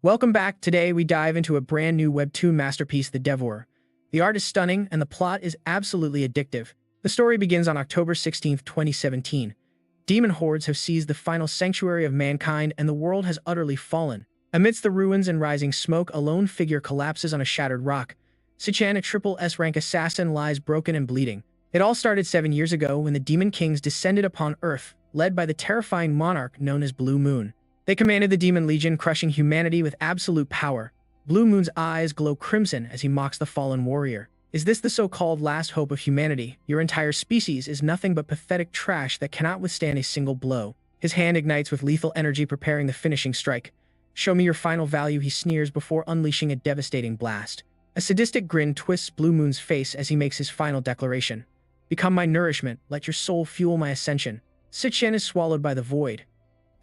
Welcome back. Today we dive into a brand new Webtoon masterpiece, The Devourer. The art is stunning and the plot is absolutely addictive. The story begins on October 16, 2017. Demon hordes have seized the final sanctuary of mankind and the world has utterly fallen. Amidst the ruins and rising smoke, a lone figure collapses on a shattered rock. Sichen, a triple S rank assassin, lies broken and bleeding. It all started 7 years ago when the Demon Kings descended upon Earth, led by the terrifying monarch known as Blue Moon. They commanded the Demon Legion, crushing humanity with absolute power. Blue Moon's eyes glow crimson as he mocks the fallen warrior. Is this the so-called last hope of humanity? Your entire species is nothing but pathetic trash that cannot withstand a single blow. His hand ignites with lethal energy, preparing the finishing strike. Show me your final value, he sneers before unleashing a devastating blast. A sadistic grin twists Blue Moon's face as he makes his final declaration. Become my nourishment, let your soul fuel my ascension. Sichen is swallowed by the void.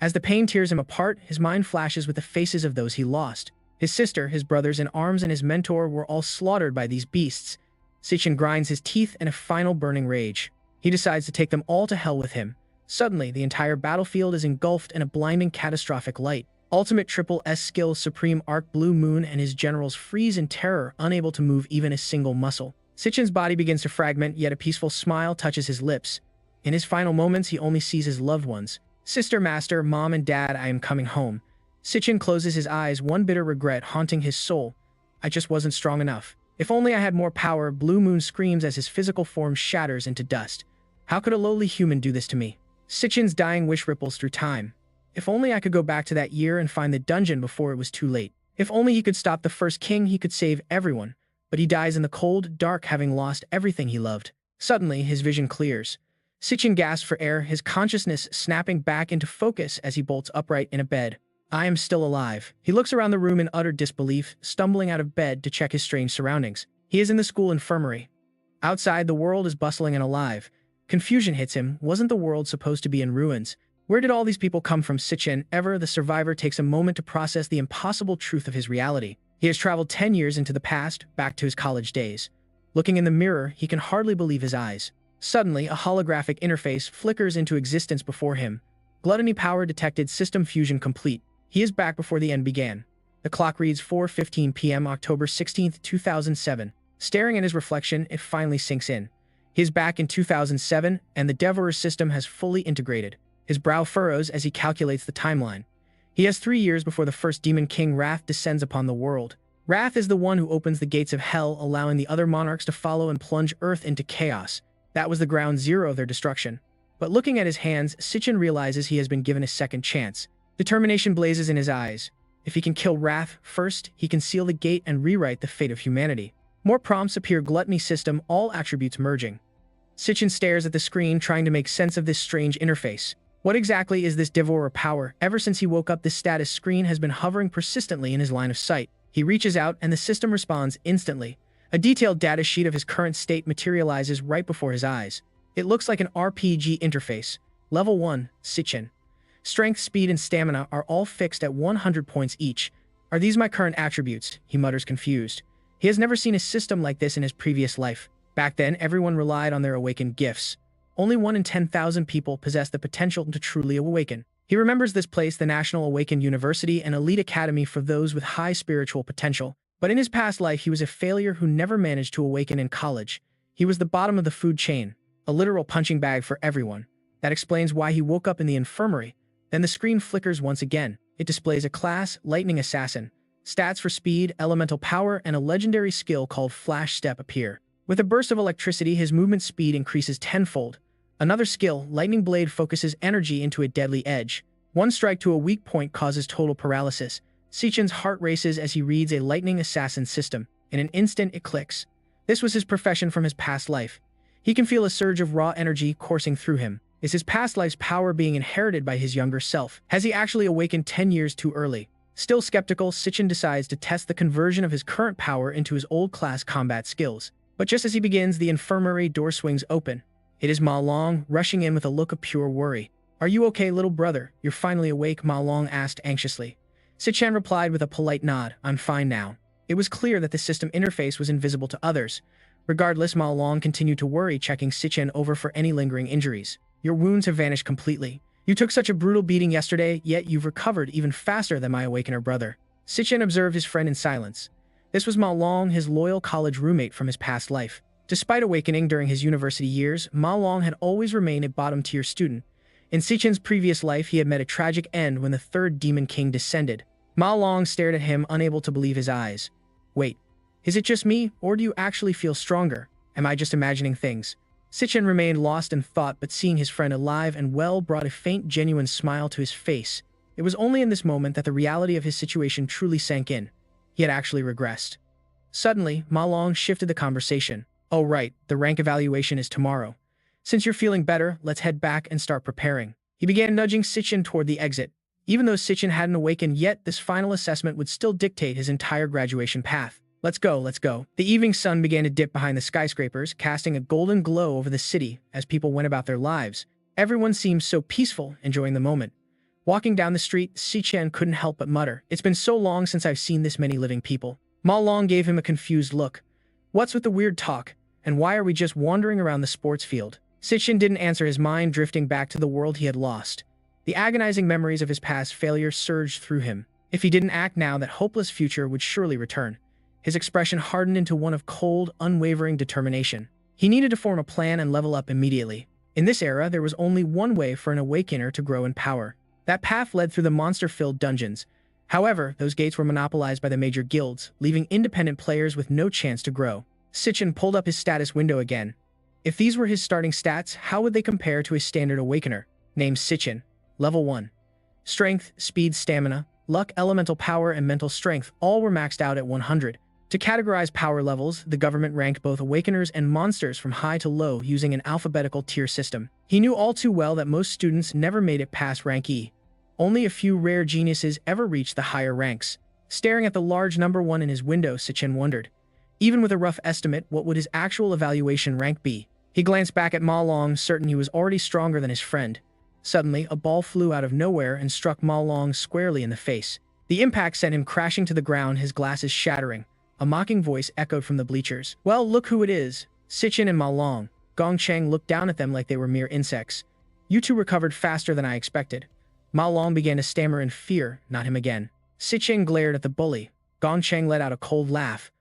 As the pain tears him apart, his mind flashes with the faces of those he lost. His sister, his brothers in arms, and his mentor were all slaughtered by these beasts. Sichen grinds his teeth in a final burning rage. He decides to take them all to hell with him. Suddenly, the entire battlefield is engulfed in a blinding, catastrophic light. Ultimate Triple S skill Supreme Arc Blue Moon and his generals freeze in terror, unable to move even a single muscle. Sichen's body begins to fragment, yet a peaceful smile touches his lips. In his final moments, he only sees his loved ones. Sister, master, mom, and dad, I am coming home. Sichen closes his eyes, one bitter regret haunting his soul. I just wasn't strong enough. If only I had more power, Blue Moon screams as his physical form shatters into dust. How could a lowly human do this to me? Sichen's dying wish ripples through time. If only I could go back to that year and find the dungeon before it was too late. If only he could stop the first king, he could save everyone. But he dies in the cold, dark, having lost everything he loved. Suddenly, his vision clears. Sichen gasps for air, his consciousness snapping back into focus as he bolts upright in a bed. I am still alive. He looks around the room in utter disbelief, stumbling out of bed to check his strange surroundings. He is in the school infirmary. Outside, the world is bustling and alive. Confusion hits him. Wasn't the world supposed to be in ruins? Where did all these people come from? Sichen, ever the survivor, takes a moment to process the impossible truth of his reality. He has traveled 10 years into the past, back to his college days. Looking in the mirror, he can hardly believe his eyes. Suddenly, a holographic interface flickers into existence before him. Gluttony power detected, system fusion complete. He is back before the end began. The clock reads 4:15 p.m. October 16, 2007. Staring at his reflection, it finally sinks in. He is back in 2007, and the Devourer system has fully integrated. His brow furrows as he calculates the timeline. He has 3 years before the first Demon King Wrath descends upon the world. Wrath is the one who opens the gates of hell, allowing the other monarchs to follow and plunge Earth into chaos. That was the ground zero of their destruction. But looking at his hands, Sichen realizes he has been given a second chance. Determination blazes in his eyes. If he can kill Wrath first, he can seal the gate and rewrite the fate of humanity. More prompts appear. Gluttony system, all attributes merging. Sichen stares at the screen, trying to make sense of this strange interface. What exactly is this Devourer power? Ever since he woke up, this status screen has been hovering persistently in his line of sight. He reaches out, and the system responds instantly. A detailed data sheet of his current state materializes right before his eyes. It looks like an RPG interface. Level 1, Sichen. Strength, speed, and stamina are all fixed at 100 points each. Are these my current attributes? He mutters, confused. He has never seen a system like this in his previous life. Back then, everyone relied on their awakened gifts. Only 1 in 10,000 people possess the potential to truly awaken. He remembers this place, the National Awakened University, an elite academy for those with high spiritual potential. But in his past life, he was a failure who never managed to awaken in college. He was the bottom of the food chain, a literal punching bag for everyone. That explains why he woke up in the infirmary. Then the screen flickers once again. It displays a class, Lightning Assassin. Stats for speed, elemental power, and a legendary skill called Flash Step appear. With a burst of electricity, his movement speed increases tenfold. Another skill, Lightning Blade, focuses energy into a deadly edge. One strike to a weak point causes total paralysis. Sichen's heart races as he reads a Lightning Assassin system. In an instant, it clicks. This was his profession from his past life. He can feel a surge of raw energy coursing through him. Is his past life's power being inherited by his younger self? Has he actually awakened 10 years too early? Still skeptical, Sichen decides to test the conversion of his current power into his old class combat skills. But just as he begins, the infirmary door swings open. It is Ma Long, rushing in with a look of pure worry. Are you okay, little brother? You're finally awake, Ma Long asked anxiously. Sichen replied with a polite nod. I'm fine now. It was clear that the system interface was invisible to others. Regardless, Ma Long continued to worry, checking Sichen over for any lingering injuries. Your wounds have vanished completely. You took such a brutal beating yesterday, yet you've recovered even faster than my awakener brother. Sichen observed his friend in silence. This was Ma Long, his loyal college roommate from his past life. Despite awakening during his university years, Ma Long had always remained a bottom-tier student. In Sichen's previous life, he had met a tragic end when the third Demon King descended. Ma Long stared at him, unable to believe his eyes. Wait, is it just me, or do you actually feel stronger? Am I just imagining things? Sichen remained lost in thought, but seeing his friend alive and well brought a faint, genuine smile to his face. It was only in this moment that the reality of his situation truly sank in. He had actually regressed. Suddenly, Ma Long shifted the conversation. Oh right, the rank evaluation is tomorrow. Since you're feeling better, let's head back and start preparing. He began nudging Sichen toward the exit. Even though Sichen hadn't awakened yet, this final assessment would still dictate his entire graduation path. Let's go, let's go. The evening sun began to dip behind the skyscrapers, casting a golden glow over the city as people went about their lives. Everyone seemed so peaceful, enjoying the moment. Walking down the street, Sichen couldn't help but mutter, "It's been so long since I've seen this many living people." Ma Long gave him a confused look. "What's with the weird talk? And why are we just wandering around the sports field?" Sichen didn't answer, his mind drifting back to the world he had lost. The agonizing memories of his past failure surged through him. If he didn't act now, that hopeless future would surely return. His expression hardened into one of cold, unwavering determination. He needed to form a plan and level up immediately. In this era, there was only one way for an awakener to grow in power. That path led through the monster-filled dungeons. However, those gates were monopolized by the major guilds, leaving independent players with no chance to grow. Sichen pulled up his status window again. If these were his starting stats, how would they compare to a standard awakener? Named Sichen. Level 1. Strength, speed, stamina, luck, elemental power, and mental strength all were maxed out at 100. To categorize power levels, the government ranked both awakeners and monsters from high to low using an alphabetical tier system. He knew all too well that most students never made it past rank E. Only a few rare geniuses ever reached the higher ranks. Staring at the large number 1 in his window, Sichen wondered. Even with a rough estimate, what would his actual evaluation rank be? He glanced back at Ma Long, certain he was already stronger than his friend. Suddenly, a ball flew out of nowhere and struck Ma Long squarely in the face. The impact sent him crashing to the ground, his glasses shattering. A mocking voice echoed from the bleachers. "Well, look who it is. Sichen and Ma Long." Gong Cheng looked down at them like they were mere insects. "You two recovered faster than I expected." Ma Long began to stammer in fear, "Not him again." Sichen glared at the bully. Gong Cheng let out a cold laugh.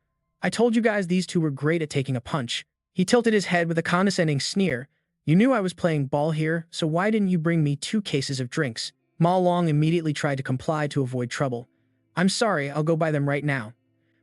"I told you guys these two were great at taking a punch." He tilted his head with a condescending sneer. "You knew I was playing ball here, so why didn't you bring me 2 cases of drinks?" Ma Long immediately tried to comply to avoid trouble. "I'm sorry, I'll go buy them right now."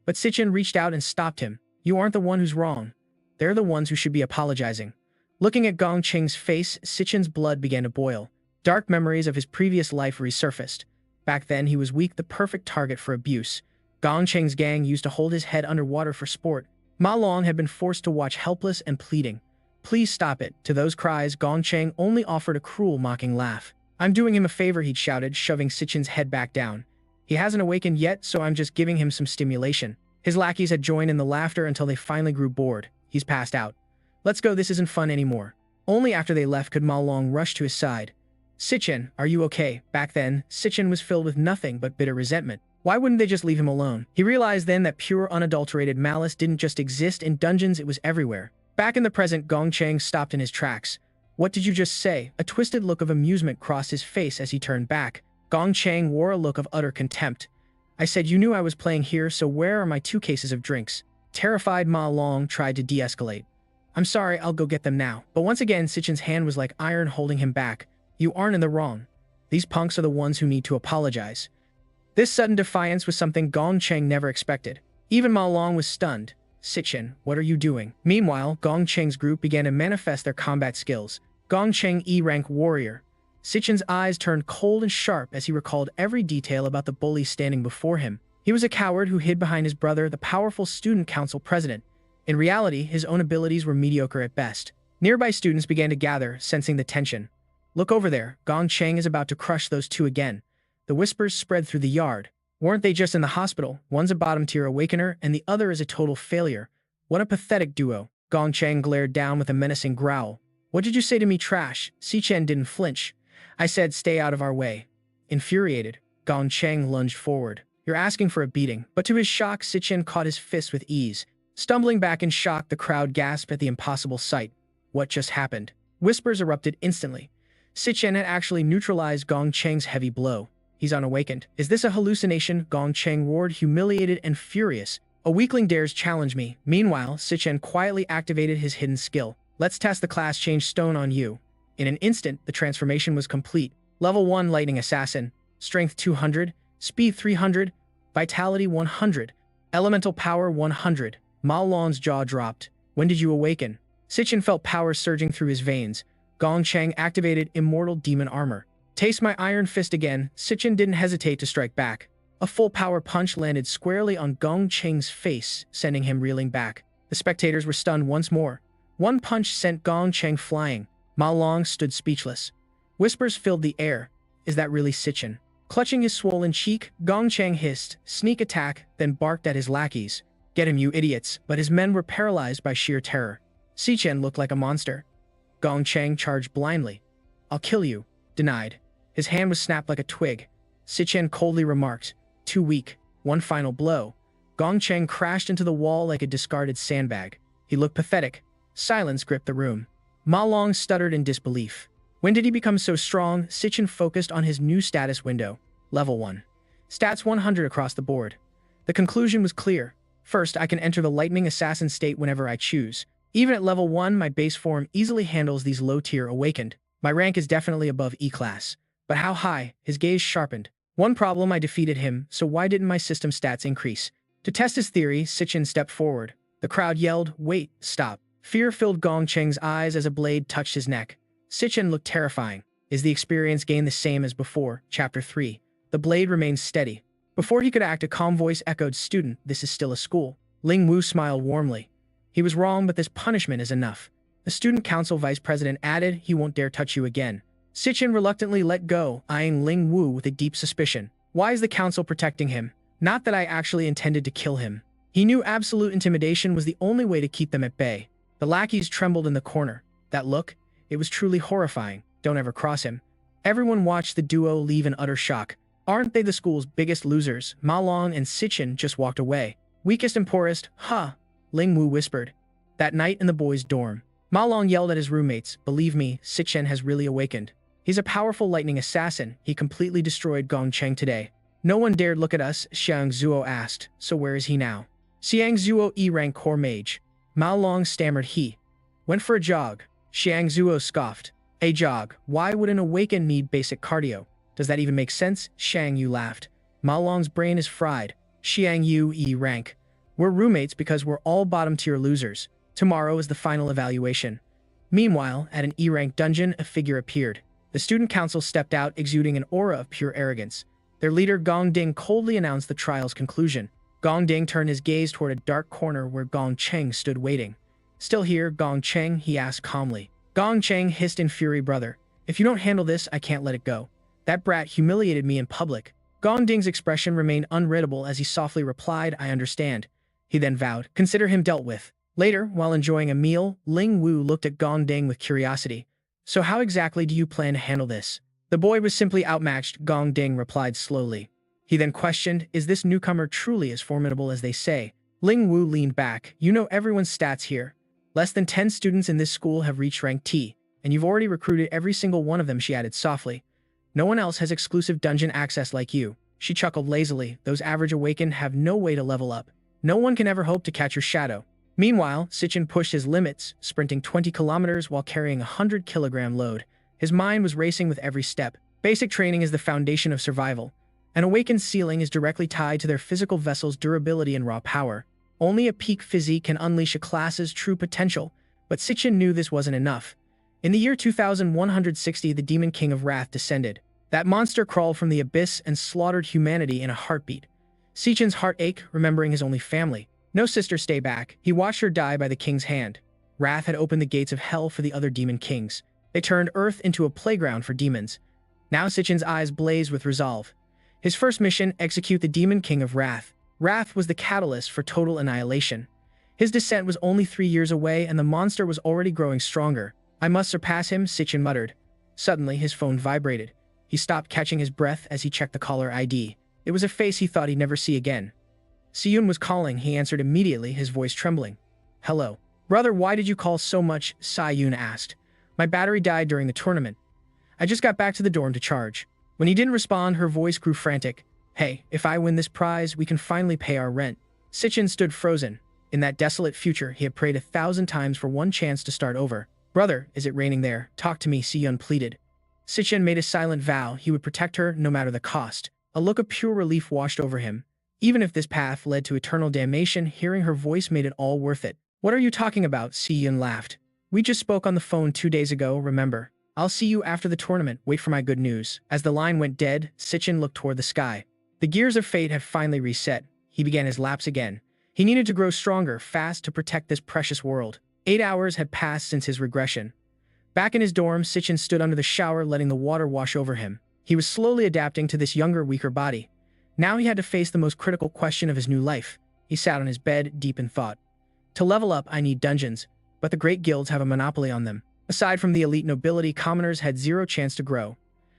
But Sichen reached out and stopped him. "You aren't the one who's wrong. They're the ones who should be apologizing." Looking at Gong Cheng's face, Sichen's blood began to boil. Dark memories of his previous life resurfaced. Back then, he was weak, the perfect target for abuse. Gong Cheng's gang used to hold his head underwater for sport. Ma Long had been forced to watch, helpless and pleading. "Please stop it." To those cries, Gong Cheng only offered a cruel, mocking laugh. "I'm doing him a favor," he'd shouted, shoving Sichen's head back down. "He hasn't awakened yet, so I'm just giving him some stimulation." His lackeys had joined in the laughter until they finally grew bored. "He's passed out. Let's go, this isn't fun anymore." Only after they left could Ma Long rush to his side. "Sichen, are you okay?" Back then, Sichen was filled with nothing but bitter resentment. Why wouldn't they just leave him alone? He realized then that pure, unadulterated malice didn't just exist in dungeons, it was everywhere. Back in the present, Gong Cheng stopped in his tracks. "What did you just say?" A twisted look of amusement crossed his face as he turned back. Gong Cheng wore a look of utter contempt. "I said you knew I was playing here, so where are my 2 cases of drinks?" Terrified, Ma Long tried to de-escalate. "I'm sorry, I'll go get them now." But once again, Sichen's hand was like iron holding him back. "You aren't in the wrong. These punks are the ones who need to apologize." This sudden defiance was something Gong Cheng never expected. Even Ma Long was stunned. "Sichen, what are you doing?" Meanwhile, Gong Cheng's group began to manifest their combat skills. Gong Cheng E-rank warrior. Sichen's eyes turned cold and sharp as he recalled every detail about the bully standing before him. He was a coward who hid behind his brother, the powerful student council president. In reality, his own abilities were mediocre at best. Nearby students began to gather, sensing the tension. "Look over there, Gong Cheng is about to crush those 2 again." The whispers spread through the yard. Weren't they just in the hospital? One's a bottom-tier awakener, and the other is a total failure. What a pathetic duo. Gong Cheng glared down with a menacing growl. "What did you say to me, trash?" Sichen didn't flinch. "I said stay out of our way." Infuriated, Gong Cheng lunged forward. "You're asking for a beating." But to his shock, Sichen caught his fist with ease. Stumbling back in shock, the crowd gasped at the impossible sight. What just happened? Whispers erupted instantly. Sichen had actually neutralized Gong Cheng's heavy blow. He's unawakened. Is this a hallucination? Gong Cheng roared, humiliated and furious. A weakling dares challenge me. Meanwhile, Sichen quietly activated his hidden skill. Let's test the class change stone on you. In an instant, the transformation was complete. Level 1 Lightning Assassin. Strength 200, Speed 300, Vitality 100, Elemental Power 100. Ma Long's jaw dropped. When did you awaken? Sichen felt power surging through his veins. Gong Cheng activated Immortal Demon Armor. Taste my iron fist again. Sichen didn't hesitate to strike back. A full power punch landed squarely on Gong Cheng's face, sending him reeling back. The spectators were stunned once more. One punch sent Gong Cheng flying. Ma Long stood speechless. Whispers filled the air. Is that really Sichen? Clutching his swollen cheek, Gong Cheng hissed, "Sneak attack," then barked at his lackeys. "Get him, you idiots," but his men were paralyzed by sheer terror. Sichen looked like a monster. Gong Cheng charged blindly. "I'll kill you." Denied. His hand was snapped like a twig. Sichen coldly remarked, "Too weak." One final blow. Gong Cheng crashed into the wall like a discarded sandbag. He looked pathetic. Silence gripped the room. Ma Long stuttered in disbelief. When did he become so strong? Sichen focused on his new status window. Level 1. Stats 100 across the board. The conclusion was clear. First, I can enter the Lightning Assassin state whenever I choose. Even at level 1, my base form easily handles these low-tier awakened. My rank is definitely above E-class. But how high? His gaze sharpened. One problem, I defeated him, so why didn't my system stats increase? To test his theory, Sichen stepped forward. The crowd yelled, "Wait, stop." Fear filled Gong Cheng's eyes as a blade touched his neck. Sichen looked terrifying. Is the experience gained the same as before? Chapter 3. The blade remained steady. Before he could act, a calm voice echoed, "Student, this is still a school." Ling Wu smiled warmly. He was wrong, but this punishment is enough. The student council vice president added, "He won't dare touch you again." Sichen reluctantly let go, eyeing Ling Wu with a deep suspicion. Why is the council protecting him? Not that I actually intended to kill him. He knew absolute intimidation was the only way to keep them at bay. The lackeys trembled in the corner. That look? It was truly horrifying. Don't ever cross him. Everyone watched the duo leave in utter shock. Aren't they the school's biggest losers? Ma Long and Sichen just walked away. Weakest and poorest, huh? Ling Wu whispered. That night in the boys' dorm, Ma Long yelled at his roommates, "Believe me, Sichen has really awakened. He's a powerful lightning assassin. He completely destroyed Gong Cheng today." No one dared look at us, Xiang Zuo asked. So where is he now? Xiang Zuo E-rank core mage. Ma Long stammered he. Went for a jog. Xiang Zuo scoffed. A jog? Why would an awakened need basic cardio? Does that even make sense? Xiang Yu laughed. Ma Long's brain is fried. Xiang Yu E-rank. We're roommates because we're all bottom-tier losers. Tomorrow is the final evaluation. Meanwhile, at an E-rank dungeon, a figure appeared. The student council stepped out, exuding an aura of pure arrogance. Their leader Gong Ding coldly announced the trial's conclusion. Gong Ding turned his gaze toward a dark corner where Gong Cheng stood waiting. "Still here, Gong Cheng?" he asked calmly. Gong Cheng hissed in fury, "Brother, if you don't handle this, I can't let it go. That brat humiliated me in public." Gong Ding's expression remained unreadable as he softly replied, "I understand." He then vowed, "Consider him dealt with." Later, while enjoying a meal, Ling Wu looked at Gong Ding with curiosity. "So how exactly do you plan to handle this?" "The boy was simply outmatched," Gong Ding replied slowly. He then questioned, "Is this newcomer truly as formidable as they say?" Ling Wu leaned back. "You know everyone's stats here. Less than 10 students in this school have reached rank T, and you've already recruited every single one of them," she added softly. "No one else has exclusive dungeon access like you." She chuckled lazily. "Those average awakened have no way to level up. No one can ever hope to catch your shadow." Meanwhile, Sichen pushed his limits, sprinting 20 kilometers while carrying a 100-kilogram load. His mind was racing with every step. Basic training is the foundation of survival. An awakened ceiling is directly tied to their physical vessel's durability and raw power. Only a peak physique can unleash a class's true potential, but Sichen knew this wasn't enough. In the year 2160, the Demon King of Wrath descended. That monster crawled from the abyss and slaughtered humanity in a heartbeat. Sichen's heart ached, remembering his only family. No sister, stay back. He watched her die by the king's hand. Wrath had opened the gates of hell for the other demon kings. They turned Earth into a playground for demons. Now Sichen's eyes blazed with resolve. His first mission, execute the Demon King of Wrath. Wrath was the catalyst for total annihilation. His descent was only 3 years away, and the monster was already growing stronger. "I must surpass him," Sichen muttered. Suddenly, his phone vibrated. He stopped, catching his breath as he checked the caller ID. It was a face he thought he'd never see again. Siyun was calling. He answered immediately, his voice trembling. "Hello. Brother, why did you call so much?" Siyun asked. "My battery died during the tournament. I just got back to the dorm to charge." When he didn't respond, her voice grew frantic. Hey, if I win this prize, we can finally pay our rent. Sichen stood frozen. In that desolate future, he had prayed 1,000 times for one chance to start over. Brother, is it raining there? Talk to me, Siyun pleaded. Sichen made a silent vow he would protect her no matter the cost. A look of pure relief washed over him. Even if this path led to eternal damnation, hearing her voice made it all worth it. What are you talking about? Siyun laughed. We just spoke on the phone 2 days ago, remember? I'll see you after the tournament, wait for my good news. As the line went dead, Sichen looked toward the sky. The gears of fate had finally reset. He began his laps again. He needed to grow stronger, fast, to protect this precious world. 8 hours had passed since his regression. Back in his dorm, Sichen stood under the shower, letting the water wash over him. He was slowly adapting to this younger, weaker body. Now he had to face the most critical question of his new life. He sat on his bed, deep in thought. To level up, I need dungeons, but the great guilds have a monopoly on them. Aside from the elite nobility, commoners had zero chance to grow.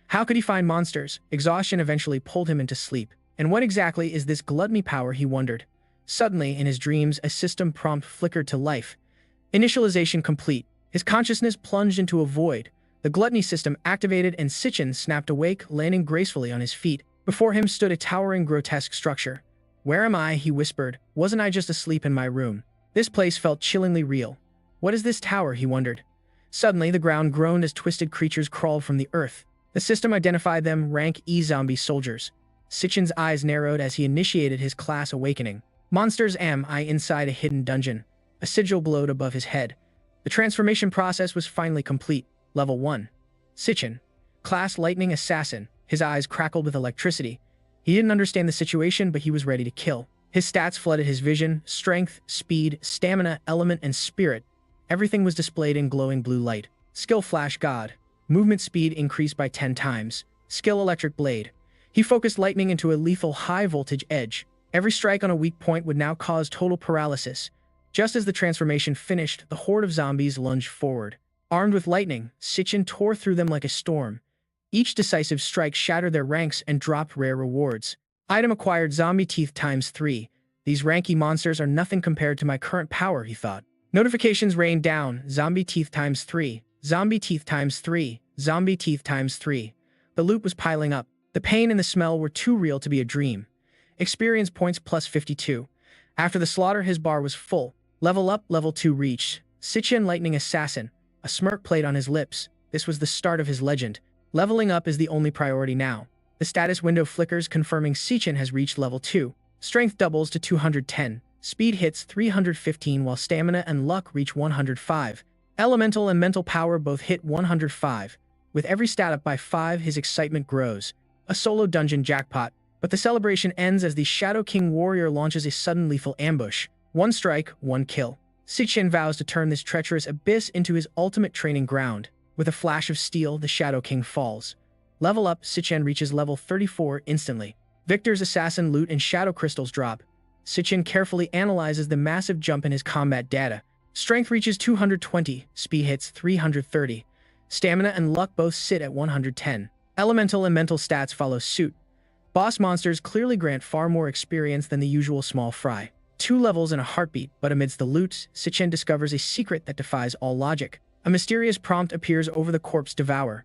How could he find monsters? Exhaustion eventually pulled him into sleep. And what exactly is this gluttony power, he wondered. Suddenly, in his dreams, a system prompt flickered to life. Initialization complete. His consciousness plunged into a void. The gluttony system activated and Sichen snapped awake, landing gracefully on his feet. Before him stood a towering, grotesque structure. Where am I? He whispered. Wasn't I just asleep in my room? This place felt chillingly real. What is this tower? He wondered. Suddenly, the ground groaned as twisted creatures crawled from the earth. The system identified them, rank E zombie soldiers. Sichen's eyes narrowed as he initiated his class awakening. Monsters am I inside a hidden dungeon. A sigil glowed above his head. The transformation process was finally complete. Level 1. Sichen. Class Lightning Assassin. His eyes crackled with electricity. He didn't understand the situation, but he was ready to kill. His stats flooded his vision: strength, speed, stamina, element, and spirit. Everything was displayed in glowing blue light. Skill Flash God. Movement speed increased by 10 times. Skill Electric Blade. He focused lightning into a lethal high-voltage edge. Every strike on a weak point would now cause total paralysis. Just as the transformation finished, the horde of zombies lunged forward. Armed with lightning, Sichen tore through them like a storm. Each decisive strike shattered their ranks and dropped rare rewards. Item acquired: Zombie Teeth ×3. These ranky monsters are nothing compared to my current power, he thought. Notifications rained down: Zombie Teeth ×3. Zombie Teeth ×3. Zombie Teeth ×3. The loot was piling up. The pain and the smell were too real to be a dream. Experience points plus 52. After the slaughter, his bar was full. Level up, level 2 reached. Sichen Lightning Assassin. A smirk played on his lips. This was the start of his legend. Leveling up is the only priority now. The status window flickers, confirming Sichen has reached level 2. Strength doubles to 210. Speed hits 315, while stamina and luck reach 105. Elemental and mental power both hit 105. With every stat up by 5, his excitement grows. A solo dungeon jackpot. But the celebration ends as the Shadow King warrior launches a sudden lethal ambush. 1 strike, 1 kill. Sichen vows to turn this treacherous abyss into his ultimate training ground. With a flash of steel, the Shadow King falls. Level up, Sichen reaches level 34 instantly. Victor's assassin loot and shadow crystals drop. Sichen carefully analyzes the massive jump in his combat data. Strength reaches 220, speed hits 330. Stamina and luck both sit at 110. Elemental and mental stats follow suit. Boss monsters clearly grant far more experience than the usual small fry. 2 levels in a heartbeat, but amidst the loot, Sichen discovers a secret that defies all logic. A mysterious prompt appears over the corpse Devourer.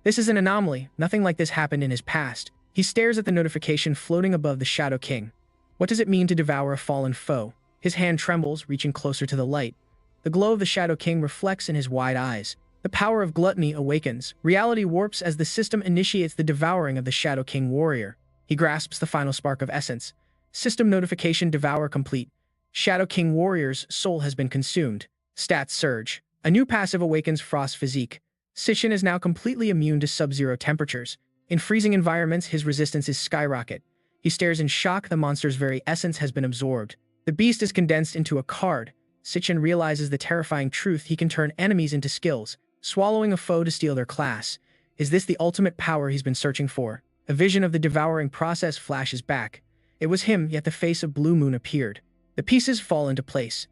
This is an anomaly. Nothing like this happened in his past. He stares at the notification floating above the Shadow King. What does it mean to devour a fallen foe? His hand trembles, reaching closer to the light. The glow of the Shadow King reflects in his wide eyes. The power of gluttony awakens. Reality warps as the system initiates the devouring of the Shadow King warrior. He grasps the final spark of essence. System notification: Devour complete. Shadow King warrior's soul has been consumed. Stats surge. A new passive awakens Frost Physique. Sichen is now completely immune to sub-zero temperatures. In freezing environments, his resistance is skyrocket. He stares in shock. The monster's very essence has been absorbed. The beast is condensed into a card. Sichen realizes the terrifying truth: he can turn enemies into skills, swallowing a foe to steal their class. Is this the ultimate power he's been searching for? A vision of the devouring process flashes back. It was him, yet the face of Blue Moon appeared. The pieces fall into place.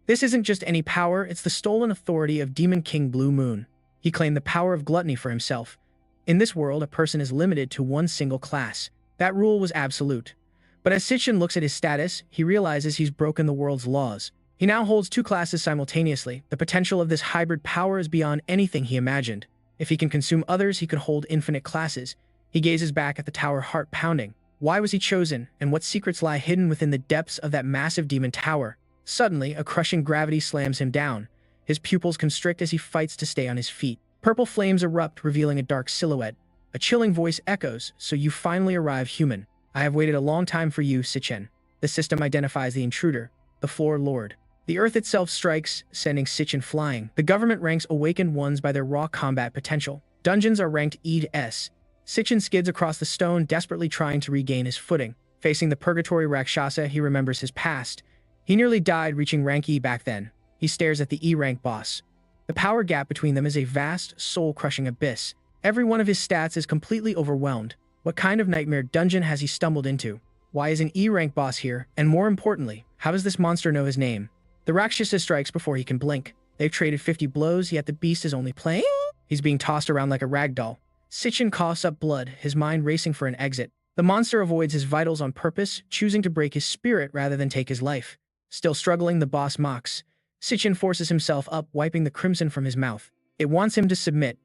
This isn't just any power, it's the stolen authority of Demon King Blue Moon. He claimed the power of gluttony for himself. In this world, a person is limited to one single class. That rule was absolute. But as Sichen looks at his status, he realizes he's broken the world's laws. He now holds 2 classes simultaneously. The potential of this hybrid power is beyond anything he imagined. If he can consume others, he could hold infinite classes. He gazes back at the tower, heart pounding. Why was he chosen, and what secrets lie hidden within the depths of that massive demon tower? Suddenly, a crushing gravity slams him down. His pupils constrict as he fights to stay on his feet. Purple flames erupt, revealing a dark silhouette. A chilling voice echoes, "So you finally arrive, human. I have waited a long time for you, Sichen." The system identifies the intruder, the Floor Lord. The earth itself strikes, sending Sichen flying. The government ranks awakened ones by their raw combat potential. Dungeons are ranked E to S. Sichen skids across the stone, desperately trying to regain his footing. Facing the Purgatory Rakshasa, he remembers his past. He nearly died reaching rank E back then. He stares at the E-rank boss. The power gap between them is a vast, soul-crushing abyss. Every one of his stats is completely overwhelmed. What kind of nightmare dungeon has he stumbled into? Why is an E-rank boss here? And more importantly, how does this monster know his name? The Rakshasa strikes before he can blink. They've traded 50 blows, yet the beast is only playing. He's being tossed around like a rag doll. Sichen coughs up blood, his mind racing for an exit. The monster avoids his vitals on purpose, choosing to break his spirit rather than take his life. Still struggling, the boss mocks. Sichen forces himself up, wiping the crimson from his mouth. It wants him to submit.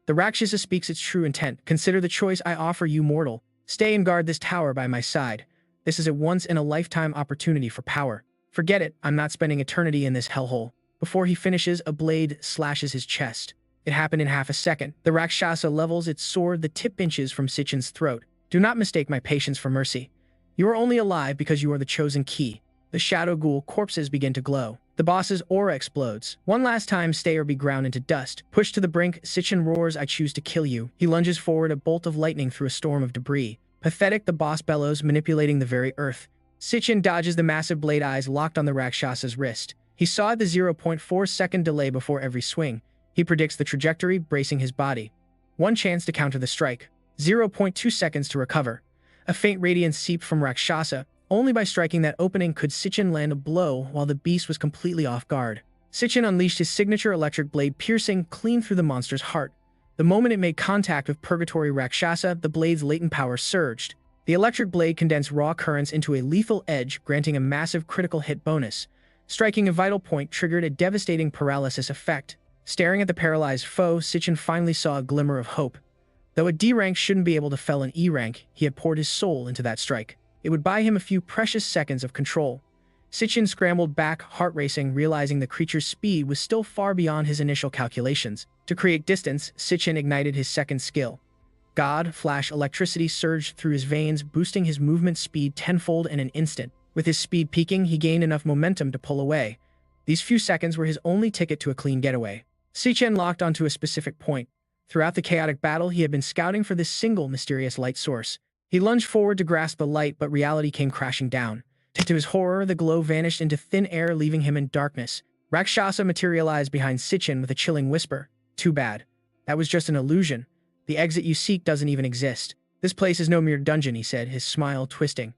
The Rakshasa speaks its true intent. "Consider the choice I offer you, mortal. Stay and guard this tower by my side. This is a once-in-a-lifetime opportunity for power. Forget it, I'm not spending eternity in this hellhole." Before he finishes, a blade slashes his chest. It happened in half a second. The Rakshasa levels its sword, the tip inches from Sichen's throat. "Do not mistake my patience for mercy. You are only alive because you are the chosen key." The shadow ghoul corpses begin to glow. The boss's aura explodes. "One last time, stay or be ground into dust." Pushed to the brink, Sichen roars, "I choose to kill you." He lunges forward, a bolt of lightning through a storm of debris. Pathetic, the boss bellows, manipulating the very earth. Sichen dodges the massive blade, eyes locked on the Rakshasa's wrist. He saw the 0.4-second delay before every swing. He predicts the trajectory, bracing his body. One chance to counter the strike. 0.2 seconds to recover. A faint radiance seeped from Rakshasa. Only by striking that opening could Sichen land a blow while the beast was completely off guard. Sichen unleashed his signature electric blade, piercing clean through the monster's heart. The moment it made contact with Purgatory Rakshasa, the blade's latent power surged. The electric blade condensed raw currents into a lethal edge, granting a massive critical hit bonus. Striking a vital point triggered a devastating paralysis effect. Staring at the paralyzed foe, Sichen finally saw a glimmer of hope. Though a D rank shouldn't be able to fell an E rank, he had poured his soul into that strike. It would buy him a few precious seconds of control. Sichen scrambled back, heart racing, realizing the creature's speed was still far beyond his initial calculations. To create distance, Sichen ignited his second skill. God Flash electricity surged through his veins, boosting his movement speed tenfold in an instant. With his speed peaking, he gained enough momentum to pull away. These few seconds were his only ticket to a clean getaway. Sichen locked onto a specific point. Throughout the chaotic battle, he had been scouting for this single mysterious light source. He lunged forward to grasp the light, but reality came crashing down. To his horror, the glow vanished into thin air, leaving him in darkness. Rakshasa materialized behind Sichen with a chilling whisper. "Too bad. That was just an illusion. The exit you seek doesn't even exist. This place is no mere dungeon," he said, his smile twisting.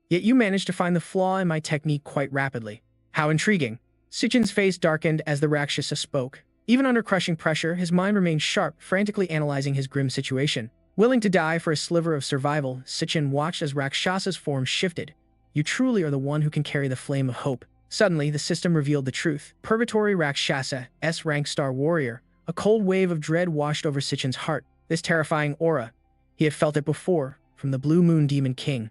"Yet you managed to find the flaw in my technique quite rapidly. How intriguing." Sichen's face darkened as the Rakshasa spoke. Even under crushing pressure, his mind remained sharp, frantically analyzing his grim situation. Willing to die for a sliver of survival, Sichen watched as Rakshasa's form shifted. "You truly are the one who can carry the flame of hope." Suddenly, the system revealed the truth. Purgatory Rakshasa, S-rank star warrior. A cold wave of dread washed over Sichen's heart. This terrifying aura. He had felt it before, from the Blue Moon Demon King.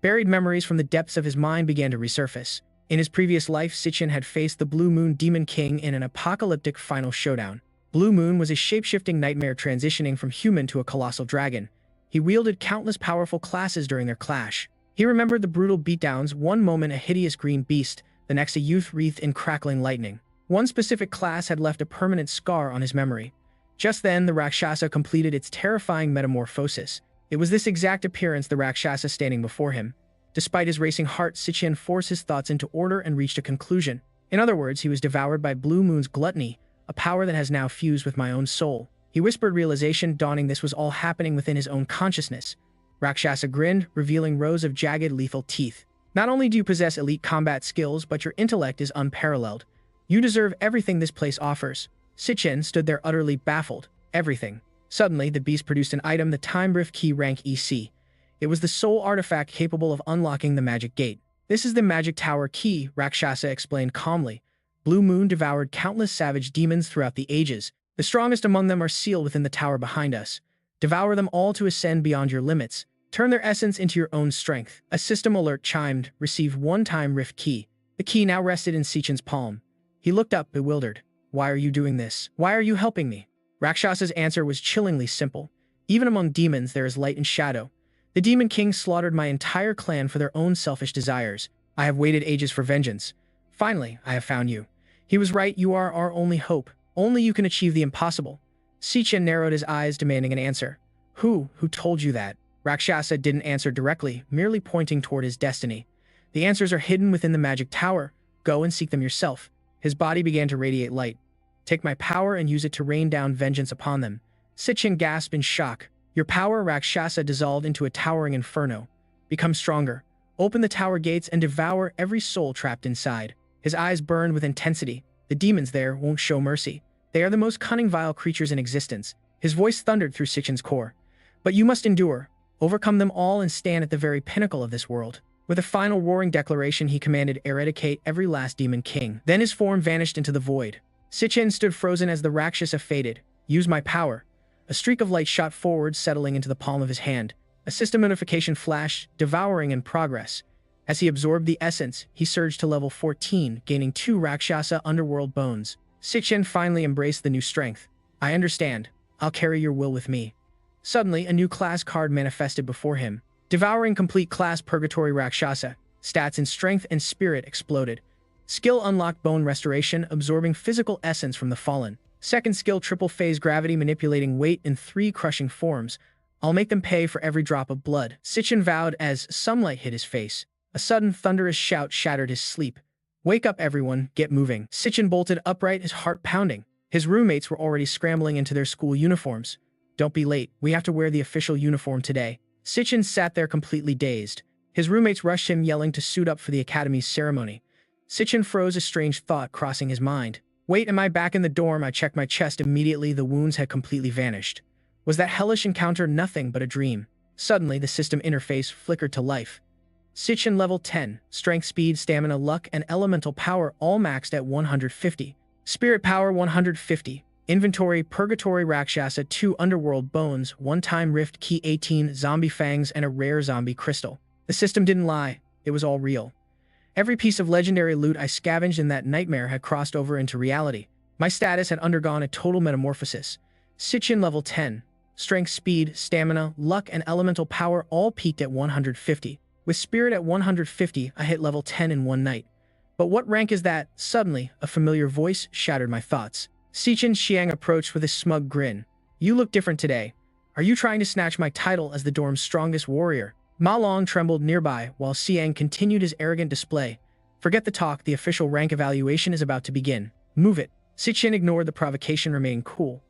Buried memories from the depths of his mind began to resurface. In his previous life, Sichen had faced the Blue Moon Demon King in an apocalyptic final showdown. Blue Moon was a shape-shifting nightmare transitioning from human to a colossal dragon. He wielded countless powerful classes during their clash. He remembered the brutal beatdowns, one moment a hideous green beast, the next a youth wreathed in crackling lightning. One specific class had left a permanent scar on his memory. Just then, the Rakshasa completed its terrifying metamorphosis. It was this exact appearance, the Rakshasa standing before him. Despite his racing heart, Sichen forced his thoughts into order and reached a conclusion. In other words, he was devoured by Blue Moon's gluttony, a power that has now fused with my own soul. He whispered, realization dawning this was all happening within his own consciousness. Rakshasa grinned, revealing rows of jagged, lethal teeth. "Not only do you possess elite combat skills, but your intellect is unparalleled. You deserve everything this place offers." Sichen stood there utterly baffled. Everything. Suddenly, the beast produced an item, the Time Rift Key rank EC. It was the sole artifact capable of unlocking the magic gate. "This is the magic tower key," Rakshasa explained calmly. "Blue Moon devoured countless savage demons throughout the ages. The strongest among them are sealed within the tower behind us. Devour them all to ascend beyond your limits. Turn their essence into your own strength. A system alert chimed. Receive one-time rift key. The key now rested in Sichen's palm. He looked up, bewildered. Why are you doing this? Why are you helping me? Rakshasa's answer was chillingly simple. Even among demons there is light and shadow. The Demon King slaughtered my entire clan for their own selfish desires. I have waited ages for vengeance. Finally, I have found you. He was right, you are our only hope. Only you can achieve the impossible. Sichen narrowed his eyes, demanding an answer. Who told you that? Rakshasa didn't answer directly, merely pointing toward his destiny. The answers are hidden within the magic tower. Go and seek them yourself. His body began to radiate light. Take my power and use it to rain down vengeance upon them. Sichen gasped in shock. Your power, Rakshasa dissolved into a towering inferno. Become stronger. Open the tower gates and devour every soul trapped inside. His eyes burned with intensity. The demons there won't show mercy. They are the most cunning, vile creatures in existence. His voice thundered through Sichen's core. But you must endure. Overcome them all and stand at the very pinnacle of this world. With a final roaring declaration, he commanded, eradicate every last demon king. Then his form vanished into the void. Sichen stood frozen as the Rakshasa faded. Use my power. A streak of light shot forward, settling into the palm of his hand. A system notification flashed, devouring in progress. As he absorbed the essence, he surged to level 14, gaining 2 Rakshasa underworld bones. Sichen finally embraced the new strength. I understand. I'll carry your will with me. Suddenly, a new class card manifested before him. Devouring complete class Purgatory Rakshasa. Stats in strength and spirit exploded. Skill unlocked bone restoration, absorbing physical essence from the fallen. Second skill triple phase gravity, manipulating weight in 3 crushing forms. I'll make them pay for every drop of blood. Sichen vowed as sunlight hit his face. A sudden thunderous shout shattered his sleep. Wake up everyone, get moving. Sichen bolted upright, his heart pounding. His roommates were already scrambling into their school uniforms. Don't be late, we have to wear the official uniform today. Sichen sat there completely dazed. His roommates rushed him, yelling to suit up for the academy's ceremony. Sichen froze, a strange thought crossing his mind. Wait, am I back in the dorm? I checked my chest immediately, the wounds had completely vanished. Was that hellish encounter nothing but a dream? Suddenly, the system interface flickered to life. Sichen level 10, strength, speed, stamina, luck, and elemental power all maxed at 150. Spirit power 150. Inventory, Purgatory Rakshasa, 2 underworld bones, one-time rift key 18, zombie fangs, and a rare zombie crystal. The system didn't lie, it was all real. Every piece of legendary loot I scavenged in that nightmare had crossed over into reality. My status had undergone a total metamorphosis. Sichen level 10. Strength, speed, stamina, luck, and elemental power all peaked at 150. With spirit at 150, I hit level 10 in one night. But what rank is that? Suddenly, a familiar voice shattered my thoughts. Sichen Xiang approached with a smug grin. You look different today. Are you trying to snatch my title as the dorm's strongest warrior? Ma Long trembled nearby, while Xiang continued his arrogant display. Forget the talk, the official rank evaluation is about to begin. Move it. Sichen ignored the provocation, remaining cool.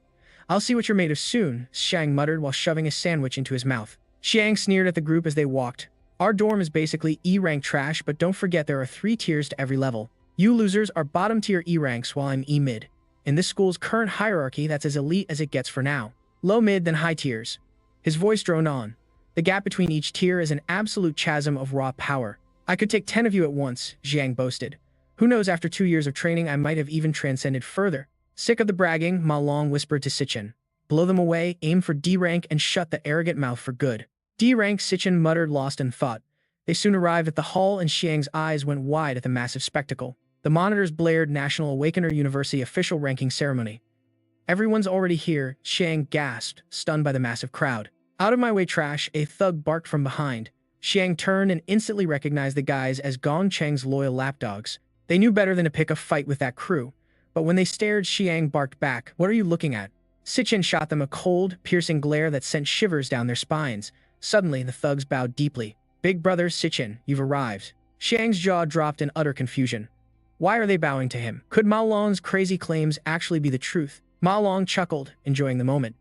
I'll see what you're made of soon, Xiang muttered while shoving a sandwich into his mouth. Xiang sneered at the group as they walked. Our dorm is basically E-rank trash, but don't forget there are 3 tiers to every level. You losers are bottom-tier E-ranks while I'm E-mid. In this school's current hierarchy, that's as elite as it gets for now. Low, mid, then high tiers. His voice droned on. The gap between each tier is an absolute chasm of raw power. I could take 10 of you at once, Xiang boasted. Who knows, after 2 years of training, I might have even transcended further. Sick of the bragging, Ma Long whispered to Sichen. Blow them away, aim for D-rank, and shut the arrogant mouth for good. D-rank, Sichen muttered, lost in thought. They soon arrived at the hall, and Xiang's eyes went wide at the massive spectacle. The monitors blared National Awakener University official ranking ceremony. Everyone's already here, Xiang gasped, stunned by the massive crowd. Out of my way, trash, a thug barked from behind. Xiang turned and instantly recognized the guys as Gong Cheng's loyal lapdogs. They knew better than to pick a fight with that crew. But when they stared, Xiang barked back. What are you looking at? Sichen shot them a cold, piercing glare that sent shivers down their spines. Suddenly, the thugs bowed deeply. Big brother, Sichen, you've arrived. Xiang's jaw dropped in utter confusion. Why are they bowing to him? Could Ma Long's crazy claims actually be the truth? Ma Long chuckled, enjoying the moment.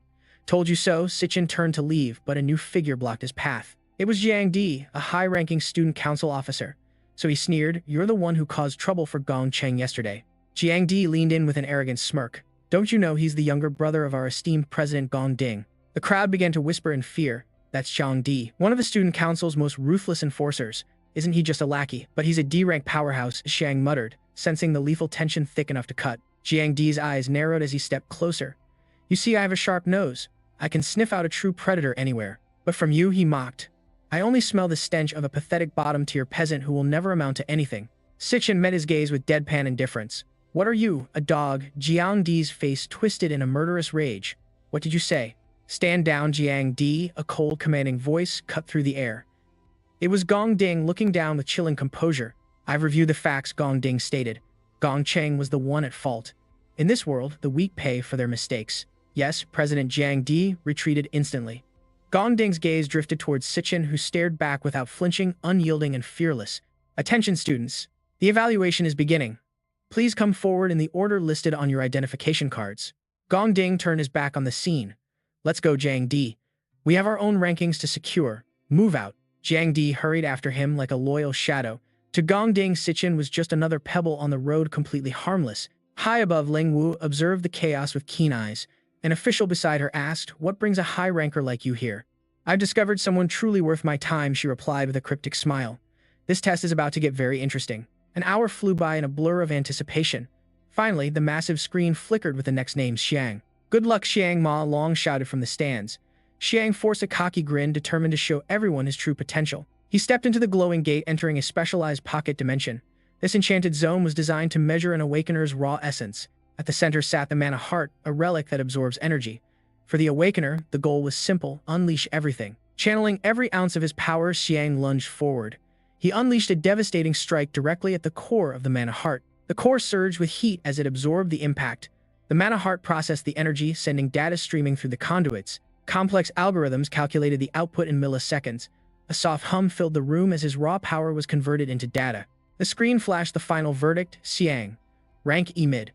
Told you so, Sichen turned to leave, but a new figure blocked his path. It was Jiang Di, a high-ranking student council officer. So he sneered, you're the one who caused trouble for Gong Cheng yesterday. Jiang Di leaned in with an arrogant smirk. Don't you know he's the younger brother of our esteemed President Gong Ding? The crowd began to whisper in fear. That's Jiang Di, one of the student council's most ruthless enforcers. Isn't he just a lackey? But he's a D-rank powerhouse, Xiang muttered, sensing the lethal tension thick enough to cut. Jiang Di's eyes narrowed as he stepped closer. You see, I have a sharp nose. I can sniff out a true predator anywhere. But from you, he mocked. I only smell the stench of a pathetic bottom-tier peasant who will never amount to anything. Sichen met his gaze with deadpan indifference. What are you, a dog? Jiang Di's face twisted in a murderous rage. What did you say? Stand down, Jiang Di, a cold, commanding voice cut through the air. It was Gong Ding looking down with chilling composure. I've reviewed the facts, Gong Ding stated. Gong Cheng was the one at fault. In this world, the weak pay for their mistakes. Yes, President Jiang Di retreated instantly. Gong Ding's gaze drifted towards Sichen, who stared back without flinching, unyielding and fearless. Attention, students. The evaluation is beginning. Please come forward in the order listed on your identification cards. Gong Ding turned his back on the scene. Let's go, Jiang Di. We have our own rankings to secure. Move out. Jiang Di hurried after him like a loyal shadow. To Gong Ding, Sichen was just another pebble on the road, completely harmless. High above, Ling Wu observed the chaos with keen eyes. An official beside her asked, "What brings a high ranker like you here?" "I've discovered someone truly worth my time," she replied with a cryptic smile. "This test is about to get very interesting." An hour flew by in a blur of anticipation. Finally, the massive screen flickered with the next name, Xiang. "Good luck, Xiang," Ma Long shouted from the stands. Xiang forced a cocky grin, determined to show everyone his true potential. He stepped into the glowing gate, entering a specialized pocket dimension. This enchanted zone was designed to measure an awakener's raw essence. At the center sat the mana heart, a relic that absorbs energy. For the awakener, the goal was simple: unleash everything. Channeling every ounce of his power, Xiang lunged forward. He unleashed a devastating strike directly at the core of the mana heart. The core surged with heat as it absorbed the impact. The mana heart processed the energy, sending data streaming through the conduits. Complex algorithms calculated the output in milliseconds. A soft hum filled the room as his raw power was converted into data. The screen flashed the final verdict: Xiang. Rank E-mid.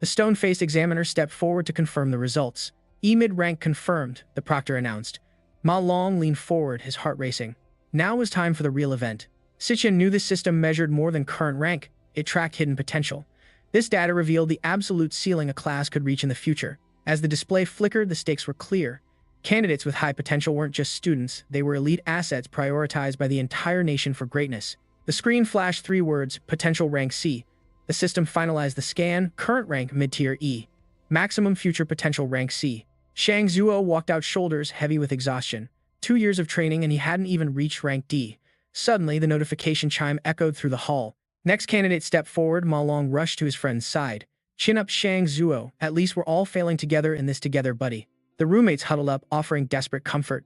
The stone-faced examiner stepped forward to confirm the results. E-mid rank confirmed, the proctor announced. Ma Long leaned forward, his heart racing. Now was time for the real event. Sichen knew the system measured more than current rank. It tracked hidden potential. This data revealed the absolute ceiling a class could reach in the future. As the display flickered, the stakes were clear. Candidates with high potential weren't just students, they were elite assets prioritized by the entire nation for greatness. The screen flashed 3 words: potential rank C. The system finalized the scan: current rank mid-tier E. Maximum future potential rank C. Shang Zuo walked out, shoulders heavy with exhaustion. 2 years of training and he hadn't even reached rank D. Suddenly, the notification chime echoed through the hall. Next candidate stepped forward. Ma Long rushed to his friend's side. Chin up, Shang Zuo. At least we're all failing together in this together, buddy. The roommates huddled up, offering desperate comfort.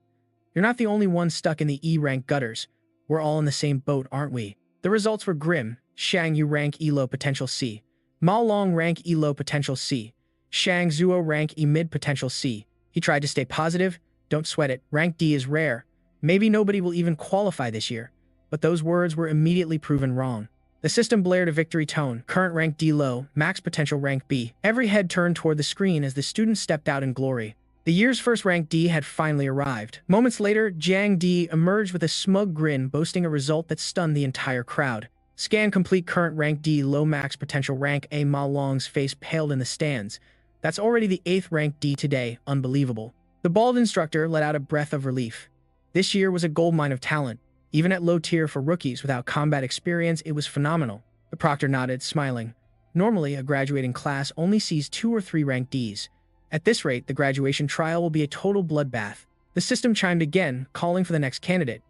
You're not the only one stuck in the E-rank gutters. We're all in the same boat, aren't we? The results were grim. Shang Yu rank E low potential C. Ma Long rank E low potential C. Shang Zuo rank E mid potential C. He tried to stay positive. Don't sweat it. Rank D is rare. Maybe nobody will even qualify this year. But those words were immediately proven wrong. The system blared a victory tone. Current rank D low, max potential rank B. Every head turned toward the screen as the students stepped out in glory. The year's first rank D had finally arrived. Moments later, Jiang Di emerged with a smug grin, boasting a result that stunned the entire crowd. Scan complete, current rank D, low, max potential rank A. Ma Long's face paled in the stands. That's already the 8th rank D today. Unbelievable. The bald instructor let out a breath of relief. This year was a goldmine of talent. Even at low tier for rookies without combat experience, it was phenomenal. The proctor nodded, smiling. Normally, a graduating class only sees 2 or 3 rank Ds. At this rate, the graduation trial will be a total bloodbath. The system chimed again, calling for the next candidate.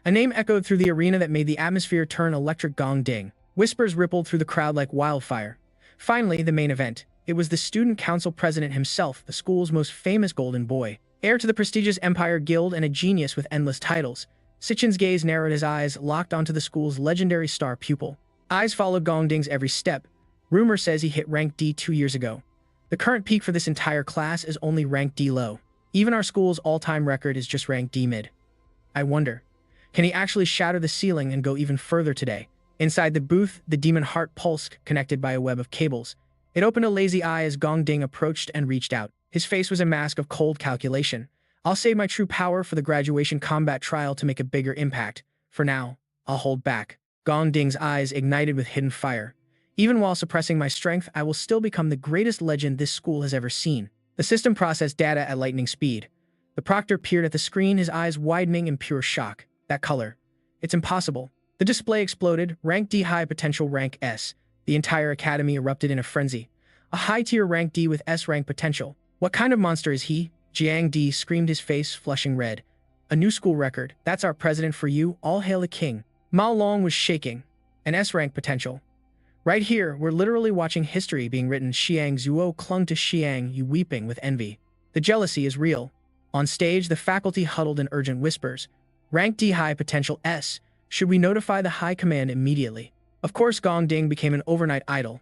A name echoed through the arena that made the atmosphere turn electric. Gong Ding. Whispers rippled through the crowd like wildfire. Finally, the main event. It was the student council president himself, the school's most famous golden boy. Heir to the prestigious Empire Guild and a genius with endless titles. Sichen's gaze narrowed, his eyes locked onto the school's legendary star pupil. Eyes followed Gong Ding's every step. Rumor says he hit rank D 2 years ago. The current peak for this entire class is only rank D low. Even our school's all-time record is just rank D mid. I wonder, can he actually shatter the ceiling and go even further today? Inside the booth, the demon heart pulsed, connected by a web of cables. It opened a lazy eye as Gong Ding approached and reached out. His face was a mask of cold calculation. I'll save my true power for the graduation combat trial to make a bigger impact. For now, I'll hold back. Gong Ding's eyes ignited with hidden fire. Even while suppressing my strength, I will still become the greatest legend this school has ever seen. The system processed data at lightning speed. The proctor peered at the screen, his eyes widening in pure shock. That color. It's impossible. The display exploded. Rank D high potential rank S. The entire academy erupted in a frenzy. A high-tier rank D with S rank potential. What kind of monster is he? Jiang Di screamed, his face flushing red. A new school record. That's our president for you. All hail the king. Mao Long was shaking. An S-rank potential. Right here, we're literally watching history being written. Xiang Zuo clung to Xiang Yu, weeping with envy. The jealousy is real. On stage, the faculty huddled in urgent whispers. Rank D high potential S. Should we notify the high command immediately? Of course, Gong Ding became an overnight idol.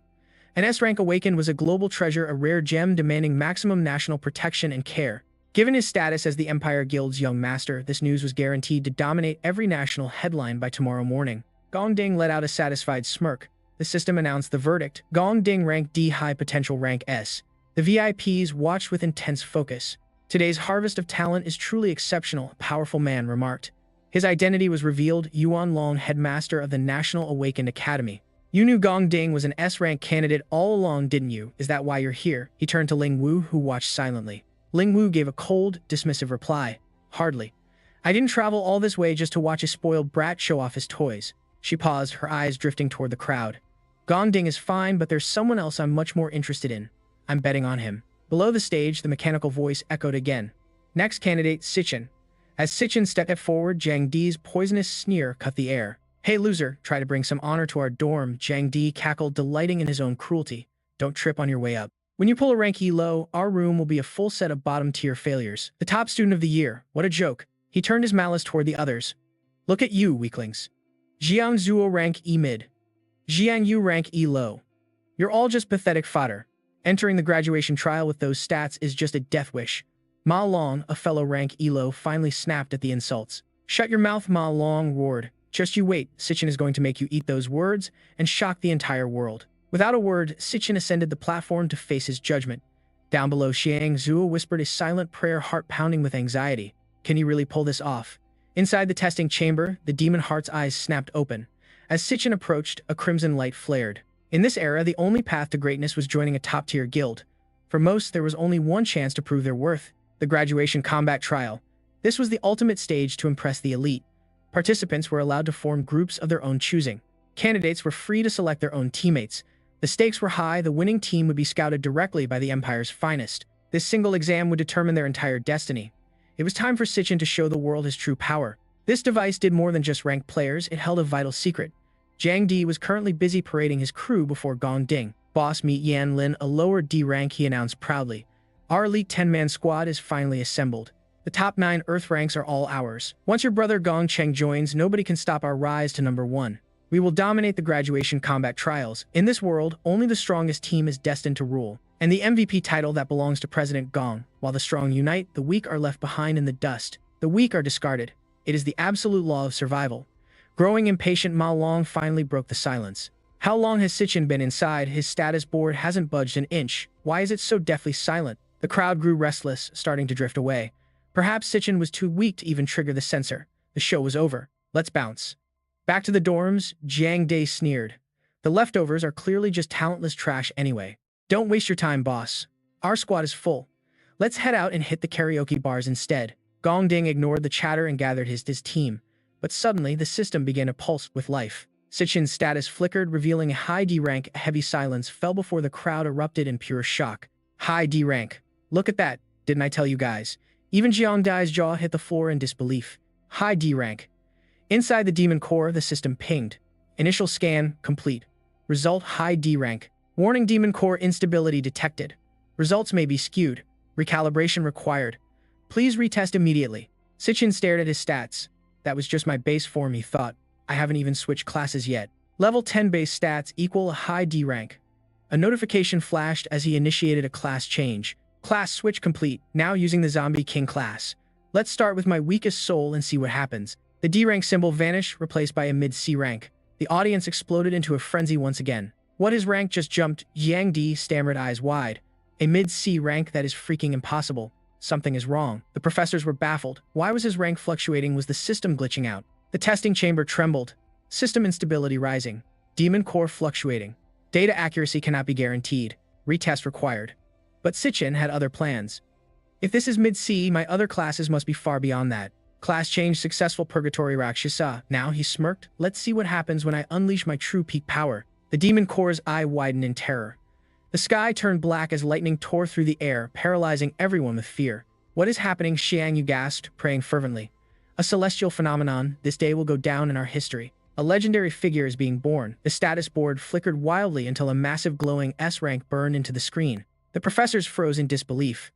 An S-rank awakened was a global treasure, a rare gem demanding maximum national protection and care. Given his status as the Empire Guild's young master, this news was guaranteed to dominate every national headline by tomorrow morning. Gong Ding let out a satisfied smirk. The system announced the verdict. Gong Ding rank D, high potential rank S. The VIPs watched with intense focus. Today's harvest of talent is truly exceptional, a powerful man remarked. His identity was revealed. Yuan Long, headmaster of the National Awakened Academy. You knew Gong Ding was an S-rank candidate all along, didn't you? Is that why you're here? He turned to Ling Wu, who watched silently. Ling Wu gave a cold, dismissive reply. Hardly. I didn't travel all this way just to watch a spoiled brat show off his toys. She paused, her eyes drifting toward the crowd. Gong Ding is fine, but there's someone else I'm much more interested in. I'm betting on him. Below the stage, the mechanical voice echoed again. Next candidate, Sichen. As Sichen stepped forward, Jiang Di's poisonous sneer cut the air. Hey loser, try to bring some honor to our dorm, Jiang Di cackled, delighting in his own cruelty. Don't trip on your way up. When you pull a rank E low, our room will be a full set of bottom-tier failures. The top student of the year. What a joke. He turned his malice toward the others. Look at you, weaklings. Jiang Zuo rank E mid. Jiang Yu rank E low. You're all just pathetic fodder. Entering the graduation trial with those stats is just a death wish. Ma Long, a fellow rank E low, finally snapped at the insults. Shut your mouth, Ma Long roared. Just you wait, Sichen is going to make you eat those words and shock the entire world. Without a word, Sichen ascended the platform to face his judgment. Down below, Xiang Zuo whispered a silent prayer, heart pounding with anxiety. Can he really pull this off? Inside the testing chamber, the demon heart's eyes snapped open. As Sichen approached, a crimson light flared. In this era, the only path to greatness was joining a top-tier guild. For most, there was only one chance to prove their worth: the graduation combat trial. This was the ultimate stage to impress the elite. Participants were allowed to form groups of their own choosing. Candidates were free to select their own teammates. The stakes were high. The winning team would be scouted directly by the Empire's finest. This single exam would determine their entire destiny. It was time for Sichen to show the world his true power. This device did more than just rank players, it held a vital secret. Jiang Di was currently busy parading his crew before Gong Ding. Boss, meet Yan Lin, a lower D rank, he announced proudly. Our elite 10-man squad is finally assembled. The top 9 Earth ranks are all ours. Once your brother Gong Cheng joins, nobody can stop our rise to number 1. We will dominate the graduation combat trials. In this world, only the strongest team is destined to rule. And the MVP title that belongs to President Gong. While the strong unite, the weak are left behind in the dust. The weak are discarded. It is the absolute law of survival. Growing impatient, Ma Long finally broke the silence. How long has Sichen been inside? His status board hasn't budged an inch. Why is it so deathly silent? The crowd grew restless, starting to drift away. Perhaps Sichen was too weak to even trigger the sensor. The show was over. Let's bounce. Back to the dorms, Jiang Di sneered. The leftovers are clearly just talentless trash anyway. Don't waste your time, boss. Our squad is full. Let's head out and hit the karaoke bars instead. Gong Ding ignored the chatter and gathered his team. But suddenly, the system began to pulse with life. Sichen's status flickered, revealing a high D rank. A heavy silence fell before the crowd erupted in pure shock. High D rank. Look at that. Didn't I tell you guys? Even Jiang Di's jaw hit the floor in disbelief. High D rank. Inside the demon core, the system pinged. Initial scan complete. Result: high D rank. Warning: demon core instability detected. Results may be skewed. Recalibration required. Please retest immediately. Sichen stared at his stats. That was just my base form, he thought. I haven't even switched classes yet. Level 10 base stats equal a high D rank. A notification flashed as he initiated a class change. Class switch complete. Now using the Zombie King class. Let's start with my weakest soul and see what happens. The D rank symbol vanished, replaced by a mid-C rank. The audience exploded into a frenzy once again. What, his rank just jumped? Jiang Di stammered, eyes wide. A mid-C rank? That is freaking impossible. Something is wrong. The professors were baffled. Why was his rank fluctuating? Was the system glitching out? The testing chamber trembled. System instability rising. Demon core fluctuating. Data accuracy cannot be guaranteed. Retest required. But Sichen had other plans. If this is mid-C, my other classes must be far beyond that. Class change successful. Purgatory Rakshasa. Now he smirked. Let's see what happens when I unleash my true peak power. The demon core's eye widened in terror. The sky turned black as lightning tore through the air, paralyzing everyone with fear. What is happening, Xiang? You gasped, praying fervently. A celestial phenomenon, this day will go down in our history. A legendary figure is being born. The status board flickered wildly until a massive glowing S rank burned into the screen. The professors froze in disbelief.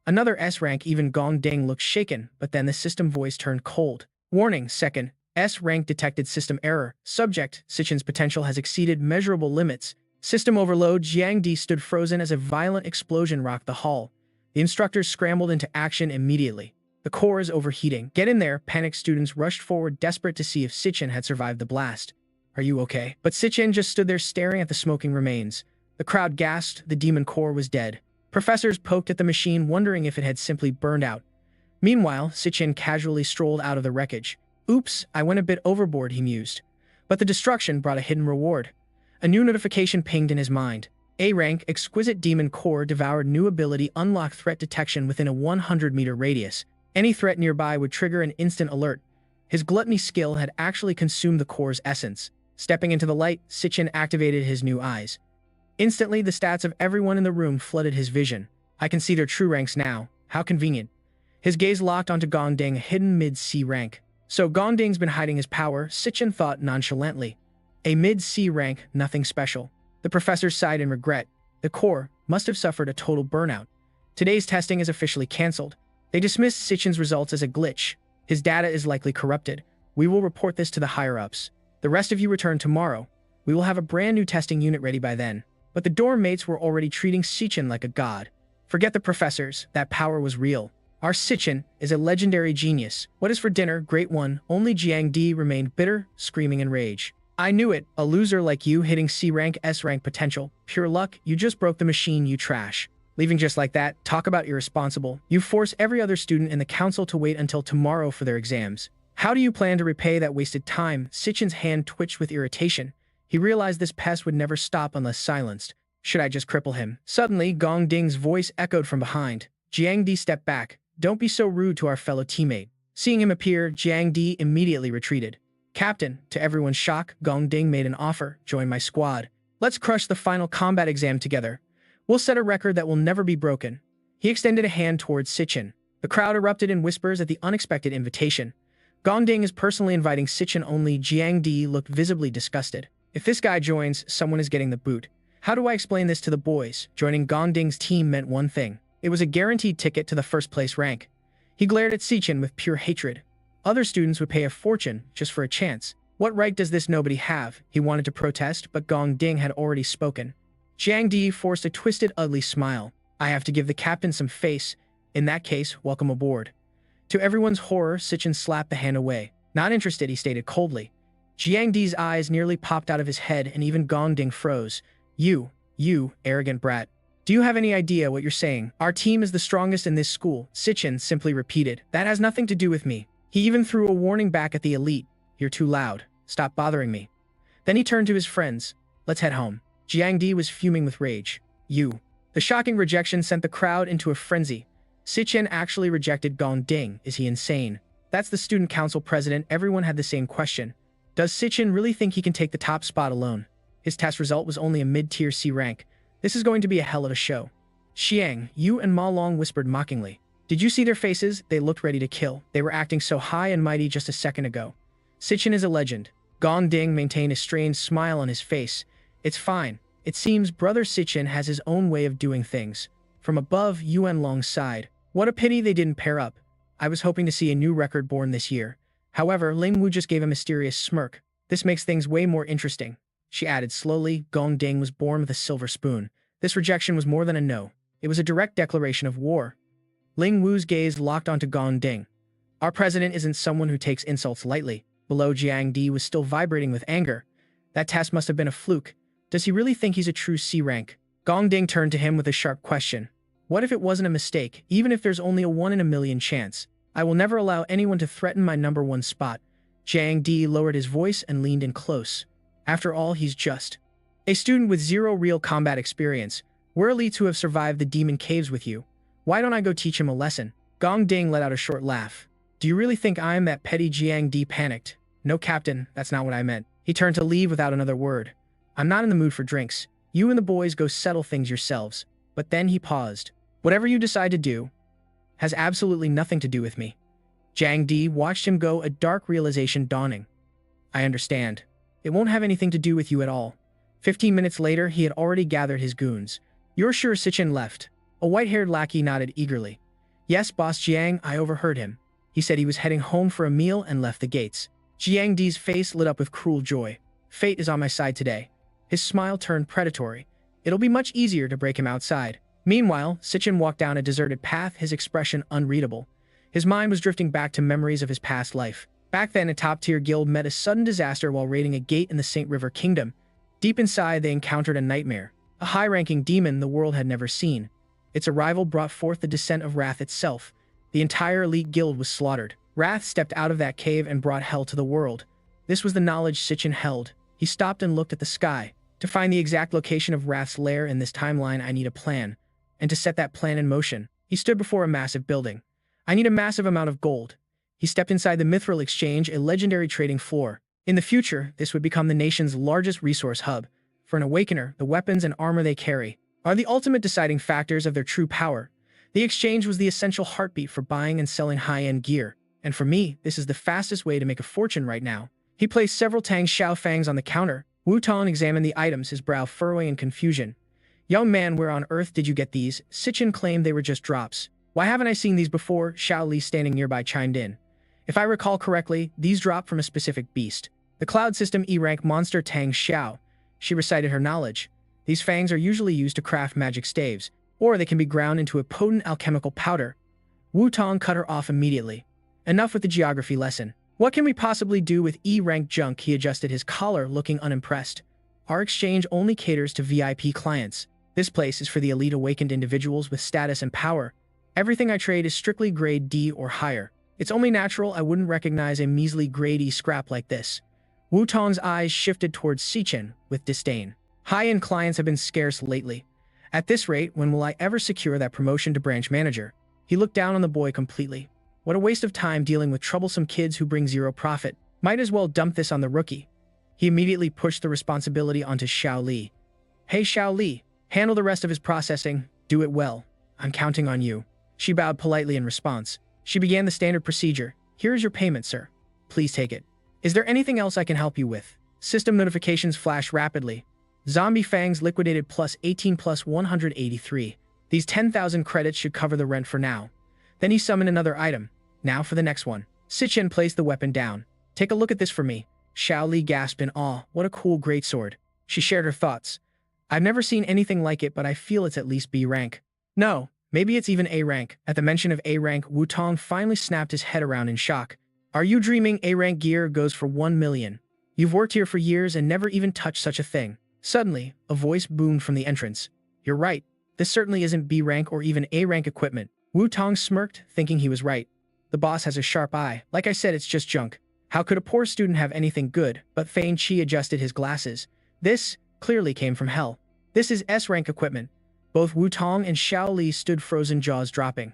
Another S rank, even Gong Ding looked shaken, but then the system voice turned cold. Warning, second. S rank detected system error. Subject, Sichen's potential has exceeded measurable limits. System overload. Jiang Di stood frozen as a violent explosion rocked the hall. The instructors scrambled into action immediately. The core is overheating. Get in there, panicked students rushed forward, desperate to see if Sichen had survived the blast. Are you okay? But Sichen just stood there staring at the smoking remains. The crowd gasped, the demon core was dead. Professors poked at the machine, wondering if it had simply burned out. Meanwhile, Sichen casually strolled out of the wreckage. Oops, I went a bit overboard, he mused. But the destruction brought a hidden reward. A new notification pinged in his mind. A rank, exquisite demon core devoured new ability unlock threat detection within a 100-meter radius. Any threat nearby would trigger an instant alert. His gluttony skill had actually consumed the core's essence. Stepping into the light, Sichen activated his new eyes. Instantly, the stats of everyone in the room flooded his vision. I can see their true ranks now. How convenient. His gaze locked onto Gong Ding, a hidden mid-C rank. So Gong Ding's been hiding his power, Sichen thought nonchalantly. A mid-C rank, nothing special. The professor sighed in regret. The core must have suffered a total burnout. Today's testing is officially cancelled. They dismissed Sichen's results as a glitch. His data is likely corrupted. We will report this to the higher-ups. The rest of you return tomorrow. We will have a brand new testing unit ready by then. But the dorm mates were already treating Sichen like a god. Forget the professors, that power was real. Our Sichen is a legendary genius. What is for dinner, great one? Only Jiang Di remained bitter, screaming in rage. I knew it, a loser like you hitting C rank, S rank potential. Pure luck, you just broke the machine, you trash. Leaving just like that, talk about irresponsible. You force every other student in the council to wait until tomorrow for their exams. How do you plan to repay that wasted time? Sichen's hand twitched with irritation. He realized this pest would never stop unless silenced. Should I just cripple him? Suddenly, Gong Ding's voice echoed from behind. Jiang Di stepped back. Don't be so rude to our fellow teammate. Seeing him appear, Jiang Di immediately retreated. Captain, to everyone's shock, Gong Ding made an offer. Join my squad. Let's crush the final combat exam together. We'll set a record that will never be broken. He extended a hand towards Sichen. The crowd erupted in whispers at the unexpected invitation. Gong Ding is personally inviting Sichen only. Jiang Di looked visibly disgusted. If this guy joins, someone is getting the boot. How do I explain this to the boys? Joining Gong Ding's team meant one thing. It was a guaranteed ticket to the first-place rank. He glared at Sichen with pure hatred. Other students would pay a fortune just for a chance. What right does this nobody have? He wanted to protest, but Gong Ding had already spoken. Jiang Di forced a twisted, ugly smile. I have to give the captain some face. In that case, welcome aboard. To everyone's horror, Sichen slapped the hand away. Not interested, he stated coldly. Jiang Di's eyes nearly popped out of his head, and even Gong Ding froze. You, arrogant brat. Do you have any idea what you're saying? Our team is the strongest in this school, Sichen simply repeated. That has nothing to do with me. He even threw a warning back at the elite. You're too loud. Stop bothering me. Then he turned to his friends. Let's head home. Jiang Di was fuming with rage. You. The shocking rejection sent the crowd into a frenzy. Sichen actually rejected Gong Ding. Is he insane? That's the student council president. Everyone had the same question. Does Sichen really think he can take the top spot alone? His test result was only a mid-tier C rank. This is going to be a hell of a show. Xiang, you and Ma Long whispered mockingly. Did you see their faces? They looked ready to kill. They were acting so high and mighty just a second ago. Sichen is a legend. Gong Ding maintained a strange smile on his face. It's fine. It seems Brother Sichen has his own way of doing things. From above, Yuan Long sighed. What a pity they didn't pair up. I was hoping to see a new record born this year. However, Ling Wu just gave a mysterious smirk. This makes things way more interesting. She added slowly, Gong Ding was born with a silver spoon. This rejection was more than a no. It was a direct declaration of war. Ling Wu's gaze locked onto Gong Ding. Our president isn't someone who takes insults lightly. Below, Jiang Di was still vibrating with anger. That test must have been a fluke. Does he really think he's a true C rank? Gong Ding turned to him with a sharp question. What if it wasn't a mistake, even if there's only a 1 in a million chance? I will never allow anyone to threaten my #1 spot. Jiang Di lowered his voice and leaned in close. After all, he's just a student with 0 real combat experience. We're elites who have survived the demon caves with you. Why don't I go teach him a lesson? Gong Ding let out a short laugh. Do you really think I am that petty? Jiang Di panicked. No, Captain, that's not what I meant. He turned to leave without another word. I'm not in the mood for drinks. You and the boys go settle things yourselves. But then he paused. Whatever you decide to do, has absolutely nothing to do with me. Jiang Di watched him go, a dark realization dawning. I understand. It won't have anything to do with you at all. 15 minutes later, he had already gathered his goons. You're sure Sichen left? A white-haired lackey nodded eagerly. Yes, Boss Jiang, I overheard him. He said he was heading home for a meal and left the gates. Jiang Di's face lit up with cruel joy. Fate is on my side today. His smile turned predatory. It'll be much easier to break him outside. Meanwhile, Sichen walked down a deserted path, his expression unreadable. His mind was drifting back to memories of his past life. Back then, a top-tier guild met a sudden disaster while raiding a gate in the Saint River Kingdom. Deep inside, they encountered a nightmare, a high-ranking demon the world had never seen. Its arrival brought forth the descent of Wrath itself. The entire elite guild was slaughtered. Wrath stepped out of that cave and brought hell to the world. This was the knowledge Sichen held. He stopped and looked at the sky. To find the exact location of Wrath's lair in this timeline, I need a plan. And to set that plan in motion, he stood before a massive building. I need a massive amount of gold. He stepped inside the Mithril Exchange, a legendary trading floor. In the future, this would become the nation's largest resource hub. For an Awakener, the weapons and armor they carry are the ultimate deciding factors of their true power. The exchange was the essential heartbeat for buying and selling high-end gear. And for me, this is the fastest way to make a fortune right now. He placed several Tang Xiaofangs on the counter. Wu Tong examined the items, his brow furrowing in confusion. Young man, where on earth did you get these? Sichen claimed they were just drops. Why haven't I seen these before? Xiao Li, standing nearby, chimed in. If I recall correctly, these drop from a specific beast. The Cloud System E-rank monster Tang Xiao. She recited her knowledge. These fangs are usually used to craft magic staves, or they can be ground into a potent alchemical powder. Wu Tong cut her off immediately. Enough with the geography lesson. What can we possibly do with E-rank junk? He adjusted his collar, looking unimpressed. Our exchange only caters to VIP clients. This place is for the elite awakened individuals with status and power. Everything I trade is strictly grade D or higher. It's only natural I wouldn't recognize a measly grade E scrap like this. Wu Tong's eyes shifted towards Sichen with disdain. High-end clients have been scarce lately. At this rate, when will I ever secure that promotion to branch manager? He looked down on the boy completely. What a waste of time dealing with troublesome kids who bring zero profit. Might as well dump this on the rookie. He immediately pushed the responsibility onto Xiao Li. Hey Xiao Li, handle the rest of his processing. Do it well. I'm counting on you. She bowed politely in response. She began the standard procedure. Here is your payment, sir. Please take it. Is there anything else I can help you with? System notifications flashed rapidly. Zombie Fangs liquidated plus 18 plus 183. These 10,000 credits should cover the rent for now. Then he summoned another item. Now for the next one. Sichen placed the weapon down. Take a look at this for me. Xiao Li gasped in awe. What a cool greatsword. She shared her thoughts. I've never seen anything like it, but I feel it's at least B rank. No, maybe it's even A rank. At the mention of A rank, Wu Tong finally snapped his head around in shock. Are you dreaming? A rank gear goes for 1 million. You've worked here for years and never even touched such a thing. Suddenly, a voice boomed from the entrance. You're right. This certainly isn't B rank or even A rank equipment. Wu Tong smirked, thinking he was right. The boss has a sharp eye. Like I said, it's just junk. How could a poor student have anything good? But Fane Chi adjusted his glasses. This clearly came from hell. This is S-rank equipment. Both Wu Tong and Xiao Li stood frozen, jaws dropping.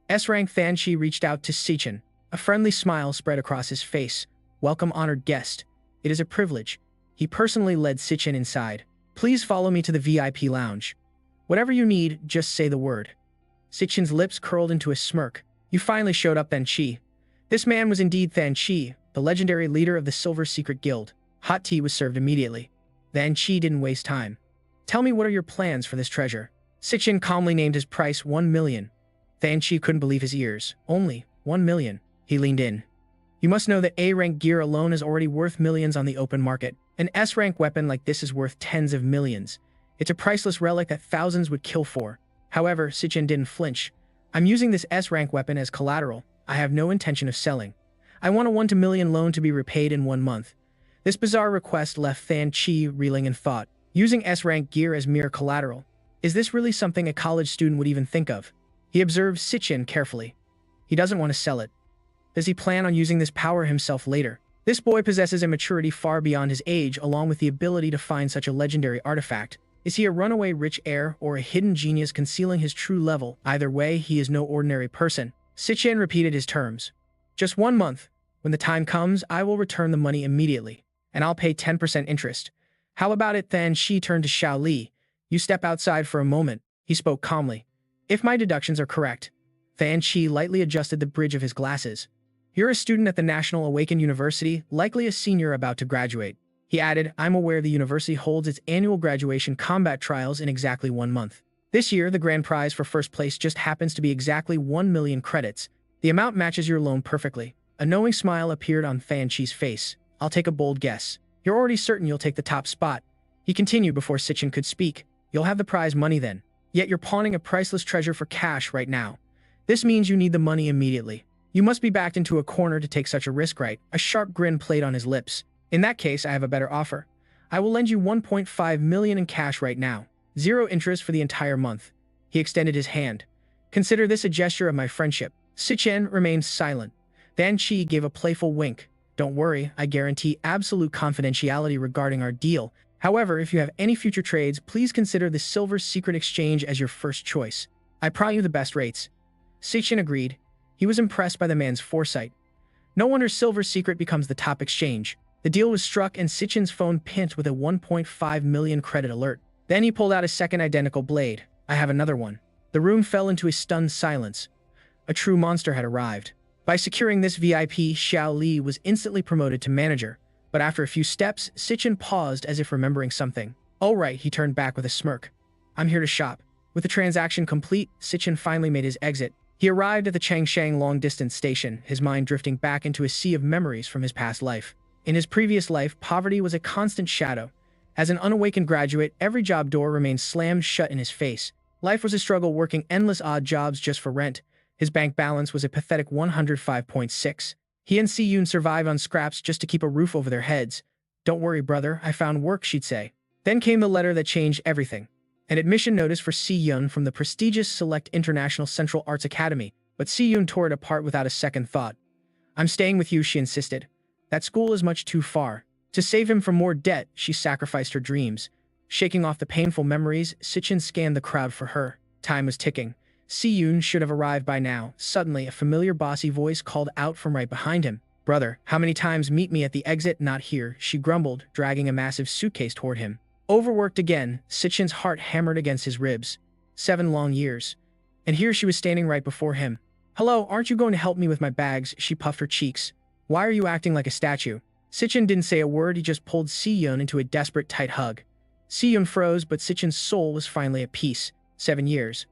S-rank Fan Chi reached out to Sichen. A friendly smile spread across his face. Welcome, honored guest. It is a privilege. He personally led Sichen inside. Please follow me to the VIP lounge. Whatever you need, just say the word. Sichen's lips curled into a smirk. You finally showed up, Fan Chi. This man was indeed Fan Chi, the legendary leader of the Silver Secret Guild. Hot tea was served immediately. Fan Chi didn't waste time. Tell me, what are your plans for this treasure? Sichen calmly named his price, 1 million. Fan Chi couldn't believe his ears. Only 1 million. He leaned in. You must know that A-rank gear alone is already worth millions on the open market. An S-rank weapon like this is worth tens of millions. It's a priceless relic that thousands would kill for. However, Sichen didn't flinch. I'm using this S-rank weapon as collateral. I have no intention of selling. I want a 1 to million loan to be repaid in 1 month. This bizarre request left Fan Chi reeling in thought. Using S-rank gear as mere collateral. Is this really something a college student would even think of? He observed Sichen carefully. He doesn't want to sell it. Does he plan on using this power himself later? This boy possesses a maturity far beyond his age, along with the ability to find such a legendary artifact. Is he a runaway rich heir or a hidden genius concealing his true level? Either way, he is no ordinary person. Sichen repeated his terms. Just 1 month. When the time comes, I will return the money immediately, and I'll pay 10% interest. How about it then? She turned to Xiao Li. You step outside for a moment. He spoke calmly. If my deductions are correct, Fan Chi lightly adjusted the bridge of his glasses. You're a student at the National Awakened University, likely a senior about to graduate. He added, I'm aware the university holds its annual graduation combat trials in exactly 1 month. This year, the grand prize for first place just happens to be exactly 1 million credits. The amount matches your loan perfectly. A knowing smile appeared on Fan Chi's face. I'll take a bold guess. You're already certain you'll take the top spot. He continued before Sichen could speak. You'll have the prize money then. Yet you're pawning a priceless treasure for cash right now. This means you need the money immediately. You must be backed into a corner to take such a risk, right? A sharp grin played on his lips. In that case, I have a better offer. I will lend you 1.5 million in cash right now. 0 interest for the entire month. He extended his hand. Consider this a gesture of my friendship. Sichen remained silent. Fan Chi gave a playful wink. Don't worry, I guarantee absolute confidentiality regarding our deal. However, if you have any future trades, please consider the Silver Secret Exchange as your first choice. I promise you the best rates. Sichen agreed. He was impressed by the man's foresight. No wonder Silver Secret becomes the top exchange. The deal was struck and Sichen's phone pinged with a 1.5 million credit alert. Then he pulled out a second identical blade. I have another one. The room fell into a stunned silence. A true monster had arrived. By securing this VIP, Xiao Li was instantly promoted to manager. But after a few steps, Sichen paused as if remembering something. All right, he turned back with a smirk. I'm here to shop. With the transaction complete, Sichen finally made his exit. He arrived at the Changshan long-distance station, his mind drifting back into a sea of memories from his past life. In his previous life, poverty was a constant shadow. As an unawakened graduate, every job door remained slammed shut in his face. Life was a struggle, working endless odd jobs just for rent. His bank balance was a pathetic 105.6. He and Siyun survived on scraps just to keep a roof over their heads. Don't worry, brother, I found work, she'd say. Then came the letter that changed everything. An admission notice for Siyun from the prestigious Select International Central Arts Academy, but Siyun tore it apart without a second thought. I'm staying with you, she insisted. That school is much too far. To save him from more debt, she sacrificed her dreams. Shaking off the painful memories, Sichen scanned the crowd for her. Time was ticking. Siyun should have arrived by now. Suddenly, a familiar bossy voice called out from right behind him. Brother, how many times meet me at the exit? Not here, she grumbled, dragging a massive suitcase toward him. Overworked again, Sichen's heart hammered against his ribs. 7 long years. And here she was standing right before him. Hello, aren't you going to help me with my bags? She puffed her cheeks. Why are you acting like a statue? Sichen didn't say a word, he just pulled Siyun into a desperate tight hug. Siyun froze, but Sichen's soul was finally at peace. 7 years.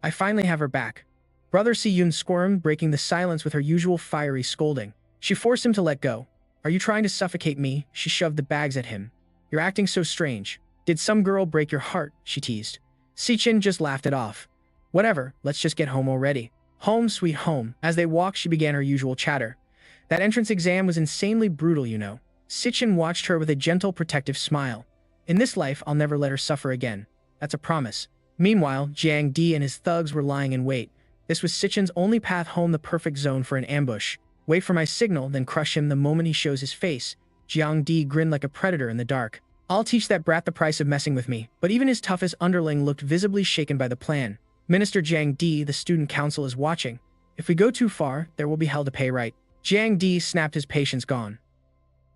I finally have her back. Brother Siyun squirmed, breaking the silence with her usual fiery scolding. She forced him to let go. Are you trying to suffocate me? She shoved the bags at him. You're acting so strange. Did some girl break your heart? She teased. Sichen just laughed it off. Whatever, let's just get home already. Home, sweet home. As they walked, she began her usual chatter. That entrance exam was insanely brutal, you know. Sichen watched her with a gentle, protective smile. In this life, I'll never let her suffer again. That's a promise. Meanwhile, Jiang Di and his thugs were lying in wait. This was Sichen's only path home, the perfect zone for an ambush. Wait for my signal, then crush him the moment he shows his face. Jiang Di grinned like a predator in the dark. I'll teach that brat the price of messing with me. But even his toughest underling looked visibly shaken by the plan. Minister Jiang Di, the student council, is watching. If we go too far, there will be hell to pay, right? Jiang Di snapped, his patience gone.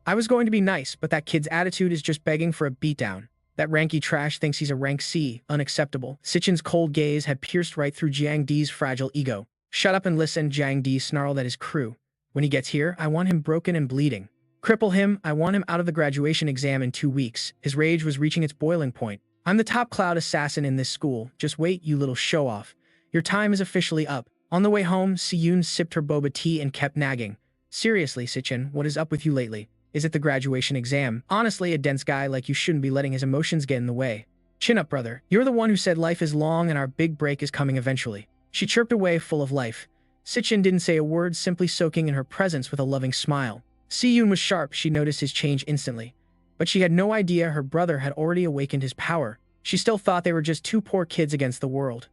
I was going to be nice, but that kid's attitude is just begging for a beatdown. That ranky trash thinks he's a rank C. Unacceptable. Sichen's cold gaze had pierced right through Jiang Di's fragile ego. Shut up and listen, Jiang Di snarled at his crew. When he gets here, I want him broken and bleeding. Cripple him, I want him out of the graduation exam in 2 weeks. His rage was reaching its boiling point. I'm the top cloud assassin in this school. Just wait, you little show-off. Your time is officially up. On the way home, Siyun sipped her boba tea and kept nagging. Seriously, Sichen, what is up with you lately? Is it the graduation exam? Honestly, a dense guy like you shouldn't be letting his emotions get in the way. Chin up, brother. You're the one who said life is long and our big break is coming eventually. She chirped away, full of life. Sichen didn't say a word, simply soaking in her presence with a loving smile. Siyun was sharp, she noticed his change instantly. But she had no idea her brother had already awakened his power. She still thought they were just 2 poor kids against the world.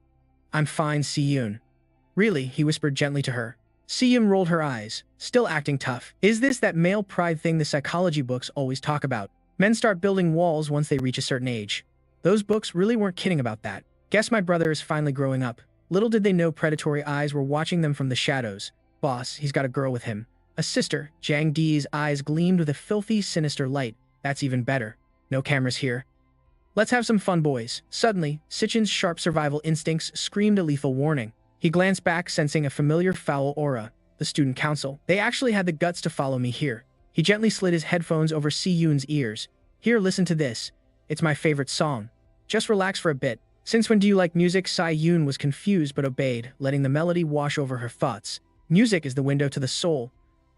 I'm fine, Siyun. Really, he whispered gently to her. Siyun rolled her eyes, still acting tough. Is this that male pride thing the psychology books always talk about? Men start building walls once they reach a certain age. Those books really weren't kidding about that. Guess my brother is finally growing up. Little did they know predatory eyes were watching them from the shadows. Boss, he's got a girl with him. A sister. Jiang Di's eyes gleamed with a filthy, sinister light. That's even better. No cameras here. Let's have some fun, boys. Suddenly, Sichen's sharp survival instincts screamed a lethal warning. He glanced back, sensing a familiar foul aura. The student council. They actually had the guts to follow me here. He gently slid his headphones over Si-yoon's ears. Here, listen to this. It's my favorite song. Just relax for a bit. Since when do you like music? Si-yoon was confused but obeyed, letting the melody wash over her thoughts. Music is the window to the soul.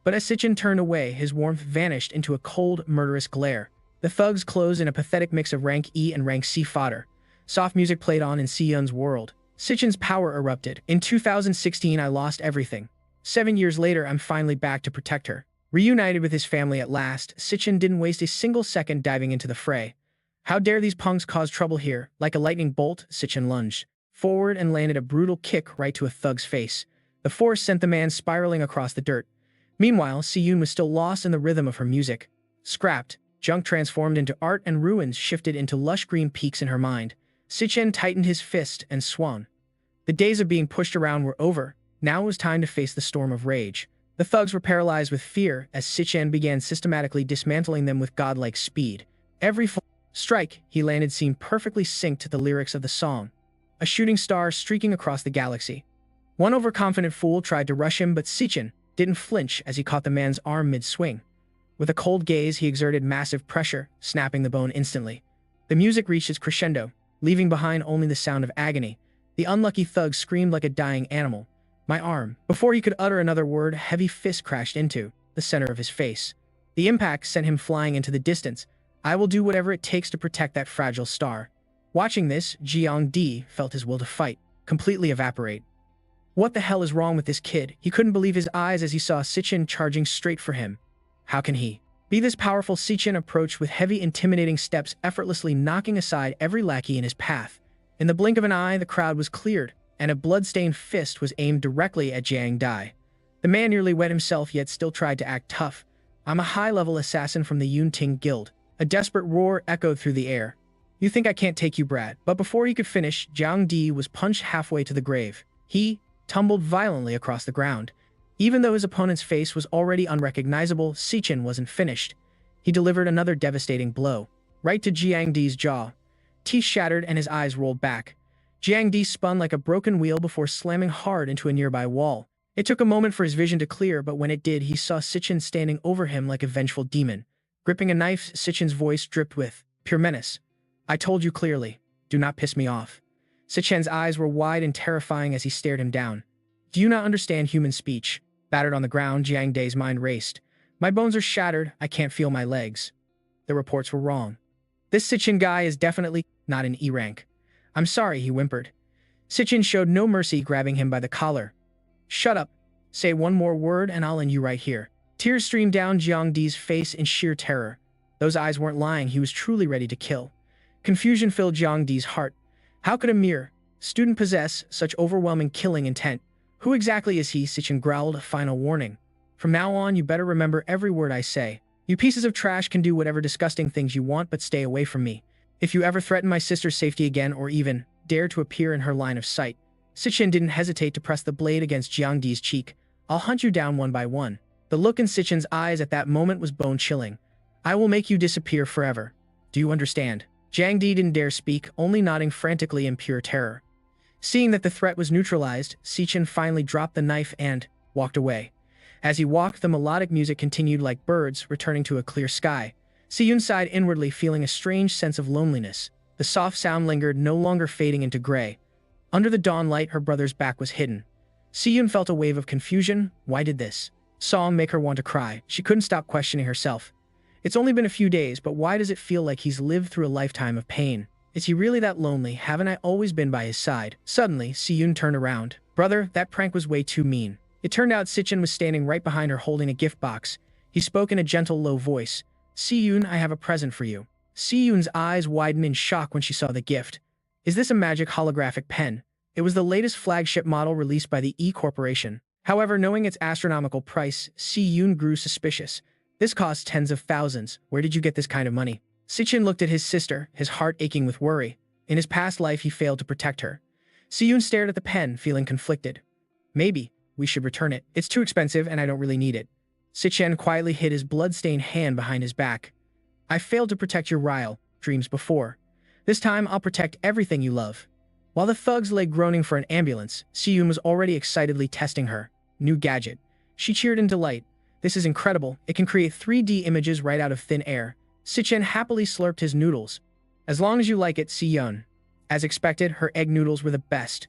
But as Sichen turned away, his warmth vanished into a cold, murderous glare. The thugs closed in a pathetic mix of rank E and rank C fodder. Soft music played on in Si-yoon's world. Sichen's power erupted. In 2016, I lost everything. 7 years later, I'm finally back to protect her. Reunited with his family at last, Sichen didn't waste a single second diving into the fray. How dare these punks cause trouble here? Like a lightning bolt, Sichen lunged forward and landed a brutal kick right to a thug's face. The force sent the man spiraling across the dirt. Meanwhile, Si-yoon was still lost in the rhythm of her music. Scrapped, junk transformed into art and ruins shifted into lush green peaks in her mind. Sichen tightened his fist and swung. The days of being pushed around were over. Now it was time to face the storm of rage. The thugs were paralyzed with fear as Sichen began systematically dismantling them with godlike speed. Every strike he landed seemed perfectly synced to the lyrics of the song. A shooting star streaking across the galaxy. One overconfident fool tried to rush him, but Sichen didn't flinch as he caught the man's arm mid-swing. With a cold gaze, he exerted massive pressure, snapping the bone instantly. The music reached its crescendo, leaving behind only the sound of agony. The unlucky thug screamed like a dying animal. My arm. Before he could utter another word, a heavy fist crashed into the center of his face. The impact sent him flying into the distance. I will do whatever it takes to protect that fragile star. Watching this, Jeong-di felt his will to fight completely evaporate. What the hell is wrong with this kid? He couldn't believe his eyes as he saw Sichen charging straight for him. How can he be this powerful? Sichen approached with heavy, intimidating steps, effortlessly knocking aside every lackey in his path. In the blink of an eye, the crowd was cleared, and a blood-stained fist was aimed directly at Jeong-di. The man nearly wet himself, yet still tried to act tough. I'm a high-level assassin from the Yun-Ting Guild. A desperate roar echoed through the air. You think I can't take you, Brad? But before he could finish, Jeong-di was punched halfway to the grave. He tumbled violently across the ground. Even though his opponent's face was already unrecognizable, Sichen wasn't finished. He delivered another devastating blow, right to Jeong-di's jaw. Teeth shattered and his eyes rolled back. Jeong-di spun like a broken wheel before slamming hard into a nearby wall. It took a moment for his vision to clear, but when it did, he saw Sichen standing over him like a vengeful demon. Gripping a knife, Sichen's voice dripped with pure menace. I told you clearly, do not piss me off. Sichen's eyes were wide and terrifying as he stared him down. Do you not understand human speech? Battered on the ground, Jeong-di's mind raced. My bones are shattered, I can't feel my legs. The reports were wrong. This Sichen guy is definitely not an E rank. I'm sorry, he whimpered. Sichen showed no mercy, grabbing him by the collar. Shut up. Say one more word and I'll end you right here. Tears streamed down Jeong-di's face in sheer terror. Those eyes weren't lying, he was truly ready to kill. Confusion filled Jeong-di's heart. How could a mere student possess such overwhelming killing intent? Who exactly is he? Sichen growled, a final warning. From now on, you better remember every word I say. You pieces of trash can do whatever disgusting things you want, but stay away from me. If you ever threaten my sister's safety again or even dare to appear in her line of sight. Sichen didn't hesitate to press the blade against Jeong-di's cheek. I'll hunt you down one by one. The look in Sichen's eyes at that moment was bone-chilling. I will make you disappear forever. Do you understand? Jeong-di didn't dare speak, only nodding frantically in pure terror. Seeing that the threat was neutralized, Sichen finally dropped the knife and walked away. As he walked, the melodic music continued like birds returning to a clear sky. Si-yoon sighed inwardly, feeling a strange sense of loneliness. The soft sound lingered, no longer fading into gray. Under the dawn light, her brother's back was hidden. Si-yoon felt a wave of confusion. Why did this song make her want to cry? She couldn't stop questioning herself. It's only been a few days, but why does it feel like he's lived through a lifetime of pain? Is he really that lonely? Haven't I always been by his side? Suddenly, Si-yoon turned around. Brother, that prank was way too mean. It turned out Sichen was standing right behind her holding a gift box. He spoke in a gentle, low voice. Si-yoon, I have a present for you. Si-yoon's eyes widened in shock when she saw the gift. Is this a magic holographic pen? It was the latest flagship model released by the E Corporation. However, knowing its astronomical price, Si-yoon grew suspicious. This costs tens of thousands. Where did you get this kind of money? Sichen looked at his sister, his heart aching with worry. In his past life, he failed to protect her. Si-yoon stared at the pen, feeling conflicted. Maybe we should return it. It's too expensive and I don't really need it. Sichen quietly hid his blood-stained hand behind his back. I failed to protect your Ryle dreams before. This time, I'll protect everything you love. While the thugs lay groaning for an ambulance, Siyun was already excitedly testing her new gadget. She cheered in delight. This is incredible. It can create 3D images right out of thin air. Sichen happily slurped his noodles. As long as you like it, Siyun. As expected, her egg noodles were the best.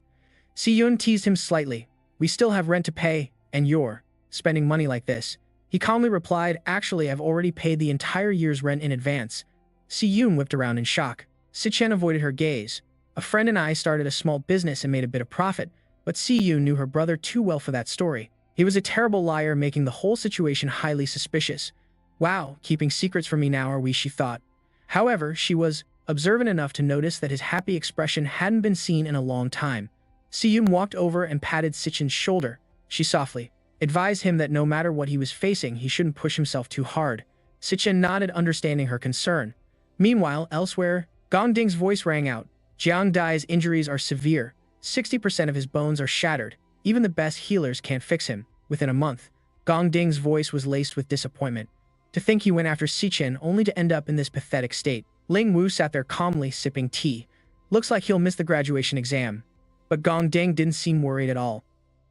Siyun teased him slightly. We still have rent to pay, and you're spending money like this. He calmly replied, actually, I've already paid the entire year's rent in advance. Siyun whipped around in shock. Sichen avoided her gaze. A friend and I started a small business and made a bit of profit, but Siyun knew her brother too well for that story. He was a terrible liar, making the whole situation highly suspicious. Wow, keeping secrets from me now, are we, she thought. However, she was observant enough to notice that his happy expression hadn't been seen in a long time. Siyun walked over and patted Sichen's shoulder. She softly advised him that no matter what he was facing, he shouldn't push himself too hard. Sichen nodded, understanding her concern. Meanwhile, elsewhere, Gong Ding's voice rang out. Jiang Dai's injuries are severe. 60% of his bones are shattered. Even the best healers can't fix him. Within a month, Gong Ding's voice was laced with disappointment. To think he went after Sichen only to end up in this pathetic state. Ling Wu sat there calmly sipping tea. Looks like he'll miss the graduation exam. But Gong Ding didn't seem worried at all.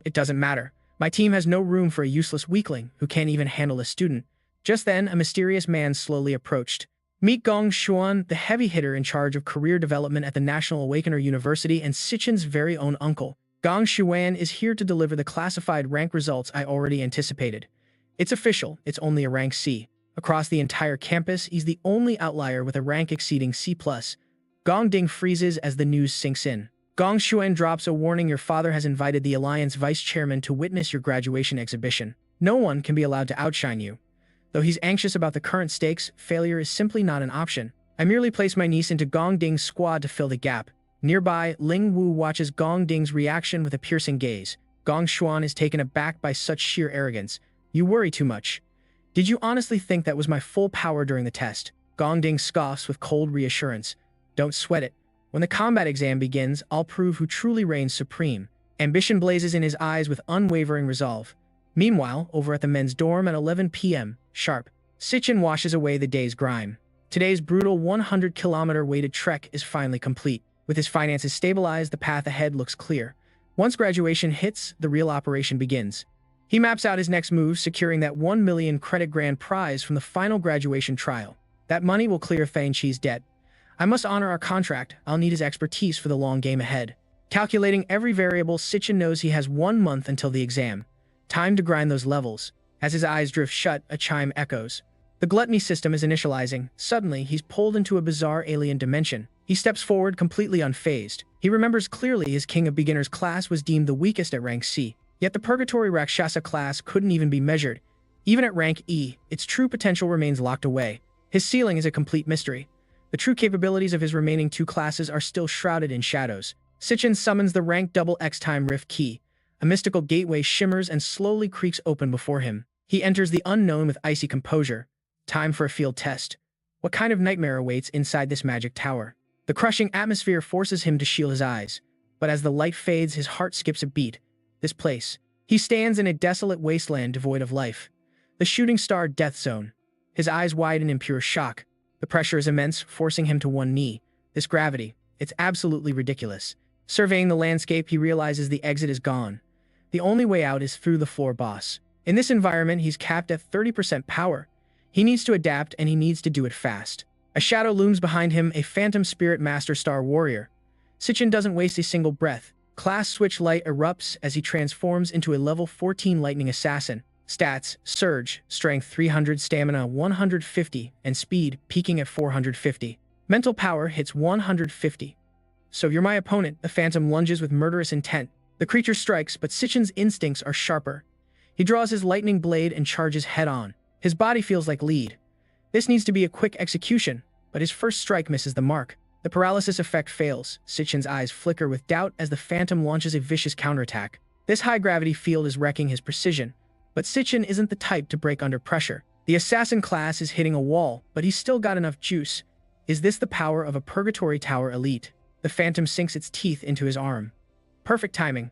It doesn't matter. My team has no room for a useless weakling who can't even handle a student. Just then, a mysterious man slowly approached. Meet Gong Xuan, the heavy hitter in charge of career development at the National Awakener University and Sichen's very own uncle. Gong Xuan is here to deliver the classified rank results I already anticipated. It's official, it's only a rank C. Across the entire campus, he's the only outlier with a rank exceeding C+. Gong Ding freezes as the news sinks in. Gong Xuan drops a warning: your father has invited the Alliance vice chairman to witness your graduation exhibition. No one can be allowed to outshine you. Though he's anxious about the current stakes, failure is simply not an option. I merely place my niece into Gong Ding's squad to fill the gap. Nearby, Ling Wu watches Gong Ding's reaction with a piercing gaze. Gong Xuan is taken aback by such sheer arrogance. You worry too much. Did you honestly think that was my full power during the test? Gong Ding scoffs with cold reassurance. Don't sweat it. When the combat exam begins, I'll prove who truly reigns supreme. Ambition blazes in his eyes with unwavering resolve. Meanwhile, over at the men's dorm at 11 p.m., sharp, Sichen washes away the day's grime. Today's brutal 100-kilometer weighted trek is finally complete. With his finances stabilized, the path ahead looks clear. Once graduation hits, the real operation begins. He maps out his next move, securing that 1 million credit grand prize from the final graduation trial. That money will clear Fang Chi's debt. I must honor our contract. I'll need his expertise for the long game ahead. Calculating every variable, Sichen knows he has 1 month until the exam. Time to grind those levels. As his eyes drift shut, a chime echoes. The gluttony system is initializing. Suddenly, he's pulled into a bizarre alien dimension. He steps forward, completely unfazed. He remembers clearly his King of Beginners class was deemed the weakest at rank C. Yet the Purgatory Rakshasa class couldn't even be measured. Even at rank E, its true potential remains locked away. His ceiling is a complete mystery. The true capabilities of his remaining 2 classes are still shrouded in shadows. Sichen summons the rank XX time rift key. A mystical gateway shimmers and slowly creaks open before him. He enters the unknown with icy composure. Time for a field test. What kind of nightmare awaits inside this magic tower? The crushing atmosphere forces him to shield his eyes. But as the light fades, his heart skips a beat. This place. He stands in a desolate wasteland devoid of life. The shooting star death zone. His eyes widen in pure shock. The pressure is immense, forcing him to one knee. This gravity, it's absolutely ridiculous. Surveying the landscape, he realizes the exit is gone. The only way out is through the floor boss. In this environment, he's capped at 30% power. He needs to adapt, and he needs to do it fast. A shadow looms behind him, a phantom spirit master star warrior. Sichen doesn't waste a single breath. Class switch light erupts as he transforms into a level 14 lightning assassin. Stats: Surge, Strength 300, Stamina 150, and Speed, peaking at 450. Mental power hits 150. So you're my opponent. The phantom lunges with murderous intent. The creature strikes, but Sichen's instincts are sharper. He draws his lightning blade and charges head-on. His body feels like lead. This needs to be a quick execution, but his first strike misses the mark. The paralysis effect fails. Sichen's eyes flicker with doubt as the phantom launches a vicious counterattack. This high-gravity field is wrecking his precision. But Sichen isn't the type to break under pressure. The assassin class is hitting a wall, but he's still got enough juice. Is this the power of a Purgatory Tower elite? The phantom sinks its teeth into his arm. Perfect timing.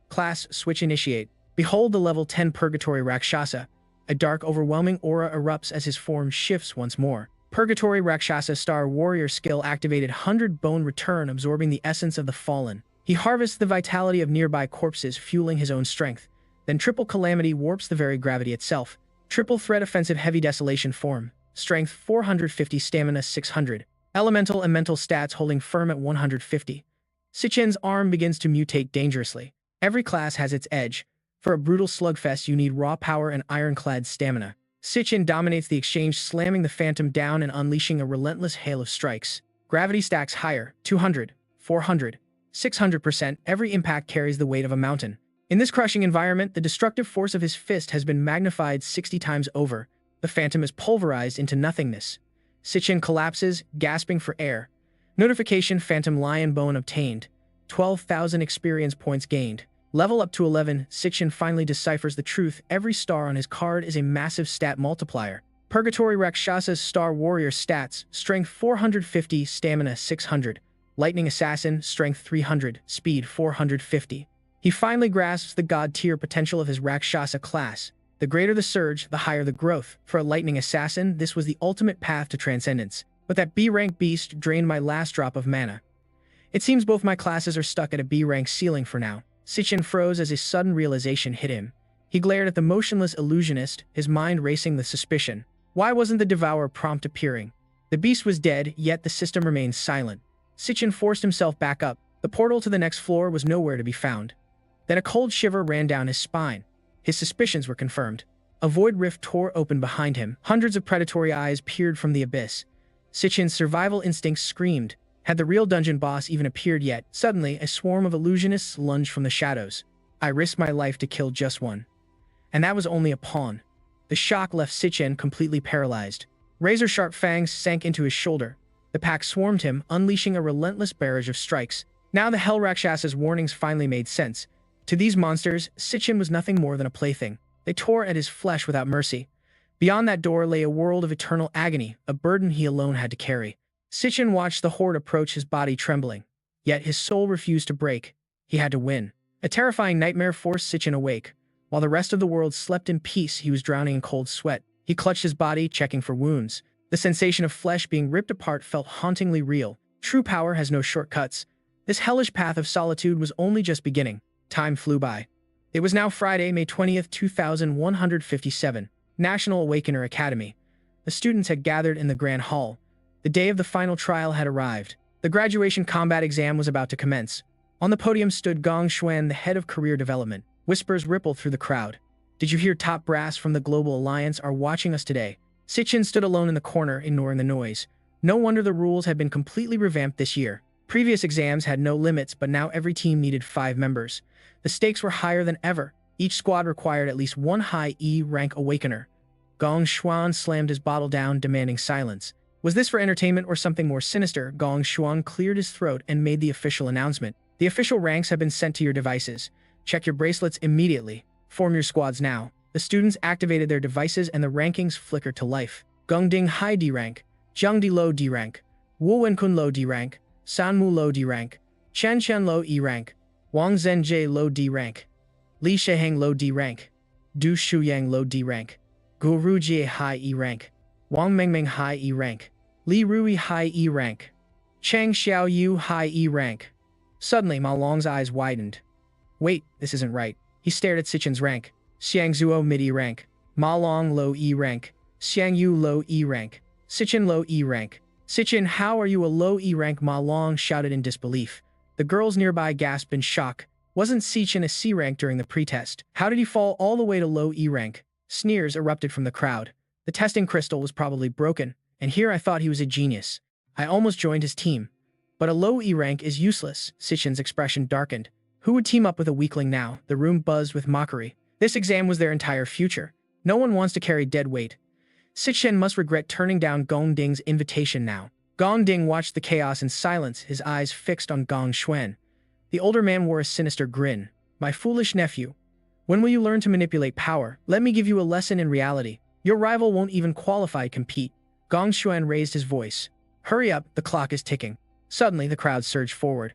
Class switch initiate. Behold the level 10 Purgatory Rakshasa. A dark, overwhelming aura erupts as his form shifts once more. Purgatory Rakshasa Star Warrior skill activated 100 Bone Return, absorbing the essence of the fallen. He harvests the vitality of nearby corpses, fueling his own strength. Then Triple Calamity warps the very gravity itself. Triple Threat Offensive Heavy Desolation form. Strength 450, Stamina 600. Elemental and mental stats holding firm at 150. Sichen's arm begins to mutate dangerously. Every class has its edge. For a brutal slugfest, you need raw power and ironclad stamina. Sichen dominates the exchange, slamming the Phantom down and unleashing a relentless hail of strikes. Gravity stacks higher, 200, 400, 600%. Every impact carries the weight of a mountain. In this crushing environment, the destructive force of his fist has been magnified 60 times over. The Phantom is pulverized into nothingness. Sichen collapses, gasping for air. Notification: Phantom Lion Bone obtained. 12,000 experience points gained. Level up to 11. Sichen finally deciphers the truth. Every star on his card is a massive stat multiplier. Purgatory Rakshasa's Star Warrior stats: Strength 450, Stamina 600. Lightning Assassin, Strength 300, Speed 450. He finally grasps the god-tier potential of his Rakshasa class. The greater the surge, the higher the growth. For a Lightning Assassin, this was the ultimate path to transcendence. But that B-rank beast drained my last drop of mana. It seems both my classes are stuck at a B-rank ceiling for now. Sichen froze as a sudden realization hit him. He glared at the motionless illusionist, his mind racing with suspicion. Why wasn't the Devourer prompt appearing? The beast was dead, yet the system remained silent. Sichen forced himself back up. The portal to the next floor was nowhere to be found. Then a cold shiver ran down his spine. His suspicions were confirmed. A void rift tore open behind him. Hundreds of predatory eyes peered from the abyss. Sichen's survival instincts screamed. Had the real dungeon boss even appeared yet? Suddenly, a swarm of illusionists lunged from the shadows. I risked my life to kill just one. And that was only a pawn. The shock left Sichen completely paralyzed. Razor-sharp fangs sank into his shoulder. The pack swarmed him, unleashing a relentless barrage of strikes. Now the Hell Rakshasa's warnings finally made sense. To these monsters, Sichen was nothing more than a plaything. They tore at his flesh without mercy. Beyond that door lay a world of eternal agony, a burden he alone had to carry. Sichen watched the horde approach, his body trembling. Yet his soul refused to break. He had to win. A terrifying nightmare forced Sichen awake. While the rest of the world slept in peace, he was drowning in cold sweat. He clutched his body, checking for wounds. The sensation of flesh being ripped apart felt hauntingly real. True power has no shortcuts. This hellish path of solitude was only just beginning. Time flew by. It was now Friday, May 20th, 2157, National Awakener Academy. The students had gathered in the Grand Hall. The day of the final trial had arrived. The graduation combat exam was about to commence. On the podium stood Gong Xuan, the head of career development. Whispers rippled through the crowd. Did you hear top brass from the Global Alliance are watching us today? Sichen stood alone in the corner, ignoring the noise. No wonder the rules had been completely revamped this year. Previous exams had no limits, but now every team needed 5 members. The stakes were higher than ever. Each squad required at least one high E-rank awakener. Gong Xuan slammed his bottle down, demanding silence. Was this for entertainment or something more sinister? Gong Xuan cleared his throat and made the official announcement. The official ranks have been sent to your devices. Check your bracelets immediately. Form your squads now. The students activated their devices and the rankings flickered to life. Gongding High D-rank, Jiangdi Low D-rank, Wu Wenkun Low D-rank, Sanmu Low D-rank, Chen Chen Low E-rank, Wang Zhenjie Low D-rank, Li Sheheng Low D-rank, Du Shuyang Low D-rank, Gu Rujie High E-rank, Wang Mengmeng High E-rank, Li Rui High E-rank, Chang Xiaoyu High E-rank. Suddenly, Ma Long's eyes widened. Wait, this isn't right. He stared at Sichen's rank. Xiang Zuo Mid E-rank, Ma Long Low E-rank, Xiang Yu Low E-rank, Sichen Low E-rank. Sichen, how are you a low E-rank? Ma Long shouted in disbelief. The girls nearby gasped in shock. Wasn't Sichen a C-rank during the pretest? How did he fall all the way to low E-rank? Sneers erupted from the crowd. The testing crystal was probably broken, and here I thought he was a genius. I almost joined his team. But a low E-rank is useless. Sichen's expression darkened. Who would team up with a weakling now? The room buzzed with mockery. This exam was their entire future. No one wants to carry dead weight. Sichen must regret turning down Gong Ding's invitation now. Gong Ding watched the chaos in silence, his eyes fixed on Gong Xuan. The older man wore a sinister grin. My foolish nephew. When will you learn to manipulate power? Let me give you a lesson in reality. Your rival won't even qualify to compete. Gong Xuan raised his voice. Hurry up, the clock is ticking. Suddenly, the crowd surged forward.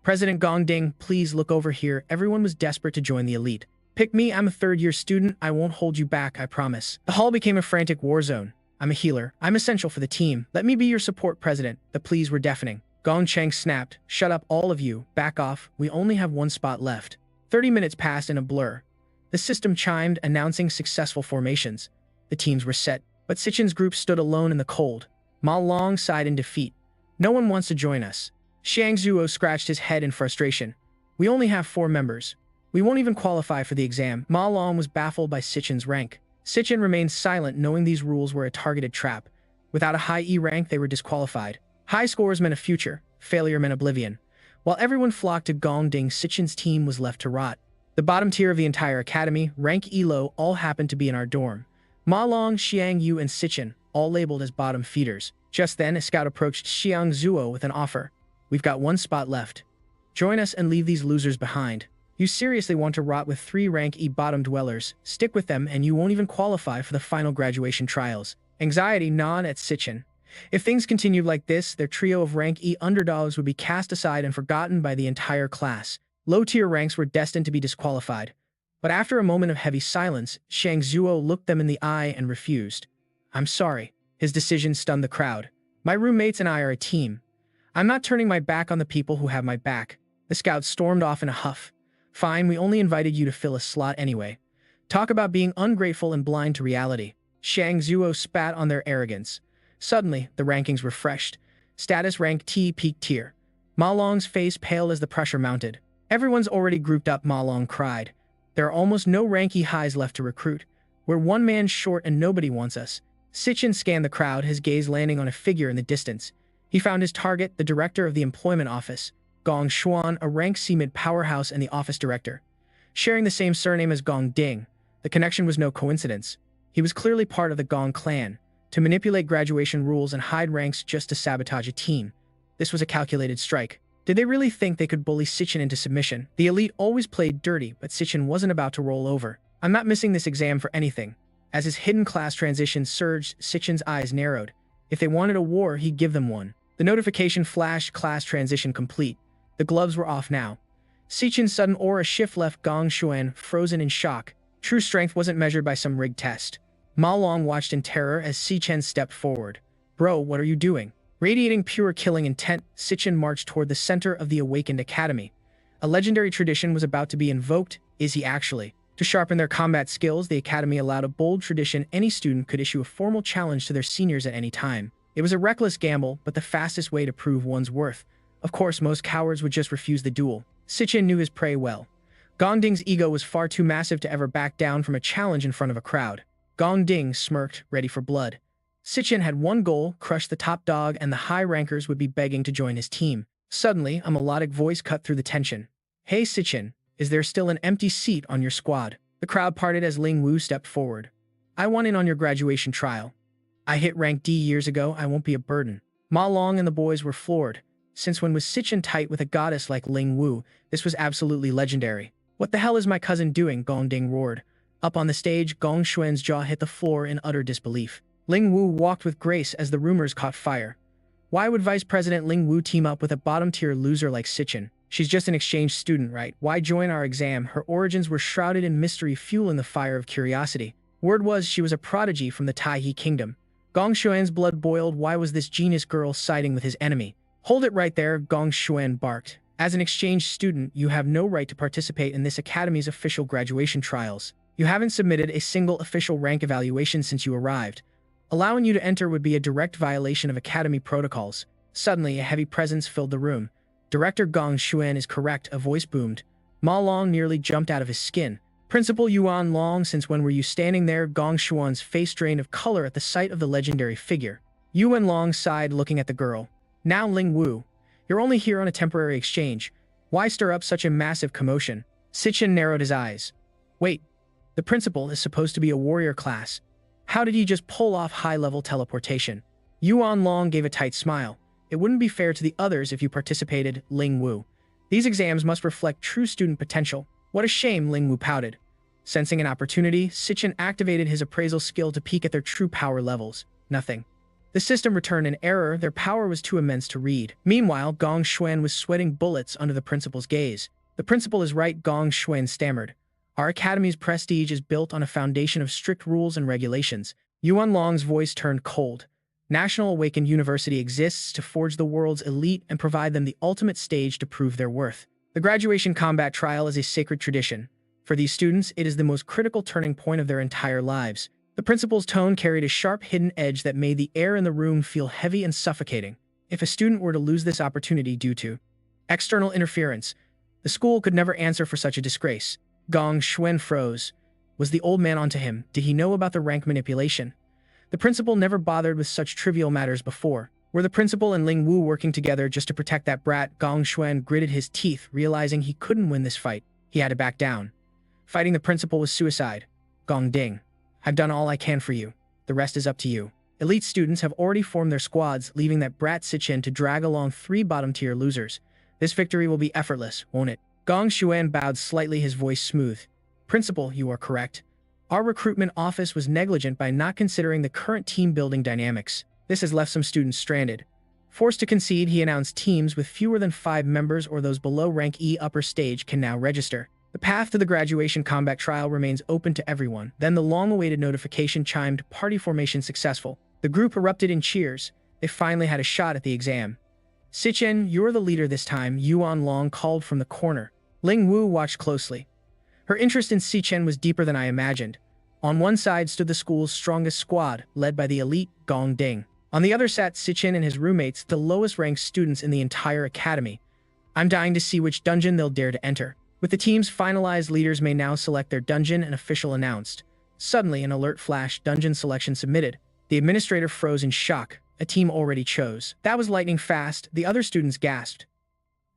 President Gong Ding, please look over here. Everyone was desperate to join the elite. Pick me, I'm a third-year student. I won't hold you back, I promise. The hall became a frantic war zone. I'm a healer. I'm essential for the team. Let me be your support president. The pleas were deafening. Gong Cheng snapped. Shut up, all of you. Back off. We only have one spot left. 30 minutes passed in a blur. The system chimed, announcing successful formations. The teams were set, but Sichen's group stood alone in the cold. Ma Long sighed in defeat. No one wants to join us. Xiang Zuo scratched his head in frustration. We only have 4 members. We won't even qualify for the exam. Ma Long was baffled by Sichen's rank. Sichen remained silent, knowing these rules were a targeted trap. Without a high E rank, they were disqualified. High scores meant a future. Failure meant oblivion. While everyone flocked to Gongding, Sichen's team was left to rot. The bottom tier of the entire academy, rank Elo, all happened to be in our dorm. Ma Long, Xiang Yu, and Sichen, all labeled as bottom feeders. Just then, a scout approached Xiang Zuo with an offer. We've got 1 spot left. Join us and leave these losers behind. You seriously want to rot with 3 rank E bottom dwellers? Stick with them and you won't even qualify for the final graduation trials. Anxiety gnawed at Sichen. If things continued like this, their trio of rank E underdogs would be cast aside and forgotten by the entire class. Low-tier ranks were destined to be disqualified. But after a moment of heavy silence, Xiang Zuo looked them in the eye and refused. I'm sorry. His decision stunned the crowd. My roommates and I are a team. I'm not turning my back on the people who have my back. The scout stormed off in a huff. Fine, we only invited you to fill a slot anyway. Talk about being ungrateful and blind to reality. Xiang Zuo spat on their arrogance. Suddenly, the rankings refreshed. Status rank T peak tier. Ma Long's face paled as the pressure mounted. Everyone's already grouped up, Ma Long cried. There are almost no rank E highs left to recruit. We're 1 man short and nobody wants us. Sichen scanned the crowd, his gaze landing on a figure in the distance. He found his target, the director of the employment office, Gong Xuan, a rank C-mid powerhouse and the office director. Sharing the same surname as Gong Ding, the connection was no coincidence. He was clearly part of the Gong clan, to manipulate graduation rules and hide ranks just to sabotage a team. This was a calculated strike. Did they really think they could bully Sichen into submission? The elite always played dirty, but Sichen wasn't about to roll over. I'm not missing this exam for anything. As his hidden class transition surged, Sichen's eyes narrowed. If they wanted a war, he'd give them one. The notification flashed, class transition complete. The gloves were off now. Sichen's sudden aura shift left Gong Xuan frozen in shock. True strength wasn't measured by some rigged test. Ma Long watched in terror as Sichen stepped forward. Bro, what are you doing? Radiating pure killing intent, Sichen marched toward the center of the awakened academy. A legendary tradition was about to be invoked. Is he actually? To sharpen their combat skills, the academy allowed a bold tradition. Any student could issue a formal challenge to their seniors at any time. It was a reckless gamble, but the fastest way to prove one's worth. Of course, most cowards would just refuse the duel. Sichen knew his prey well. Gong Ding's ego was far too massive to ever back down from a challenge in front of a crowd. Gong Ding smirked, ready for blood. Sichen had one goal, crush the top dog, and the high rankers would be begging to join his team. Suddenly, a melodic voice cut through the tension. Hey Sichen, is there still an empty seat on your squad? The crowd parted as Ling Wu stepped forward. I want in on your graduation trial. I hit rank D years ago, I won't be a burden. Ma Long and the boys were floored. Since when was Sichen tight with a goddess like Ling Wu? This was absolutely legendary. What the hell is my cousin doing? Gong Ding roared. Up on the stage, Gong Xuan's jaw hit the floor in utter disbelief. Ling Wu walked with grace as the rumors caught fire. Why would Vice President Ling Wu team up with a bottom-tier loser like Sichen? She's just an exchange student, right? Why join our exam? Her origins were shrouded in mystery, fueling the fire of curiosity. Word was she was a prodigy from the Taihe kingdom. Gong Xuan's blood boiled. Why was this genius girl siding with his enemy? Hold it right there, Gong Xuan barked. As an exchange student, you have no right to participate in this academy's official graduation trials. You haven't submitted a single official rank evaluation since you arrived. Allowing you to enter would be a direct violation of academy protocols. Suddenly, a heavy presence filled the room. Director Gong Xuan is correct, a voice boomed. Ma Long nearly jumped out of his skin. Principal Yuan Long, since when were you standing there? Gong Xuan's face drained of color at the sight of the legendary figure. Yuan Long sighed, looking at the girl. Now Ling Wu, you're only here on a temporary exchange. Why stir up such a massive commotion? Sichen narrowed his eyes. Wait, the principal is supposed to be a warrior class. How did he just pull off high-level teleportation? Yuan Long gave a tight smile. It wouldn't be fair to the others if you participated, Ling Wu. These exams must reflect true student potential. What a shame, Ling Wu pouted. Sensing an opportunity, Sichen activated his appraisal skill to peek at their true power levels. Nothing. The system returned an error. Their power was too immense to read. Meanwhile, Gong Xuan was sweating bullets under the principal's gaze. The principal is right, Gong Xuan stammered. Our academy's prestige is built on a foundation of strict rules and regulations. Yuan Long's voice turned cold. National Awakened University exists to forge the world's elite and provide them the ultimate stage to prove their worth. The graduation combat trial is a sacred tradition. For these students, it is the most critical turning point of their entire lives. The principal's tone carried a sharp hidden edge that made the air in the room feel heavy and suffocating. If a student were to lose this opportunity due to external interference, the school could never answer for such a disgrace. Gong Xuan froze. Was the old man onto him? Did he know about the rank manipulation? The principal never bothered with such trivial matters before. Were the principal and Ling Wu working together just to protect that brat? Gong Xuan gritted his teeth, realizing he couldn't win this fight. He had to back down. Fighting the principal was suicide. Gong Ding. I've done all I can for you. The rest is up to you. Elite students have already formed their squads, leaving that brat Sichen to drag along 3 bottom-tier losers. This victory will be effortless, won't it? Gong Xuan bowed slightly, his voice smooth. Principal, you are correct. Our recruitment office was negligent by not considering the current team-building dynamics. This has left some students stranded. Forced to concede, he announced teams with fewer than 5 members or those below rank E upper stage can now register. The path to the graduation combat trial remains open to everyone. Then the long-awaited notification chimed, party formation successful. The group erupted in cheers. They finally had a shot at the exam. Sichen, you're the leader this time, Yuan Long called from the corner. Ling Wu watched closely. Her interest in Sichen was deeper than I imagined. On one side stood the school's strongest squad, led by the elite Gong Ding. On the other sat Sichen and his roommates, the lowest-ranked students in the entire academy. I'm dying to see which dungeon they'll dare to enter. With the teams finalized, leaders may now select their dungeon and official announced. Suddenly, an alert flashed, dungeon selection submitted. The administrator froze in shock. A team already chose. That was lightning fast. The other students gasped.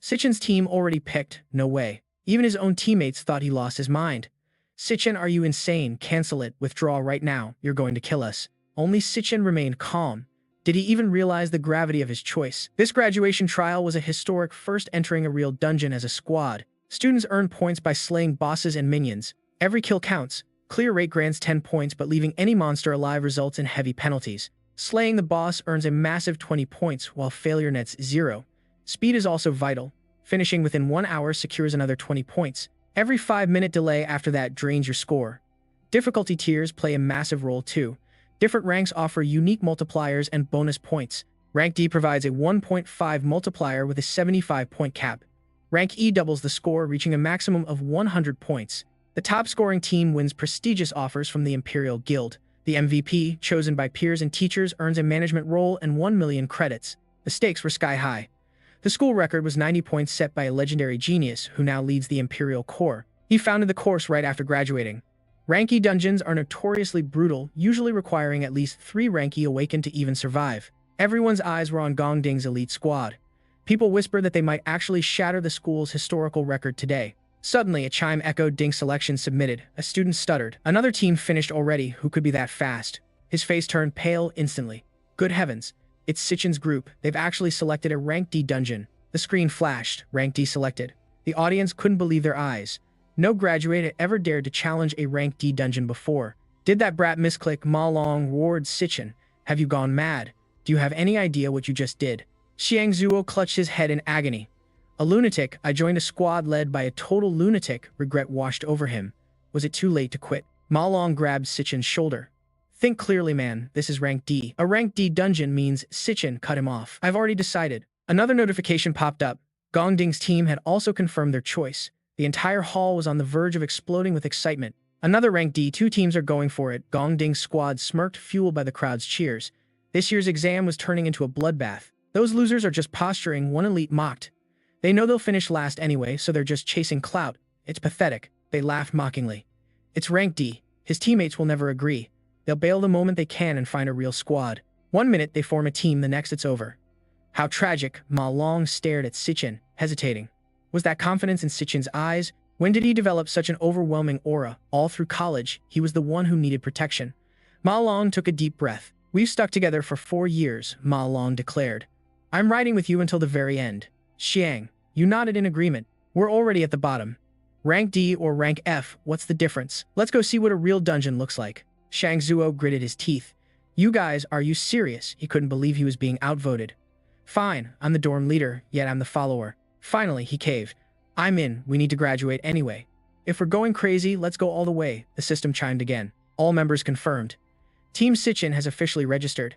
Sichen's team already picked. No way. Even his own teammates thought he lost his mind. Sichen, are you insane? Cancel it. Withdraw right now. You're going to kill us. Only Sichen remained calm. Did he even realize the gravity of his choice? This graduation trial was a historic first, entering a real dungeon as a squad. Students earn points by slaying bosses and minions. Every kill counts. Clear rate grants 10 points, but leaving any monster alive results in heavy penalties. Slaying the boss earns a massive 20 points, while failure nets 0. Speed is also vital. Finishing within 1 hour secures another 20 points. Every 5-minute delay after that drains your score. Difficulty tiers play a massive role too. Different ranks offer unique multipliers and bonus points. Rank D provides a 1.5 multiplier with a 75-point cap. Rank E doubles the score, reaching a maximum of 100 points. The top-scoring team wins prestigious offers from the Imperial Guild. The MVP, chosen by peers and teachers, earns a management role and 1 million credits. The stakes were sky-high. The school record was 90 points, set by a legendary genius who now leads the Imperial Corps. He founded the course right after graduating. Rank E dungeons are notoriously brutal, usually requiring at least 3 Rank E awakened to even survive. Everyone's eyes were on Gong Ding's elite squad. People whispered that they might actually shatter the school's historical record today. Suddenly, a chime echoed, Ding selection submitted. A student stuttered. Another team finished already. Who could be that fast? His face turned pale instantly. Good heavens. It's Sichen's group. They've actually selected a Rank D dungeon. The screen flashed. Rank D selected. The audience couldn't believe their eyes. No graduate had ever dared to challenge a Rank D dungeon before. Did that brat misclick? Ma Long roared. Sichen, have you gone mad? Do you have any idea what you just did? Xiang Zuo clutched his head in agony. A lunatic. I joined a squad led by a total lunatic. Regret washed over him. Was it too late to quit? Ma Long grabbed Sichen's shoulder. Think clearly, man. This is Rank D. A Rank D dungeon means Sichen cut him off. I've already decided. Another notification popped up. Gong Ding's team had also confirmed their choice. The entire hall was on the verge of exploding with excitement. Another Rank D. 2 teams are going for it. Gong Ding's squad smirked, fueled by the crowd's cheers. This year's exam was turning into a bloodbath. Those losers are just posturing, one elite mocked. They know they'll finish last anyway, so they're just chasing clout. It's pathetic. They laughed mockingly. It's Rank D. His teammates will never agree. They'll bail the moment they can and find a real squad. 1 minute they form a team, the next it's over. How tragic. Ma Long stared at Sichen, hesitating. Was that confidence in Sichen's eyes? When did he develop such an overwhelming aura? All through college, he was the one who needed protection. Ma Long took a deep breath. We've stuck together for 4 years, Ma Long declared. I'm riding with you until the very end. Xiang, you nodded in agreement. We're already at the bottom. Rank D or Rank F, what's the difference? Let's go see what a real dungeon looks like. Xiang Zuo gritted his teeth. You guys, are you serious? He couldn't believe he was being outvoted. Fine, I'm the dorm leader, yet I'm the follower. Finally, he caved. I'm in, we need to graduate anyway. If we're going crazy, let's go all the way, the system chimed again. All members confirmed. Team Sichen has officially registered.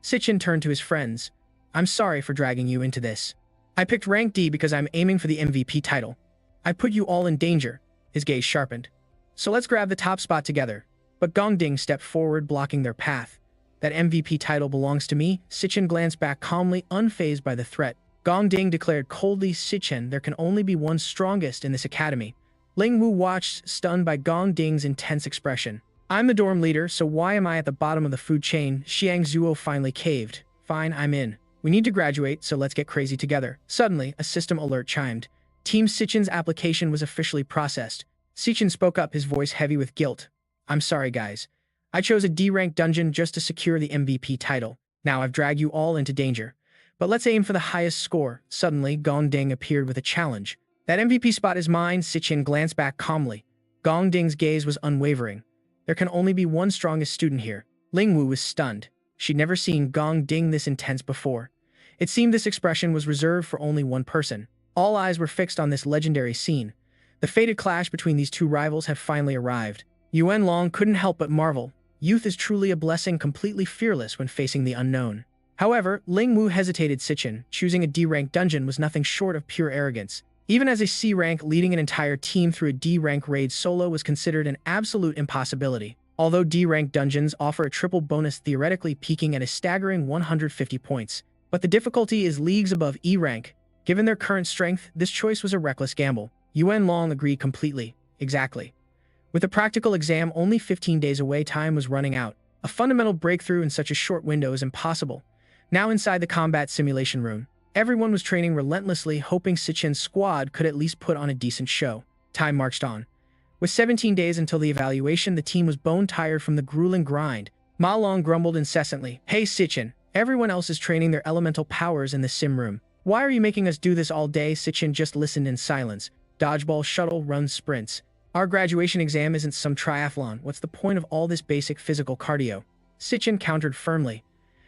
Sichen turned to his friends. I'm sorry for dragging you into this. I picked rank D because I'm aiming for the MVP title. I put you all in danger. His gaze sharpened. So let's grab the top spot together. But Gongding stepped forward, blocking their path. That MVP title belongs to me. Sichen glanced back calmly, unfazed by the threat. Gongding declared coldly, Sichen, there can only be one strongest in this academy. Lingwu watched, stunned by Gongding's intense expression. I'm the dorm leader, so why am I at the bottom of the food chain? Xiang Zuo finally caved. Fine, I'm in. We need to graduate, so let's get crazy together. Suddenly, a system alert chimed. Team Sichen's application was officially processed. Sichen spoke up, his voice heavy with guilt. I'm sorry, guys. I chose a D-rank dungeon just to secure the MVP title. Now I've dragged you all into danger. But let's aim for the highest score. Suddenly, Gongding appeared with a challenge. That MVP spot is mine. Sichen glanced back calmly. Gongding's gaze was unwavering. There can only be one strongest student here. Lingwu was stunned. She'd never seen Gongding this intense before. It seemed this expression was reserved for only one person. All eyes were fixed on this legendary scene. The fated clash between these two rivals had finally arrived. Yuan Long couldn't help but marvel. Youth is truly a blessing, completely fearless when facing the unknown. However, Lingwu hesitated. Sichen, choosing a D-rank dungeon was nothing short of pure arrogance. Even as a C-rank, leading an entire team through a D-rank raid solo was considered an absolute impossibility. Although D-rank dungeons offer a triple bonus, theoretically peaking at a staggering 150 points. But the difficulty is leagues above E-rank. Given their current strength, this choice was a reckless gamble. Yuan Long agreed completely. Exactly. With the practical exam only 15 days away, time was running out. A fundamental breakthrough in such a short window is impossible. Now inside the combat simulation room, everyone was training relentlessly, hoping Sichen's squad could at least put on a decent show. Time marched on. With 17 days until the evaluation, the team was bone-tired from the grueling grind. Ma Long grumbled incessantly. Hey Sichen, everyone else is training their elemental powers in the sim room. Why are you making us do this all day? Sichen just listened in silence. Dodgeball, shuttle, run, sprints. Our graduation exam isn't some triathlon. What's the point of all this basic physical cardio? Sichen countered firmly.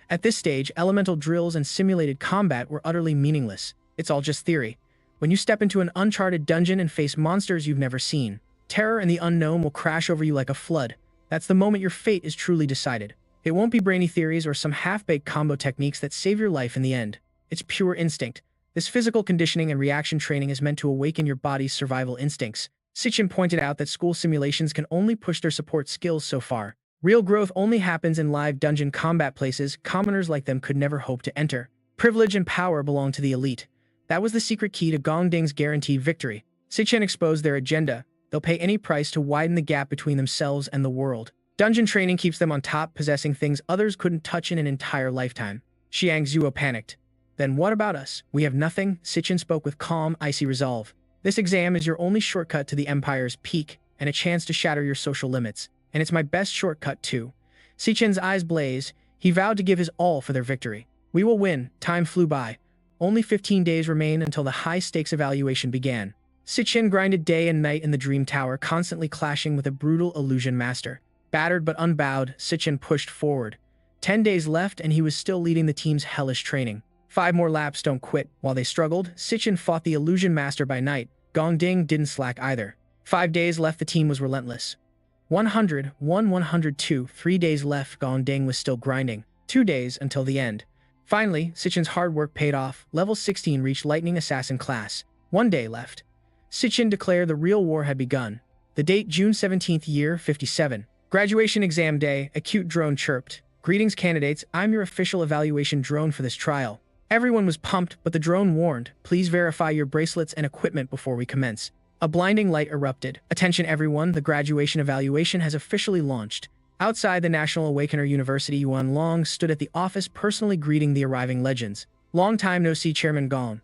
At this stage, elemental drills and simulated combat were utterly meaningless. It's all just theory. When you step into an uncharted dungeon and face monsters you've never seen, terror and the unknown will crash over you like a flood. That's the moment your fate is truly decided. It won't be brainy theories or some half-baked combo techniques that save your life in the end. It's pure instinct. This physical conditioning and reaction training is meant to awaken your body's survival instincts. Sichen pointed out that school simulations can only push their support skills so far. Real growth only happens in live dungeon combat places. Commoners like them could never hope to enter. Privilege and power belong to the elite. That was the secret key to Gongding's guaranteed victory. Sichen exposed their agenda. They'll pay any price to widen the gap between themselves and the world. Dungeon training keeps them on top, possessing things others couldn't touch in an entire lifetime. Xiang Zuo panicked. Then what about us? We have nothing. Sichen spoke with calm, icy resolve. This exam is your only shortcut to the Empire's peak and a chance to shatter your social limits. And it's my best shortcut too. Sichen's eyes blazed. He vowed to give his all for their victory. We will win. Time flew by. Only 15 days remained until the high-stakes evaluation began. Sichen grinded day and night in the Dream Tower, constantly clashing with a brutal illusion master. Battered but unbowed, Sichen pushed forward. 10 days left and he was still leading the team's hellish training. 5 more laps, don't quit. While they struggled, Sichen fought the illusion master by night. Gongding didn't slack either. 5 days left, the team was relentless. 100, 102, 3 days left, Gongding was still grinding. 2 days until the end. Finally, Sichen's hard work paid off. Level 16 reached Lightning Assassin class. 1 day left. Sichen declared the real war had begun. The date, June 17th, year 57. Graduation exam day, a cute drone chirped. Greetings candidates, I'm your official evaluation drone for this trial. Everyone was pumped, but the drone warned, please verify your bracelets and equipment before we commence. A blinding light erupted. Attention everyone, the graduation evaluation has officially launched. Outside the National Awakener University, Yuan Long stood at the office personally greeting the arriving legends. Long time no see, Chairman Gong.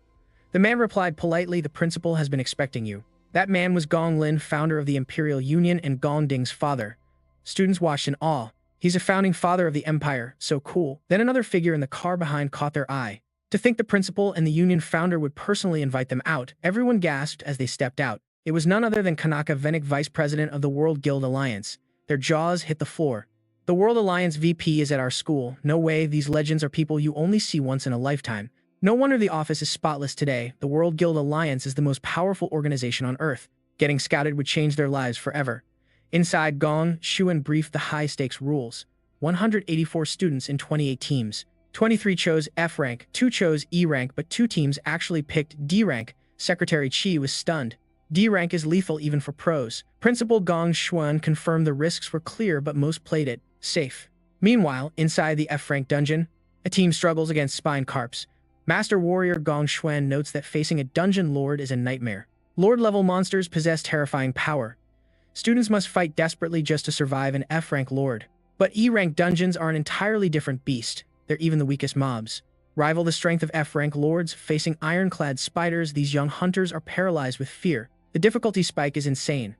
The man replied politely, the principal has been expecting you. That man was Gong Lin, founder of the Imperial Union and Gongding's father. Students watched in awe. He's a founding father of the Empire, so cool. Then another figure in the car behind caught their eye. To think the principal and the Union founder would personally invite them out, everyone gasped as they stepped out. It was none other than Kanaka Venik, vice president of the World Guild Alliance. Their jaws hit the floor. The World Alliance VP is at our school. No way, these legends are people you only see once in a lifetime. No wonder the office is spotless today. The World Guild Alliance is the most powerful organization on Earth. Getting scouted would change their lives forever. Inside, Gong Shuan briefed the high-stakes rules. 184 students in 28 teams. 23 chose F rank, 2 chose E rank, but 2 teams actually picked D rank. Secretary Chi was stunned. D rank is lethal even for pros. Principal Gong Xuan confirmed the risks were clear, but most played it safe. Meanwhile, inside the F rank dungeon, a team struggles against spine carps. Master Warrior Gong Xuan notes that facing a dungeon lord is a nightmare. Lord-level monsters possess terrifying power. Students must fight desperately just to survive an F-rank lord. But E-rank dungeons are an entirely different beast. They're even the weakest mobs. Rival the strength of F-rank lords, facing ironclad spiders, these young hunters are paralyzed with fear. The difficulty spike is insane.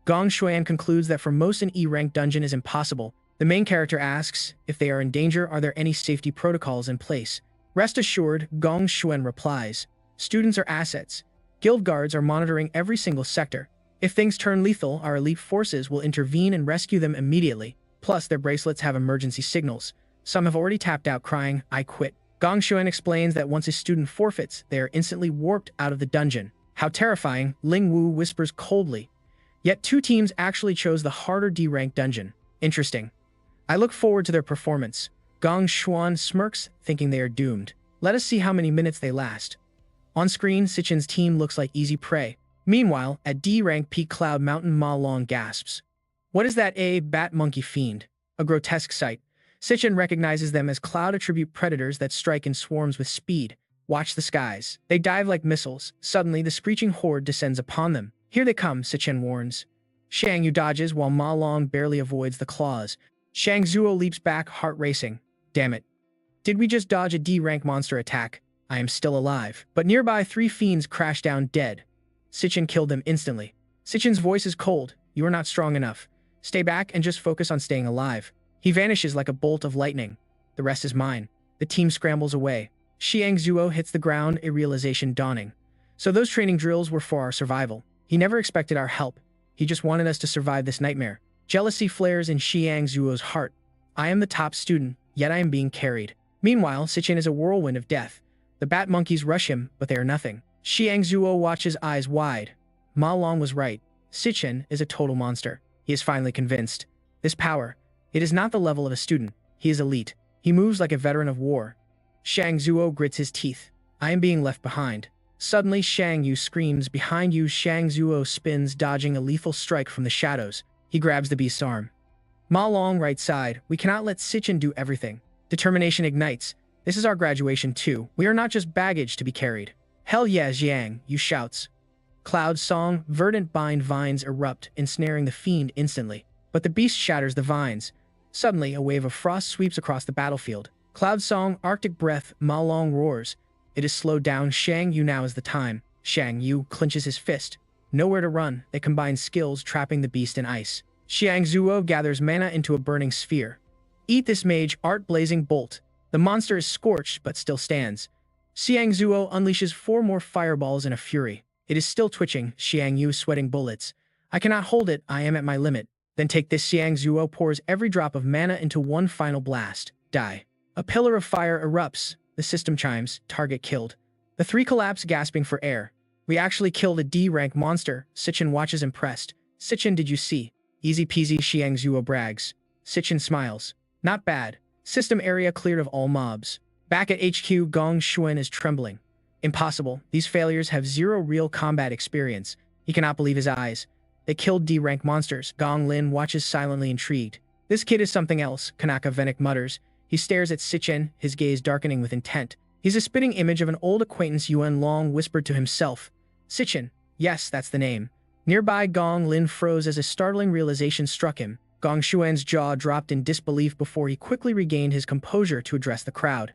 Gong Xuan concludes that for most an E-rank dungeon is impossible. The main character asks, if they are in danger, are there any safety protocols in place? Rest assured, Gong Xuan replies, students are assets. Guild guards are monitoring every single sector. If things turn lethal, our elite forces will intervene and rescue them immediately. Plus, their bracelets have emergency signals. Some have already tapped out crying, I quit. Gong Xuan explains that once a student forfeits, they are instantly warped out of the dungeon. How terrifying, Ling Wu whispers coldly. Yet 2 teams actually chose the harder D-rank dungeon. Interesting. I look forward to their performance. Gong Xuan smirks, thinking they are doomed. Let us see how many minutes they last. On screen, Sichen's team looks like easy prey. Meanwhile, at D-rank Peak Cloud Mountain, Ma Long gasps. What is that, a bat monkey fiend? A grotesque sight. Sichen recognizes them as cloud attribute predators that strike in swarms with speed. Watch the skies. They dive like missiles. Suddenly, the screeching horde descends upon them. Here they come, Sichen warns. Shang Yu dodges while Ma Long barely avoids the claws. Shang Zuo leaps back, heart racing. Damn it. Did we just dodge a D-rank monster attack? I am still alive. But nearby 3 fiends crash down dead. Sichen killed them instantly. Sichen's voice is cold. You are not strong enough. Stay back and just focus on staying alive. He vanishes like a bolt of lightning. The rest is mine. The team scrambles away. Xiang Zuo hits the ground, a realization dawning. So those training drills were for our survival. He never expected our help. He just wanted us to survive this nightmare. Jealousy flares in Xiang Zuo's heart. I am the top student, yet I am being carried. Meanwhile, Sichen is a whirlwind of death. The bat monkeys rush him, but they are nothing. Xiang Zuo watches, eyes wide. Ma Long was right. Sichen is a total monster. He is finally convinced. This power, it is not the level of a student. He is elite. He moves like a veteran of war. Shang Zuo grits his teeth. I am being left behind. Suddenly, Shang Yu screams. Behind you, Shang Zuo spins, dodging a lethal strike from the shadows. He grabs the beast's arm. Ma Long, right side. We cannot let Sichen do everything. Determination ignites. This is our graduation too. We are not just baggage to be carried. Hell yeah, Jiang, Yu shouts. Cloud song, verdant bind vines erupt, ensnaring the fiend instantly. But the beast shatters the vines. Suddenly, a wave of frost sweeps across the battlefield. Cloud song, arctic breath, Ma Long roars. It is slowed down. Shang Yu, now is the time. Shang Yu clenches his fist. Nowhere to run. They combine skills, trapping the beast in ice. Xiang Zuo gathers mana into a burning sphere. Eat this mage, art blazing bolt. The monster is scorched, but still stands. Xiang Zuo unleashes 4 more fireballs in a fury. It is still twitching, Xiang Yu sweating bullets. I cannot hold it, I am at my limit. Then take this. Xiang Zuo pours every drop of mana into one final blast. Die. A pillar of fire erupts. The system chimes, target killed. The 3 collapse, gasping for air. We actually killed a D-rank monster. Sichen watches impressed. Sichen, did you see? Easy peasy, Xiang Zuo brags. Sichen smiles. Not bad. System area cleared of all mobs. Back at HQ, Gong Xuan is trembling. Impossible. These failures have 0 real combat experience. He cannot believe his eyes. They killed D-rank monsters. Gong Lin watches silently intrigued. This kid is something else, Kanaka Venik mutters. He stares at Sichen, his gaze darkening with intent. He's a spitting image of an old acquaintance. Yuan Long whispered to himself. Sichen. Yes, that's the name. Nearby, Gong Lin froze as a startling realization struck him. Gong Xuan's jaw dropped in disbelief before he quickly regained his composure to address the crowd.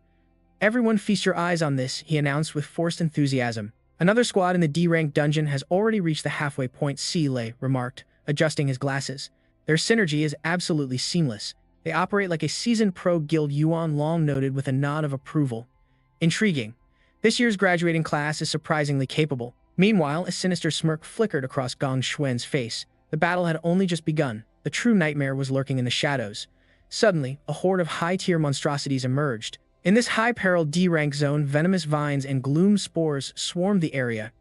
Everyone feast your eyes on this, he announced with forced enthusiasm. Another squad in the D-rank dungeon has already reached the halfway point, Si Lei remarked, adjusting his glasses. Their synergy is absolutely seamless. They operate like a seasoned pro guild, Yuan Long noted with a nod of approval. Intriguing. This year's graduating class is surprisingly capable. Meanwhile, a sinister smirk flickered across Gong Xuan's face. The battle had only just begun. The true nightmare was lurking in the shadows. Suddenly, a horde of high-tier monstrosities emerged. In this high-peril D-rank zone, venomous vines and gloom spores swarmed the area.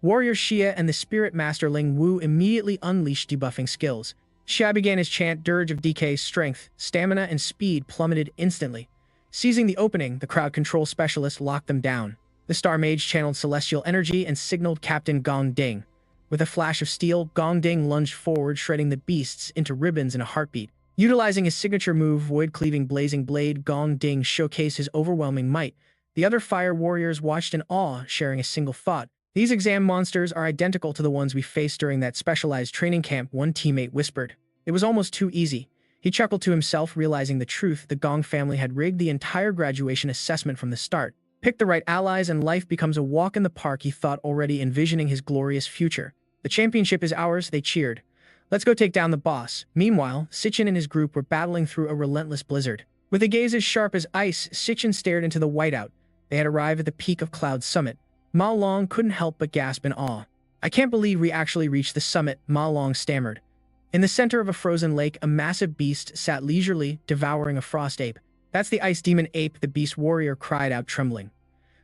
Warrior Xia and the Spirit Master Ling Wu immediately unleashed debuffing skills. Xia began his chant, dirge of DK's strength, stamina, and speed plummeted instantly. Seizing the opening, the crowd control specialist locked them down. The Star Mage channeled celestial energy and signaled Captain Gong Ding. With a flash of steel, Gong Ding lunged forward, shredding the beasts into ribbons in a heartbeat. Utilizing his signature move, Void-Cleaving Blazing Blade, Gong Ding showcased his overwhelming might. The other fire warriors watched in awe, sharing a single thought. These exam monsters are identical to the ones we faced during that specialized training camp, one teammate whispered. It was almost too easy. He chuckled to himself, realizing the truth. The Gong family had rigged the entire graduation assessment from the start. Pick the right allies and life becomes a walk in the park, he thought, already envisioning his glorious future. The championship is ours, they cheered. Let's go take down the boss. Meanwhile, Sichen and his group were battling through a relentless blizzard. With a gaze as sharp as ice, Sichen stared into the whiteout. They had arrived at the peak of Cloud Summit. Ma Long couldn't help but gasp in awe. I can't believe we actually reached the summit, Ma Long stammered. In the center of a frozen lake, a massive beast sat leisurely, devouring a frost ape. That's the ice demon ape, the beast warrior cried out, trembling.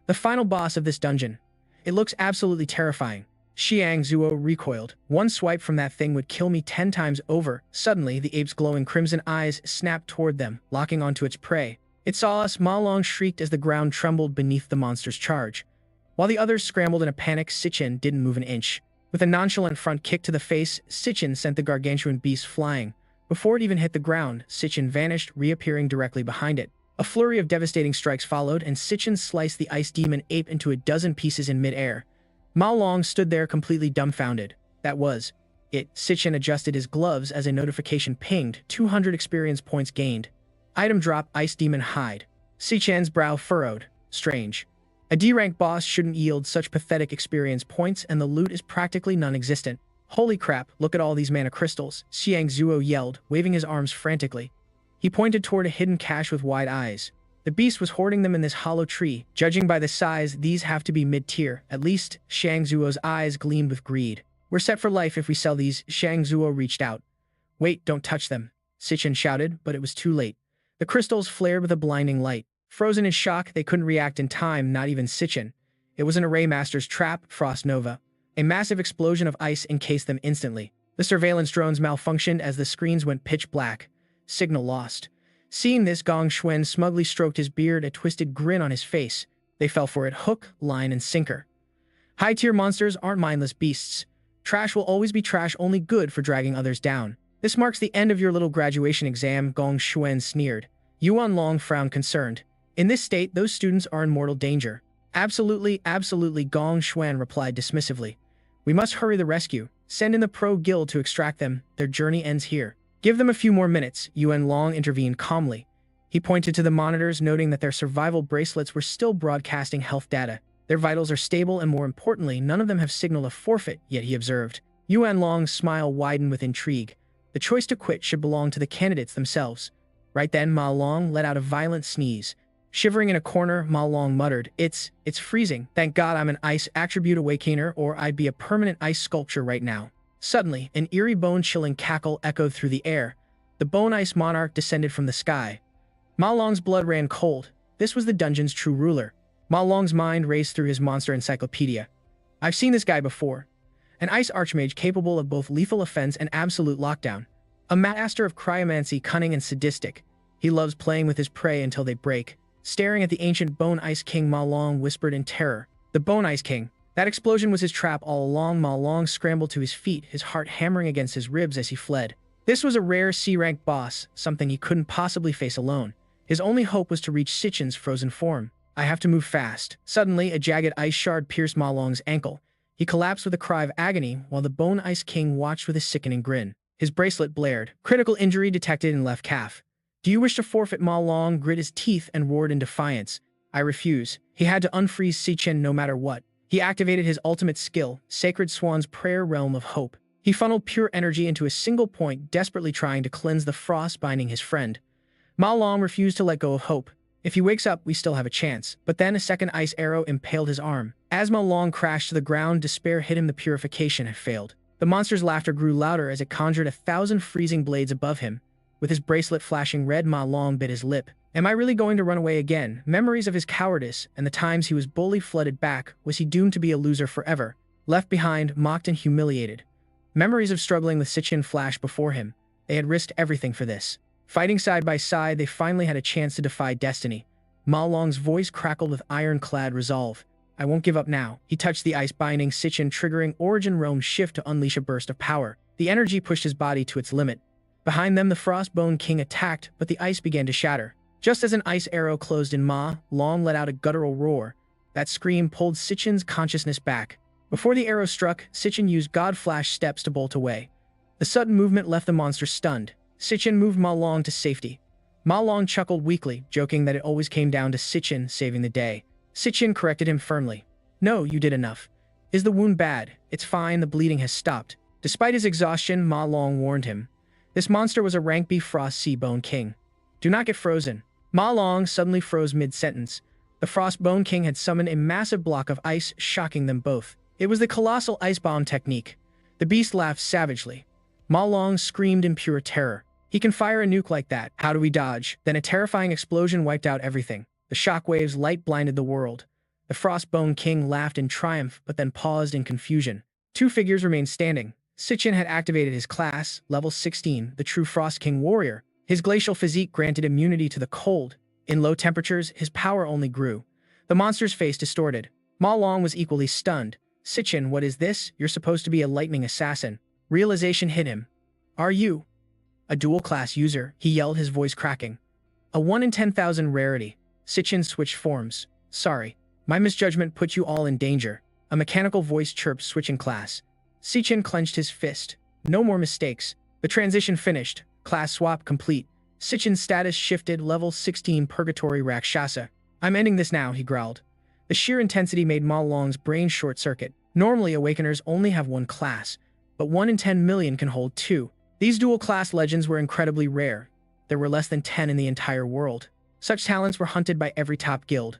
The final boss of this dungeon. It looks absolutely terrifying. Xiang Zuo recoiled. One swipe from that thing would kill me 10 times over. Suddenly, the ape's glowing crimson eyes snapped toward them, locking onto its prey. It saw us, Ma Long shrieked as the ground trembled beneath the monster's charge. While the others scrambled in a panic, Sichen didn't move an inch. With a nonchalant front kick to the face, Sichen sent the gargantuan beast flying. Before it even hit the ground, Sichen vanished, reappearing directly behind it. A flurry of devastating strikes followed, and Sichen sliced the ice demon ape into a dozen pieces in midair. Ma Long stood there completely dumbfounded. That was it. Sichen adjusted his gloves as a notification pinged. 200 experience points gained. Item drop, ice demon hide. Sichen's brow furrowed. Strange. A D-rank boss shouldn't yield such pathetic experience points, and the loot is practically non-existent. Holy crap, look at all these mana crystals, Xiang Zuo yelled, waving his arms frantically. He pointed toward a hidden cache with wide eyes. The beast was hoarding them in this hollow tree. Judging by the size, these have to be mid-tier. At least, Xiang Zuo's eyes gleamed with greed. We're set for life if we sell these. Xiang Zuo reached out. Wait, don't touch them, Sichen shouted, but it was too late. The crystals flared with a blinding light. Frozen in shock, they couldn't react in time, not even Sichen. It was an Array Master's trap, Frost Nova. A massive explosion of ice encased them instantly. The surveillance drones malfunctioned as the screens went pitch black. Signal lost. Seeing this, Gong Xuan smugly stroked his beard, a twisted grin on his face. They fell for it, hook, line, and sinker. High-tier monsters aren't mindless beasts. Trash will always be trash, only good for dragging others down. This marks the end of your little graduation exam, Gong Xuan sneered. Yuan Long frowned, concerned. In this state, those students are in mortal danger. Absolutely, absolutely, Gong Xuan replied dismissively. We must hurry the rescue. Send in the pro guild to extract them. Their journey ends here. Give them a few more minutes, Yuan Long intervened calmly. He pointed to the monitors, noting that their survival bracelets were still broadcasting health data. Their vitals are stable, and more importantly, none of them have signaled a forfeit, yet he observed. Yuan Long's smile widened with intrigue. The choice to quit should belong to the candidates themselves. Right then, Ma Long let out a violent sneeze. Shivering in a corner, Ma Long muttered, It's freezing. Thank God I'm an ice attribute awakener, or I'd be a permanent ice sculpture right now. Suddenly, an eerie bone-chilling cackle echoed through the air. The Bone Ice Monarch descended from the sky. Ma Long's blood ran cold. This was the dungeon's true ruler. Ma Long's mind raced through his monster encyclopedia. I've seen this guy before. An ice archmage capable of both lethal offense and absolute lockdown. A master of cryomancy, cunning and sadistic. He loves playing with his prey until they break. Staring at the ancient Bone Ice King, Ma Long whispered in terror. The Bone Ice King. That explosion was his trap all along. Ma Long scrambled to his feet, his heart hammering against his ribs as he fled. This was a rare C-rank boss, something he couldn't possibly face alone. His only hope was to reach Sichen's frozen form. I have to move fast. Suddenly, a jagged ice shard pierced Ma Long's ankle. He collapsed with a cry of agony, while the Bone Ice King watched with a sickening grin. His bracelet blared. Critical injury detected in left calf. Do you wish to forfeit? Ma Long grit his teeth and roared in defiance. I refuse. He had to unfreeze Sichen no matter what. He activated his ultimate skill, Sacred Swan's Prayer Realm of Hope. He funneled pure energy into a single point, desperately trying to cleanse the frost binding his friend. Ma Long refused to let go of hope. If he wakes up, we still have a chance. But then a second ice arrow impaled his arm. As Ma Long crashed to the ground, despair hit him. The purification had failed. The monster's laughter grew louder as it conjured 1,000 freezing blades above him. With his bracelet flashing red, Ma Long bit his lip. Am I really going to run away again? Memories of his cowardice and the times he was bullied flooded back. Was he doomed to be a loser forever? Left behind, mocked and humiliated. Memories of struggling with Sichen flashed before him. They had risked everything for this. Fighting side by side, they finally had a chance to defy destiny. Ma Long's voice crackled with ironclad resolve. I won't give up now. He touched the ice-binding Sichen, triggering Origin Realm's shift to unleash a burst of power. The energy pushed his body to its limit. Behind them, the Frostbone King attacked, but the ice began to shatter. Just as an ice arrow closed in, Ma Long let out a guttural roar. That scream pulled Sichen's consciousness back. Before the arrow struck, Sichen used God Flash steps to bolt away. The sudden movement left the monster stunned. Sichen moved Ma Long to safety. Ma Long chuckled weakly, joking that it always came down to Sichen saving the day. Sichen corrected him firmly. No, you did enough. Is the wound bad? It's fine, the bleeding has stopped. Despite his exhaustion, Ma Long warned him. This monster was a rank B Frost Sea Bone King. Do not get frozen. Ma Long suddenly froze mid-sentence. The Frostbone King had summoned a massive block of ice, shocking them both. It was the colossal ice bomb technique. The beast laughed savagely. Ma Long screamed in pure terror. He can fire a nuke like that. How do we dodge? Then a terrifying explosion wiped out everything. The shockwaves light blinded the world. The Frostbone King laughed in triumph, but then paused in confusion. Two figures remained standing. Sichen had activated his class, level 16, the true Frost King warrior. His glacial physique granted immunity to the cold. In low temperatures, his power only grew. The monster's face distorted. Ma Long was equally stunned. Sichen, what is this? You're supposed to be a lightning assassin. Realization hit him. Are you a dual-class user? He yelled, his voice cracking. A 1 in 10,000 rarity. Sichen switched forms. Sorry. My misjudgment put you all in danger. A mechanical voice chirped, switching class. Sichen clenched his fist. No more mistakes. The transition finished. Class swap complete. Sichen's status shifted, level 16 Purgatory Rakshasa. I'm ending this now, he growled. The sheer intensity made Ma Long's brain short-circuit. Normally, Awakeners only have one class, but 1 in 10 million can hold two. These dual-class legends were incredibly rare. There were less than 10 in the entire world. Such talents were hunted by every top guild.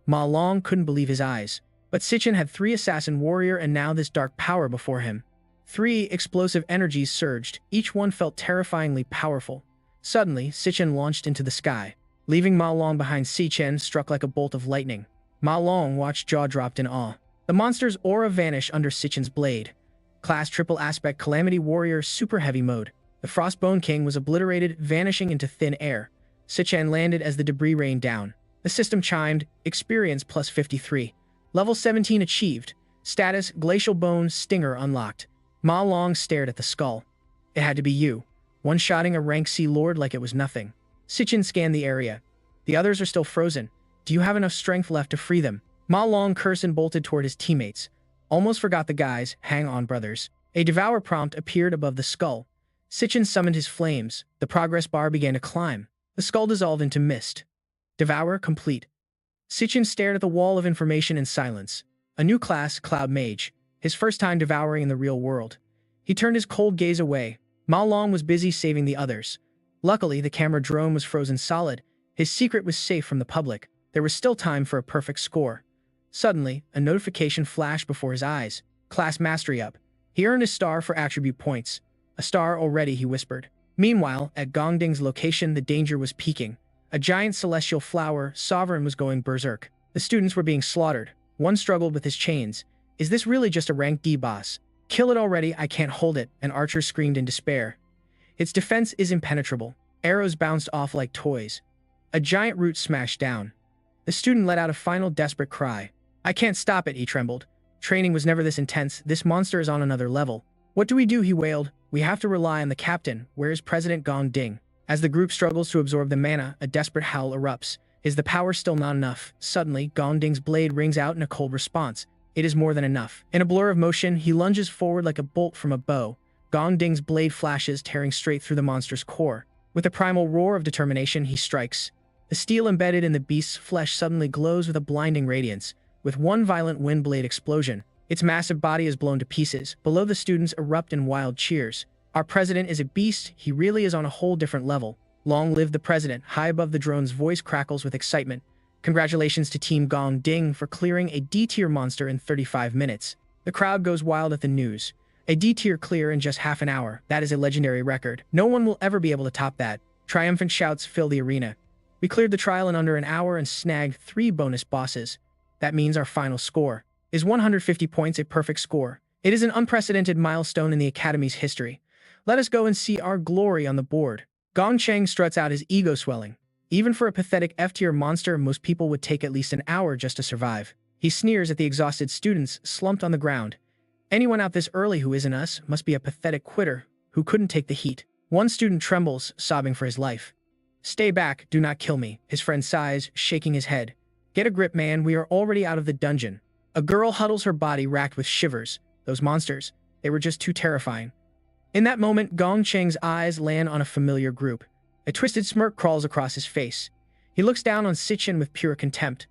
Ma Long couldn't believe his eyes. But Sichen had 3 assassin warrior and now this dark power before him. 3 explosive energies surged, each one felt terrifyingly powerful. Suddenly, Sichen launched into the sky. Leaving Ma Long behind, Sichen struck like a bolt of lightning. Ma Long watched, jaw dropped in awe. The monster's aura vanished under Sichen's blade. Class triple aspect Calamity Warrior Super Heavy Mode. The Frostbone King was obliterated, vanishing into thin air. Sichen landed as the debris rained down. The system chimed, experience plus 53. Level 17 achieved. Status, Glacial Bone Stinger unlocked. Ma Long stared at the skull. It had to be you. One-shotting a rank C Lord like it was nothing. Sichen scanned the area. The others are still frozen. Do you have enough strength left to free them? Ma Long cursed and bolted toward his teammates. Almost forgot the guys. Hang on, brothers. A devour prompt appeared above the skull. Sichen summoned his flames. The progress bar began to climb. The skull dissolved into mist. Devour complete. Sichen stared at the wall of information in silence. A new class, Cloud Mage. His first time devouring in the real world. He turned his cold gaze away. Ma Long was busy saving the others. Luckily, the camera drone was frozen solid. His secret was safe from the public. There was still time for a perfect score. Suddenly, a notification flashed before his eyes. Class Mastery up. He earned a star for attribute points. A star already, he whispered. Meanwhile, at Gongding's location, the danger was peaking. A giant celestial flower, Sovereign, was going berserk. The students were being slaughtered. One struggled with his chains. Is this really just a rank D boss? Kill it already, I can't hold it, an archer screamed in despair. Its defense is impenetrable. Arrows bounced off like toys. A giant root smashed down. The student let out a final desperate cry. I can't stop it, he trembled. Training was never this intense. This monster is on another level. What do we do, he wailed. We have to rely on the captain. Where is President Gongding? As the group struggles to absorb the mana, a desperate howl erupts. Is the power still not enough? Suddenly, Gongding's blade rings out in a cold response. It is more than enough. In a blur of motion, he lunges forward like a bolt from a bow. Gongding's blade flashes, tearing straight through the monster's core. With a primal roar of determination, he strikes. The steel embedded in the beast's flesh suddenly glows with a blinding radiance. With one violent wind blade explosion, its massive body is blown to pieces. Below, the students erupt in wild cheers. Our president is a beast. He really is on a whole different level. Long live the president. High above, the drone's voice crackles with excitement. Congratulations to Team Gongding for clearing a D-tier monster in 35 minutes. The crowd goes wild at the news. A D-tier clear in just half an hour. That is a legendary record. No one will ever be able to top that. Triumphant shouts fill the arena. We cleared the trial in under an hour and snagged 3 bonus bosses. That means our final score is 150 points, a perfect score. It is an unprecedented milestone in the Academy's history. Let us go and see our glory on the board. Gong Cheng struts out, his ego swelling. Even for a pathetic F-tier monster, most people would take at least an hour just to survive. He sneers at the exhausted students slumped on the ground. Anyone out this early who isn't us must be a pathetic quitter who couldn't take the heat. One student trembles, sobbing for his life. Stay back, do not kill me, his friend sighs, shaking his head. Get a grip, man, we are already out of the dungeon. A girl huddles, her body racked with shivers. Those monsters, they were just too terrifying. In that moment, Gong Cheng's eyes land on a familiar group. A twisted smirk crawls across his face. He looks down on Sichen with pure contempt.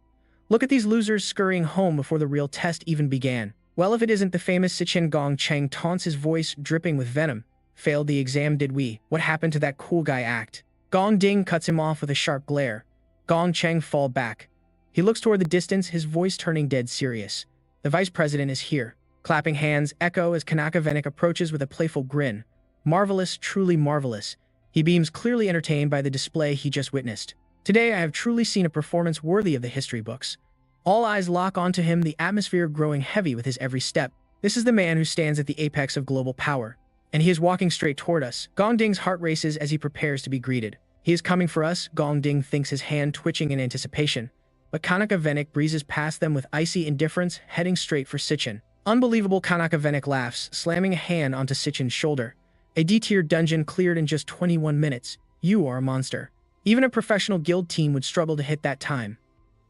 Look at these losers scurrying home before the real test even began. Well, if it isn't the famous Sichen, Gong Cheng taunts, his voice dripping with venom. Failed the exam, did we? What happened to that cool guy act? Gong Ding cuts him off with a sharp glare. Gong Cheng fall back. He looks toward the distance, his voice turning dead serious. The vice president is here. Clapping hands echo as Kanaka Venik approaches with a playful grin. Marvelous, truly marvelous. He beams, clearly entertained by the display he just witnessed. Today I have truly seen a performance worthy of the history books. All eyes lock onto him, the atmosphere growing heavy with his every step. This is the man who stands at the apex of global power. And he is walking straight toward us. Gong Ding's heart races as he prepares to be greeted. He is coming for us, Gong Ding thinks, his hand twitching in anticipation. But Kanaka Venik breezes past them with icy indifference, heading straight for Sichen. Unbelievable, Kanaka Venik laughs, slamming a hand onto Sichen's shoulder. A D-tier dungeon cleared in just 21 minutes. You are a monster. Even a professional guild team would struggle to hit that time.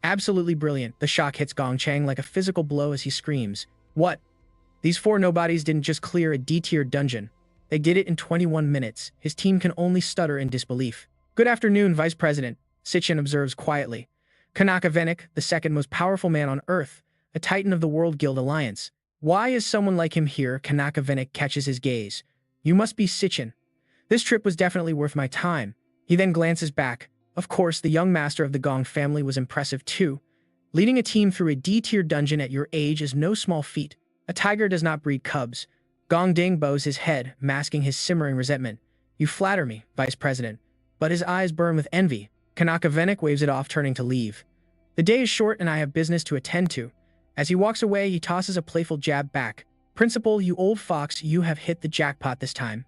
Absolutely brilliant. The shock hits Gong Cheng like a physical blow as he screams. What? These four nobodies didn't just clear a D-tier dungeon. They did it in 21 minutes. His team can only stutter in disbelief. Good afternoon, Vice President, Sichen observes quietly. Kanaka Venik, the second most powerful man on Earth, a titan of the World Guild Alliance. Why is someone like him here? Kanaka Venik catches his gaze. You must be Sichen. This trip was definitely worth my time. He then glances back. Of course, the young master of the Gong family was impressive too. Leading a team through a D-tier dungeon at your age is no small feat. A tiger does not breed cubs. Gong Ding bows his head, masking his simmering resentment. You flatter me, Vice President. But his eyes burn with envy. Kanaka Venik waves it off, turning to leave. The day is short and I have business to attend to. As he walks away, he tosses a playful jab back. Principal, you old fox, you have hit the jackpot this time.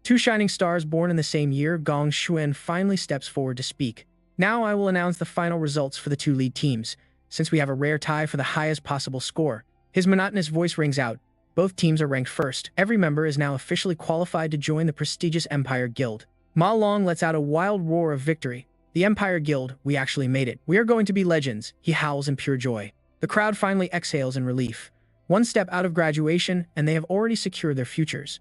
Two shining stars born in the same year, Gong Xuan finally steps forward to speak. Now I will announce the final results for the two lead teams, since we have a rare tie for the highest possible score. His monotonous voice rings out. Both teams are ranked first. Every member is now officially qualified to join the prestigious Empire Guild. Ma Long lets out a wild roar of victory. The Empire Guild, we actually made it. We are going to be legends, he howls in pure joy. The crowd finally exhales in relief. One step out of graduation, and they have already secured their futures.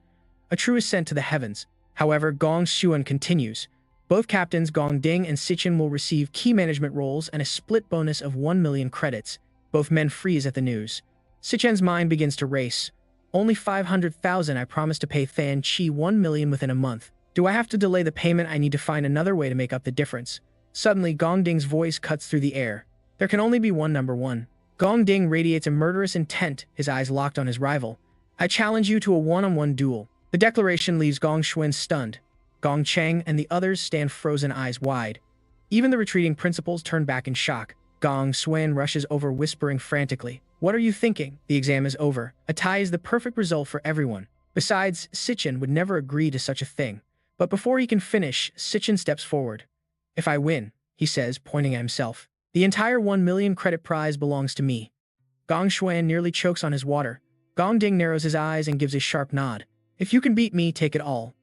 A true ascent to the heavens. However, Gong Xuan continues. Both captains, Gong Ding and Sichen, will receive key management roles and a split bonus of 1 million credits. Both men freeze at the news. Sichen's mind begins to race. Only 500,000, I promised to pay Fan Chi 1 million within a month. Do I have to delay the payment? I need to find another way to make up the difference. Suddenly, Gong Ding's voice cuts through the air. There can only be one number one. Gong Ding radiates a murderous intent, his eyes locked on his rival. I challenge you to a one-on-one duel. The declaration leaves Gong Xuan stunned. Gong Cheng and the others stand frozen, eyes wide. Even the retreating principals turn back in shock. Gong Xuan rushes over, whispering frantically. What are you thinking? The exam is over. A tie is the perfect result for everyone. Besides, Sichen would never agree to such a thing. But before he can finish, Sichen steps forward. If I win, he says, pointing at himself, the entire 1 million credit prize belongs to me. Gong Xuan nearly chokes on his water. Gong Ding narrows his eyes and gives a sharp nod. If you can beat me, take it all.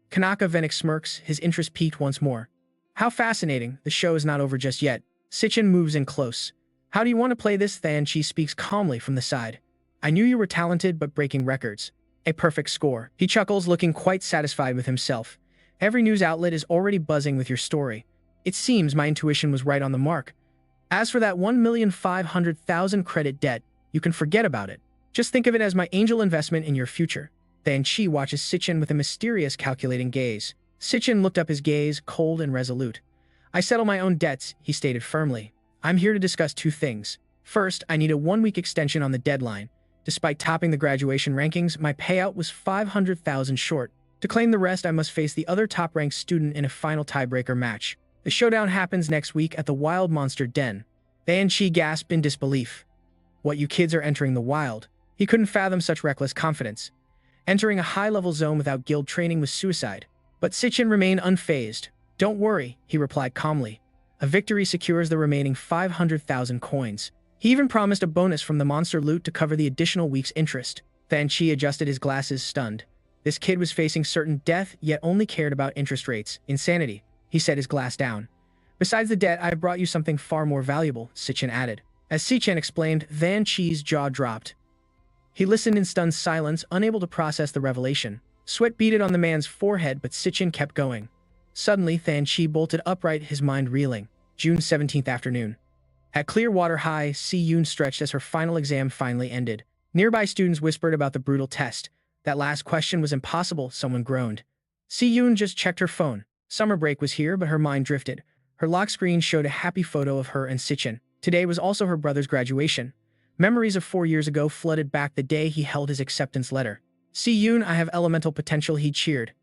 Kanaka Venik smirks, his interest piqued once more. How fascinating, the show is not over just yet. Sichen moves in close. How do you want to play this? Than Chi speaks calmly from the side. I knew you were talented, but breaking records. A perfect score. He chuckles, looking quite satisfied with himself. Every news outlet is already buzzing with your story. It seems my intuition was right on the mark. As for that 1,500,000 credit debt, you can forget about it. Just think of it as my angel investment in your future. Than Chi watches Sichen with a mysterious, calculating gaze. Sichen looked up, his gaze cold and resolute. I settle my own debts, he stated firmly. I'm here to discuss two things. First, I need a 1-week extension on the deadline. Despite topping the graduation rankings, my payout was 500,000 short. To claim the rest, I must face the other top-ranked student in a final tiebreaker match. The showdown happens next week at the Wild Monster Den. Than Chi gasped in disbelief. What, you kids are entering the wild? He couldn't fathom such reckless confidence. Entering a high-level zone without guild training was suicide. But Sichen remained unfazed. "Don't worry," he replied calmly. "A victory secures the remaining 500,000 coins." He even promised a bonus from the monster loot to cover the additional week's interest. Then Chi adjusted his glasses, stunned. This kid was facing certain death, yet only cared about interest rates. Insanity. He set his glass down. "Besides the debt, I have brought you something far more valuable," Sichen added. As Sichen explained, Van Chi's jaw dropped. He listened in stunned silence, unable to process the revelation. Sweat beaded on the man's forehead, but Sichen kept going. Suddenly, Van Chi bolted upright, his mind reeling. June 17th afternoon. At Clearwater High, Si Yoon stretched as her final exam finally ended. Nearby students whispered about the brutal test. "That last question was impossible," someone groaned. Si Yoon just checked her phone. Summer break was here, but her mind drifted. Her lock screen showed a happy photo of her and Sichen. Today was also her brother's graduation. Memories of 4 years ago flooded back, the day he held his acceptance letter. "Si Yoon, I have elemental potential," he cheered.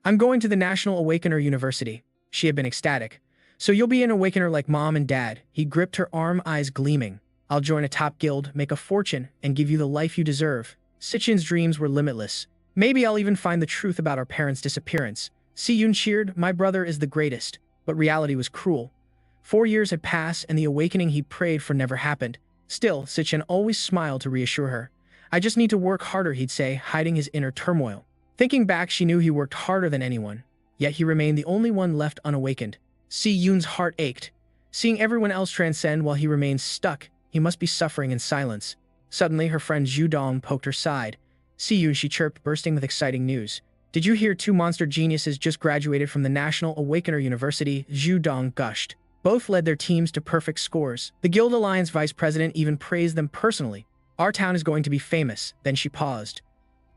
"I'm going to the National Awakener University." She had been ecstatic. "So you'll be an Awakener like Mom and Dad." He gripped her arm, eyes gleaming. "I'll join a top guild, make a fortune, and give you the life you deserve." Sichen's dreams were limitless. "Maybe I'll even find the truth about our parents' disappearance." Si Yoon cheered. "My brother is the greatest." But reality was cruel. 4 years had passed, and the awakening he prayed for never happened. Still, Sichen always smiled to reassure her. "I just need to work harder," he'd say, hiding his inner turmoil. Thinking back, she knew he worked harder than anyone. Yet he remained the only one left unawakened. Si Yoon's heart ached. Seeing everyone else transcend while he remained stuck, he must be suffering in silence. Suddenly, her friend Zhu Dong poked her side. "Si Yoon," she chirped, bursting with exciting news. "Did you hear 2 monster geniuses just graduated from the National Awakener University?" Zhu Dong gushed. Both led their teams to perfect scores. The Guild Alliance vice president even praised them personally. "Our town is going to be famous." Then she paused.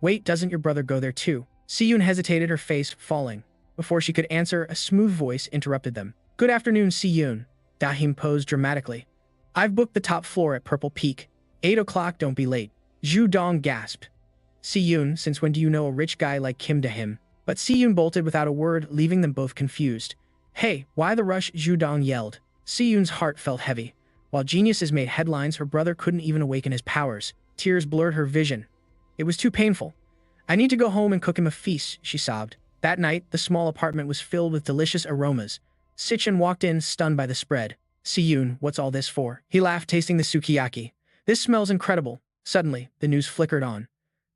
"Wait, doesn't your brother go there too?" Si Yoon hesitated, her face falling. Before she could answer, a smooth voice interrupted them. "Good afternoon, Si Yoon." Dahim posed dramatically. "I've booked the top floor at Purple Peak. 8 o'clock, don't be late." Zhu Dong gasped. "Si Yoon, since when do you know a rich guy like Kim Dahim?" But Si Yoon bolted without a word, leaving them both confused. "Hey, why the rush?" Zhu Dong yelled. Si Yoon's heart felt heavy. While geniuses made headlines, her brother couldn't even awaken his powers. Tears blurred her vision. It was too painful. "I need to go home and cook him a feast," she sobbed. That night, the small apartment was filled with delicious aromas. Sichen walked in, stunned by the spread. "Si Yoon, what's all this for?" He laughed, tasting the sukiyaki. "This smells incredible." Suddenly, the news flickered on.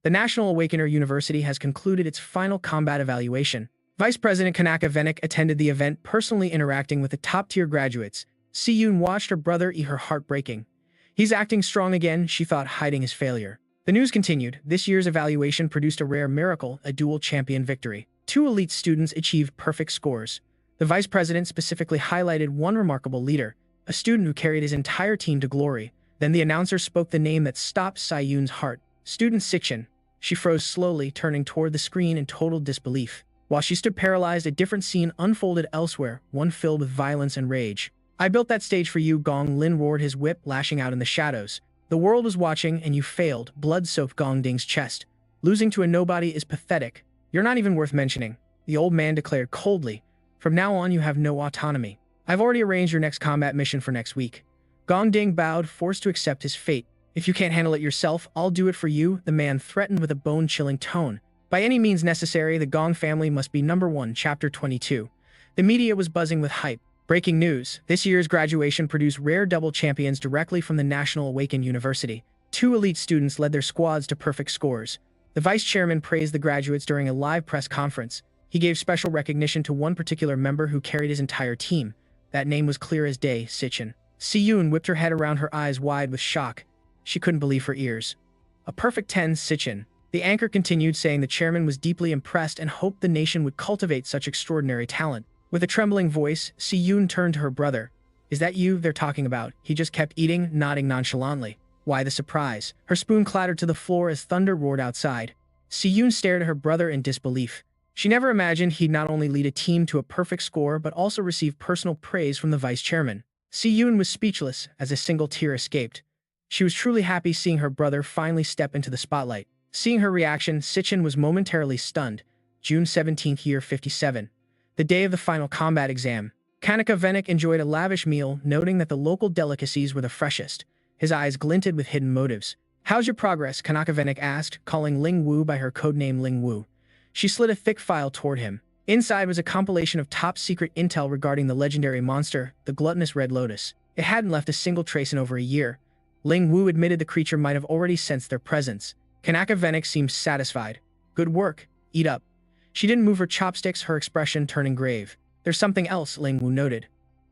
The National Awakener University has concluded its final combat evaluation. Vice President Kanaka Venik attended the event, personally interacting with the top-tier graduates. Si Yoon watched her brother, her heart breaking. "He's acting strong again," she thought, hiding his failure. The news continued. This year's evaluation produced a rare miracle, a dual champion victory. 2 elite students achieved perfect scores. The vice president specifically highlighted one remarkable leader, a student who carried his entire team to glory. Then the announcer spoke the name that stopped Si Yoon's heart. "Student Sichen." She froze slowly, turning toward the screen in total disbelief. While she stood paralyzed, a different scene unfolded elsewhere, one filled with violence and rage. "I built that stage for you," Gong Lin roared, his whip lashing out in the shadows. "The world was watching, and you failed." Blood soaked Gong Ding's chest. "Losing to a nobody is pathetic. You're not even worth mentioning," the old man declared coldly. "From now on, you have no autonomy. I've already arranged your next combat mission for next week." Gong Ding bowed, forced to accept his fate. "If you can't handle it yourself, I'll do it for you," the man threatened with a bone-chilling tone. By any means necessary, the Gong family must be #1. Chapter 22. The media was buzzing with hype. Breaking news. This year's graduation produced rare double champions directly from the National Awaken University. 2 elite students led their squads to perfect scores. The vice chairman praised the graduates during a live press conference. He gave special recognition to one particular member who carried his entire team. That name was clear as day, Sichen. Si Yoon whipped her head around, her eyes wide with shock. She couldn't believe her ears. "A perfect 10, Sichen." The anchor continued, saying the chairman was deeply impressed and hoped the nation would cultivate such extraordinary talent. With a trembling voice, Si Yoon turned to her brother. "Is that you they're talking about?" He just kept eating, nodding nonchalantly. Why the surprise? Her spoon clattered to the floor as thunder roared outside. Si Yoon stared at her brother in disbelief. She never imagined he'd not only lead a team to a perfect score but also receive personal praise from the vice chairman. Si Yoon was speechless as a single tear escaped. She was truly happy seeing her brother finally step into the spotlight. Seeing her reaction, Sichen was momentarily stunned. June 17th, year 57. The day of the final combat exam. Kanaka Venik enjoyed a lavish meal, noting that the local delicacies were the freshest. His eyes glinted with hidden motives. "How's your progress?" Kanaka Venek asked, calling Ling Wu by her codename Ling Wu. She slid a thick file toward him. Inside was a compilation of top-secret intel regarding the legendary monster, the gluttonous Red Lotus. It hadn't left a single trace in over a year. Ling Wu admitted the creature might have already sensed their presence. Kanaka Venek seemed satisfied. "Good work. Eat up." She didn't move her chopsticks, her expression turning grave. "There's something else," Ling Wu noted.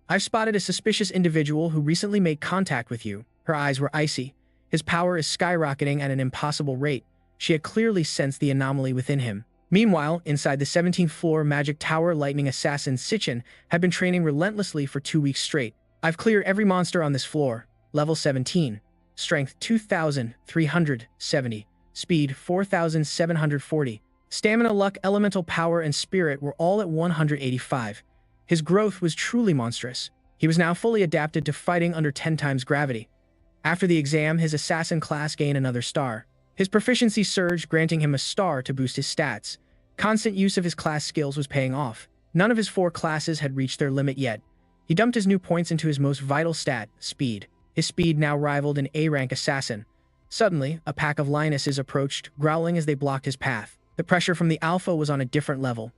"I've spotted a suspicious individual who recently made contact with you." Her eyes were icy. "His power is skyrocketing at an impossible rate." She had clearly sensed the anomaly within him. Meanwhile, inside the 17th floor magic tower, lightning assassin Sichen had been training relentlessly for 2 weeks straight. "I've cleared every monster on this floor. Level 17. Strength 2,370. Speed 4,740. Stamina, luck, elemental power, and spirit were all at 185. His growth was truly monstrous. He was now fully adapted to fighting under 10 times gravity. After the exam, his assassin class gained another star. His proficiency surged, granting him a star to boost his stats. Constant use of his class skills was paying off. None of his 4 classes had reached their limit yet. He dumped his new points into his most vital stat, speed. His speed now rivaled an A-rank assassin. Suddenly, a pack of lionesses approached, growling as they blocked his path. The pressure from the alpha was on a different level.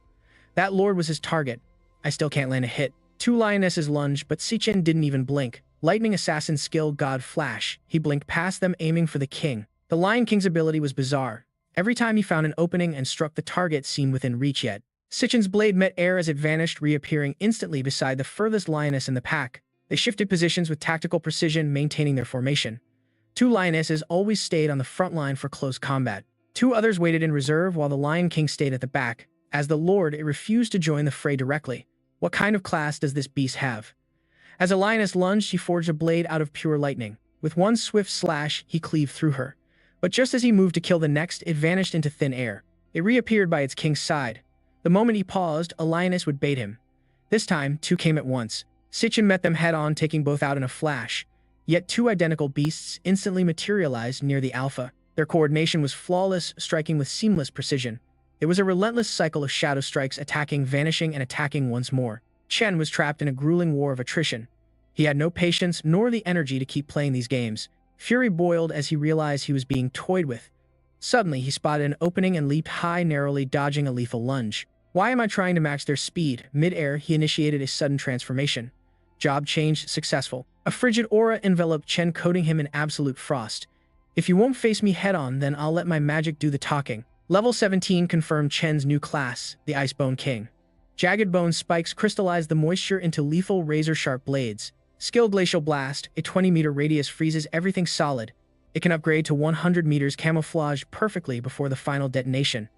That lord was his target. "I still can't land a hit." 2 lionesses lunged, but Sichen didn't even blink. Lightning assassin skill God Flash. He blinked past them, aiming for the king. The Lion King's ability was bizarre. Every time he found an opening and struck the target seemed within reach yet. Sichen's blade met air as it vanished, reappearing instantly beside the furthest lioness in the pack. They shifted positions with tactical precision, maintaining their formation. 2 lionesses always stayed on the front line for close combat. 2 others waited in reserve while the Lion King stayed at the back. As the Lord, it refused to join the fray directly. What kind of class does this beast have? As a lioness lunged, he forged a blade out of pure lightning. With one swift slash, he cleaved through her. But just as he moved to kill the next, it vanished into thin air. It reappeared by its king's side. The moment he paused, a lioness would bait him. This time, 2 came at once. Sichen met them head-on, taking both out in a flash. Yet 2 identical beasts instantly materialized near the alpha. Their coordination was flawless, striking with seamless precision. It was a relentless cycle of shadow strikes, attacking, vanishing, and attacking once more. Chen was trapped in a grueling war of attrition. He had no patience nor the energy to keep playing these games. Fury boiled as he realized he was being toyed with. Suddenly, he spotted an opening and leaped high, narrowly dodging a lethal lunge. "Why am I trying to match their speed?" Mid-air, he initiated a sudden transformation. Job change successful. A frigid aura enveloped Chen, coating him in absolute frost. "If you won't face me head-on, then I'll let my magic do the talking." Level 17 confirmed Chen's new class, the Icebone King. Jagged bone spikes crystallized the moisture into lethal razor-sharp blades. Skill Glacial Blast, a 20-meter radius, freezes everything solid. It can upgrade to 100 meters, camouflaged perfectly before the final detonation.